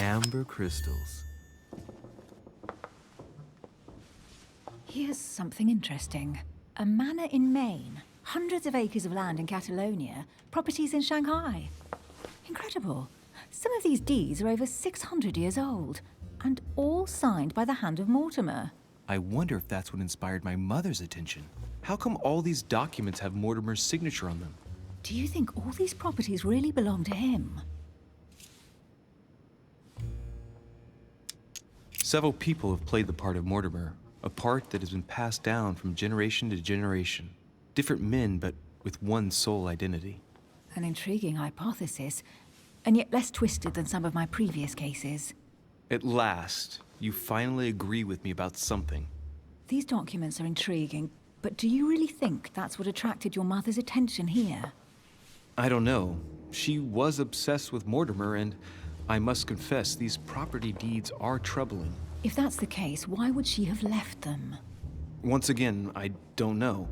Amber crystals. Here's something interesting. A manor in Maine, hundreds of acres of land in Catalonia, properties in Shanghai. Incredible. Some of these deeds are over 600 years old, and all signed by the hand of Mortimer. I wonder if that's what inspired my mother's attention. How come all these documents have Mortimer's signature on them? Do you think all these properties really belong to him? Several people have played the part of Mortimer, a part that has been passed down from generation to generation. Different men, but with one sole identity. An intriguing hypothesis, and yet less twisted than some of my previous cases. At last, you finally agree with me about something. These documents are intriguing, but do you really think that's what attracted your mother's attention here? I don't know. She was obsessed with Mortimer, and I must confess, these property deeds are troubling. If that's the case, why would she have left them? Once again, I don't know.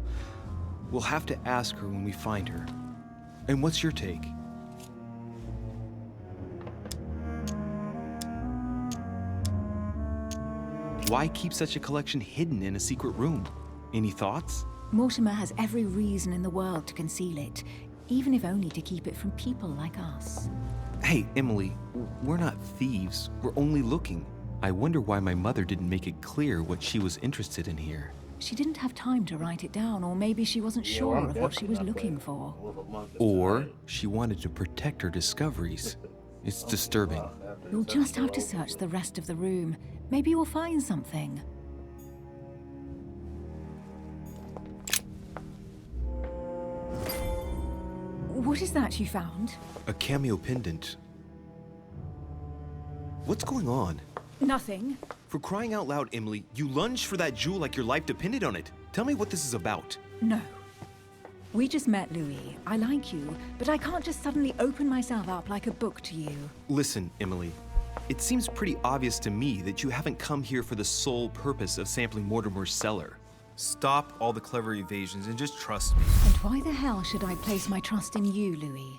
We'll have to ask her when we find her. And what's your take? Why keep such a collection hidden in a secret room? Any thoughts? Mortimer has every reason in the world to conceal it, even if only to keep it from people like us. Hey, Emily, we're not thieves. We're only looking. I wonder why my mother didn't make it clear what she was interested in here. She didn't have time to write it down, or maybe she wasn't sure of what she was looking for. Or she wanted to protect her discoveries. It's disturbing. You'll just have to search the rest of the room. Maybe you'll find something. What is that you found? A cameo pendant. What's going on? Nothing. For crying out loud, Emily, you lunged for that jewel like your life depended on it. Tell me what this is about. No. We just met, Louis. I like you, but I can't just suddenly open myself up like a book to you. Listen, Emily. It seems pretty obvious to me that you haven't come here for the sole purpose of sampling Mortimer's cellar. Stop all the clever evasions and just trust me. And why the hell should I place my trust in you, Louis?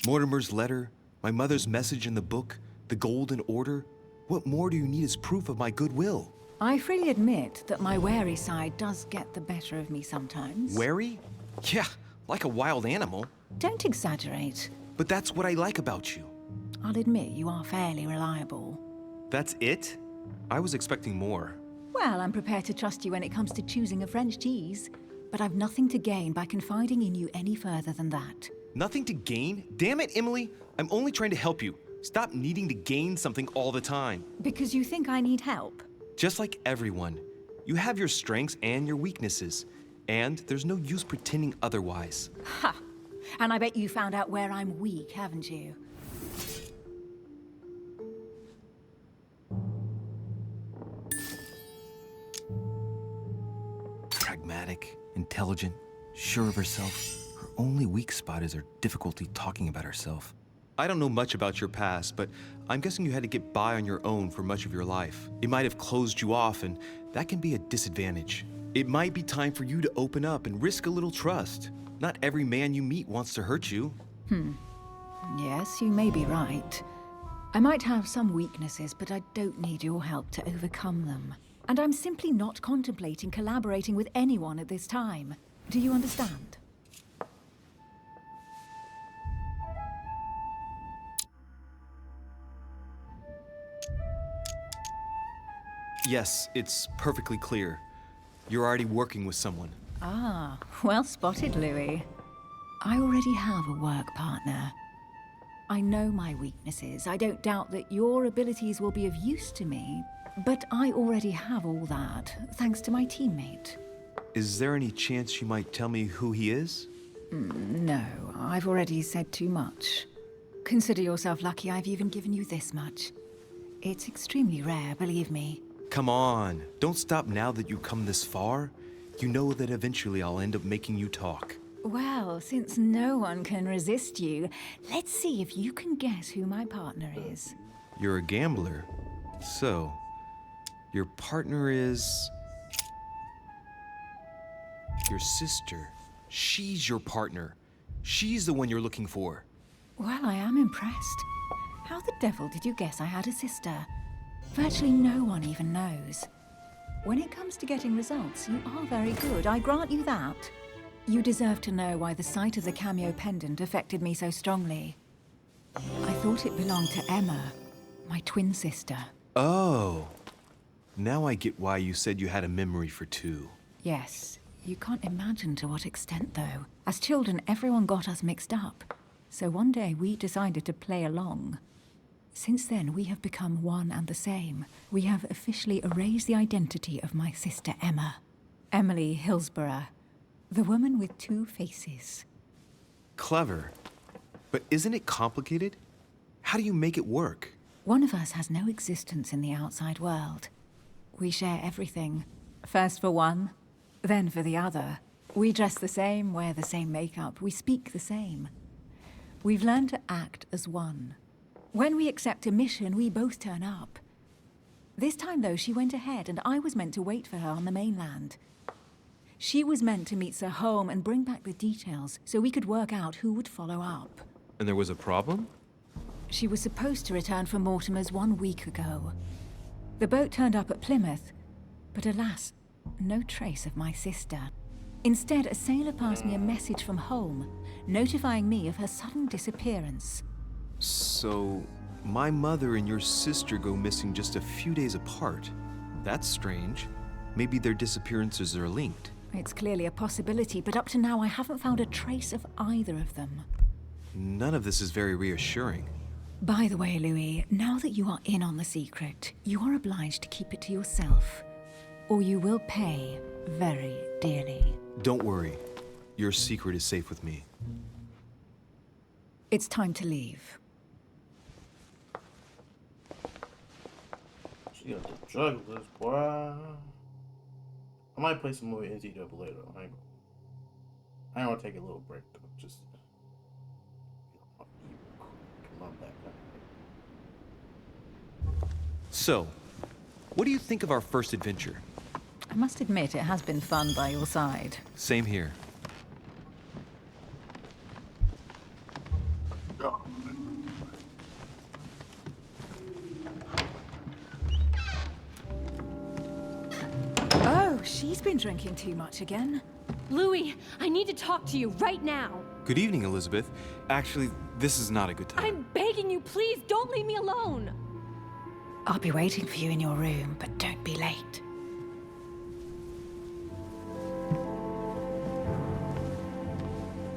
Mortimer's letter, my mother's message in the book, the Golden Order. What more do you need as proof of my goodwill? I freely admit that my wary side does get the better of me sometimes. Wary? Yeah, like a wild animal. Don't exaggerate. But that's what I like about you. I'll admit you are fairly reliable. That's it? I was expecting more. Well, I'm prepared to trust you when it comes to choosing a French cheese, but I've nothing to gain by confiding in you any further than that. Nothing to gain? Damn it, Emily! I'm only trying to help you. Stop needing to gain something all the time. Because you think I need help? Just like everyone. You have your strengths and your weaknesses. And there's no use pretending otherwise. Ha! And I bet you found out where I'm weak, haven't you? Pragmatic, intelligent, sure of herself. Her only weak spot is her difficulty talking about herself. I don't know much about your past, but I'm guessing you had to get by on your own for much of your life. It might have closed you off, and that can be a disadvantage. It might be time for you to open up and risk a little trust. Not every man you meet wants to hurt you. Yes, you may be right. I might have some weaknesses, but I don't need your help to overcome them. And I'm simply not contemplating collaborating with anyone at this time. Do you understand? Yes, it's perfectly clear. You're already working with someone. Ah, well spotted, Louis. I already have a work partner. I know my weaknesses. I don't doubt that your abilities will be of use to me, but I already have all that, thanks to my teammate. Is there any chance you might tell me who he is? No, I've already said too much. Consider yourself lucky I've even given you this much. It's extremely rare, believe me. Come on, don't stop now that you've come this far. You know that eventually I'll end up making you talk. Well, since no one can resist you, let's see if you can guess who my partner is. You're a gambler. So, your partner is... your sister. She's your partner. She's the one you're looking for. Well, I am impressed. How the devil did you guess I had a sister? Virtually no one even knows. When it comes to getting results, you are very good, I grant you that. You deserve to know why the sight of the cameo pendant affected me so strongly. I thought it belonged to Emma, my twin sister. Oh. Now I get why you said you had a memory for two. Yes, you can't imagine to what extent, though. As children, everyone got us mixed up. So one day we decided to play along. Since then, we have become one and the same. We have officially erased the identity of my sister Emma. Emily Hillsborough. The woman with two faces. Clever. But isn't it complicated? How do you make it work? One of us has no existence in the outside world. We share everything. First for one, then for the other. We dress the same, wear the same makeup, we speak the same. We've learned to act as one. When we accept a mission, we both turn up. This time, though, she went ahead, and I was meant to wait for her on the mainland. She was meant to meet Sir Home and bring back the details so we could work out who would follow up. And there was a problem? She was supposed to return from Mortimer's 1 week ago. The boat turned up at Plymouth, but alas, no trace of my sister. Instead, a sailor passed me a message from home, notifying me of her sudden disappearance. So, my mother and your sister go missing just a few days apart. That's strange. Maybe their disappearances are linked. It's clearly a possibility, but up to now I haven't found a trace of either of them. None of this is very reassuring. By the way, Louis, now that you are in on the secret, you are obliged to keep it to yourself, or you will pay very dearly. Don't worry. Your secret is safe with me. It's time to leave. She got the drug list, boy. I might play some more NCAA though. I ain't gonna take a little break though. Just come on back. So, what do you think of our first adventure? I must admit, it has been fun by your side. Same here. Oh, she's been drinking too much again. Louis, I need to talk to you right now. Good evening, Elizabeth. Actually, this is not a good time. I'm begging you, please don't leave me alone. I'll be waiting for you in your room, but don't be late.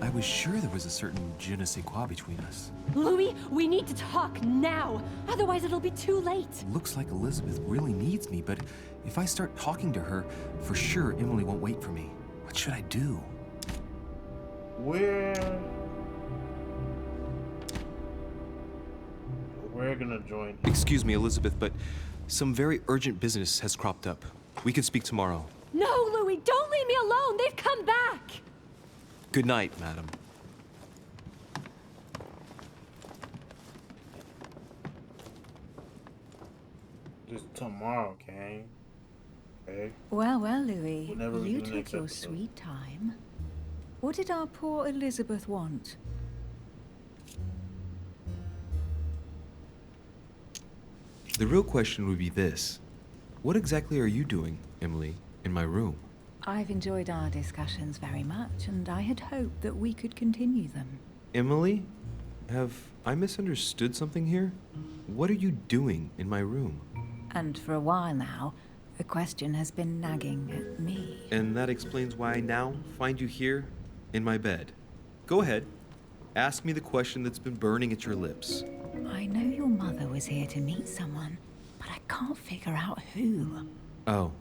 I was sure there was a certain je ne sais quoi between us. Louis, we need to talk now. Otherwise, it'll be too late. Looks like Elizabeth really needs me, but if I start talking to her, for sure Emily won't wait for me. What should I do? We're gonna join. Excuse me, Elizabeth, but some very urgent business has cropped up. We can speak tomorrow. No, Louis, don't leave me alone. They've come back. Good night, madam. Just tomorrow, Kane. Okay. Well, well, Louis, Whenever we you do the took next your episode. sweet time. What did our poor Elizabeth want? The real question would be this. What exactly are you doing, Emily, in my room? I've enjoyed our discussions very much, and I had hoped that we could continue them. Emily? Have I misunderstood something here? What are you doing in my room? And for a while now, the question has been nagging at me. And that explains why I now find you here, in my bed. Go ahead. Ask me the question that's been burning at your lips. I know your mother was here to meet someone, but I can't figure out who. Oh.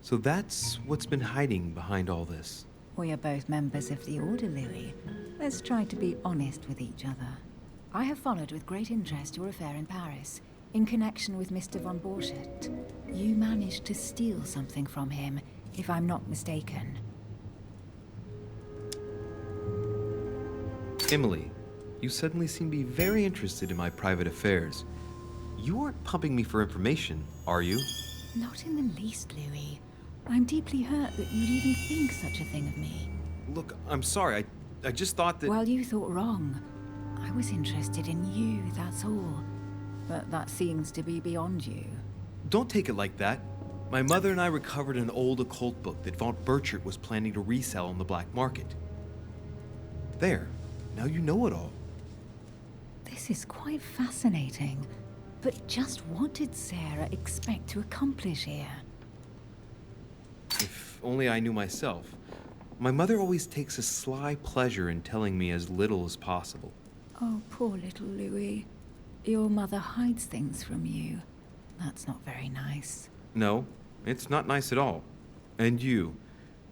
So that's what's been hiding behind all this. We are both members of the Order, Louis. Let's try to be honest with each other. I have followed with great interest your affair in Paris, in connection with Mr. von Borchardt. You managed to steal something from him, if I'm not mistaken. Emily, you suddenly seem to be very interested in my private affairs. You aren't pumping me for information, are you? Not in the least, Louis. I'm deeply hurt that you'd even think such a thing of me. Look, I'm sorry. I just thought that... Well, you thought wrong. I was interested in you, that's all. But that seems to be beyond you. Don't take it like that. My mother and I recovered an old occult book that Vaunt Burchard was planning to resell on the black market. There. Now you know it all. This is quite fascinating. But just what did Sarah expect to accomplish here? If only I knew myself. My mother always takes a sly pleasure in telling me as little as possible. Oh, poor little Louis. Your mother hides things from you. That's not very nice. No, it's not nice at all. And you?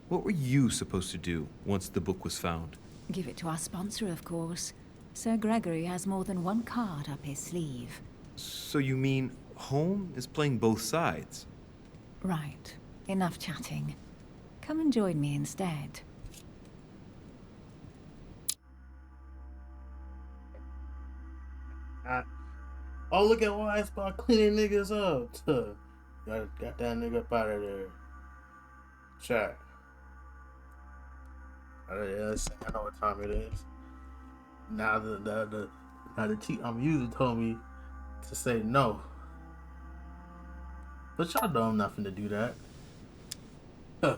What were you supposed to do once the book was found? Give it to our sponsor, of course. Sir Gregory has more than one card up his sleeve. So you mean Home is playing both sides? Right. Enough chatting. Come and join me instead. Oh, look at Wise Spot cleaning niggas up. Got that nigga up out of there. Chat. Yes, I know what time it is. Now the cheat I'm using told me to say no. But y'all know I'm not finna do that. Huh.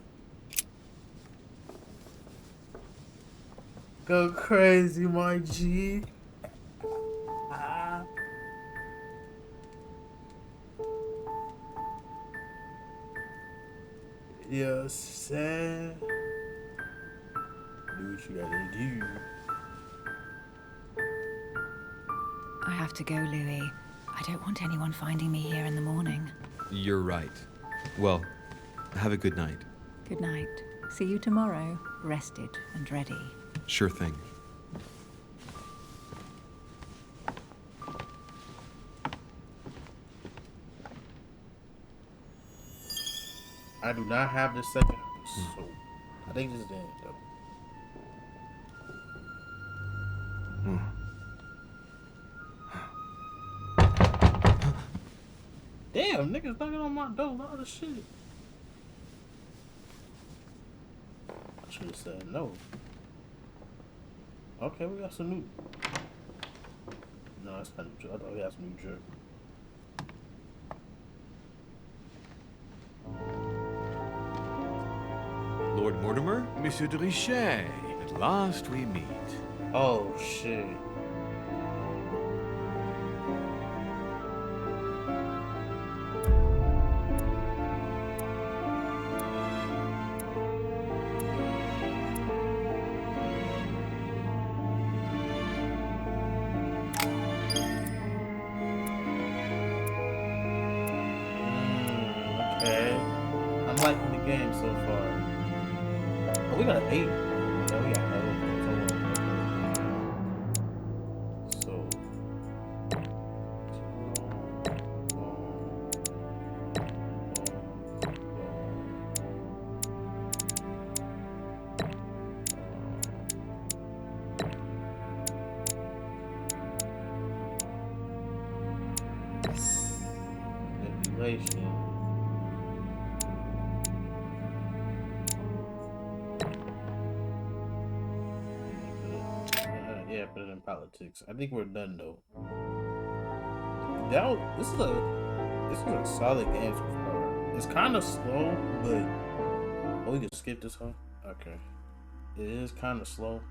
Go crazy, my G. Yes, sir. Do what you gotta do. I have to go, Louis. I don't want anyone finding me here in the morning. You're right. Well, have a good night. Good night. See you tomorrow, rested and ready. Sure thing. I do not have the second episode. I think this is the end, though. Damn, niggas knocking on my door, a lot of shit. I should have said no. Okay, we got some new. No, that's not new jerk. I thought we had some new jerk. Lord Mortimer? Monsieur de Richet, at last we meet. Oh, shit. Okay. I'm liking the game so far. Oh, we got 8. Yeah, we got 8. So. Manipulation. Yeah, put it in politics. I think we're done though. This is a solid game so far. It's kind of slow, but we can skip this one. Okay, it is kind of slow.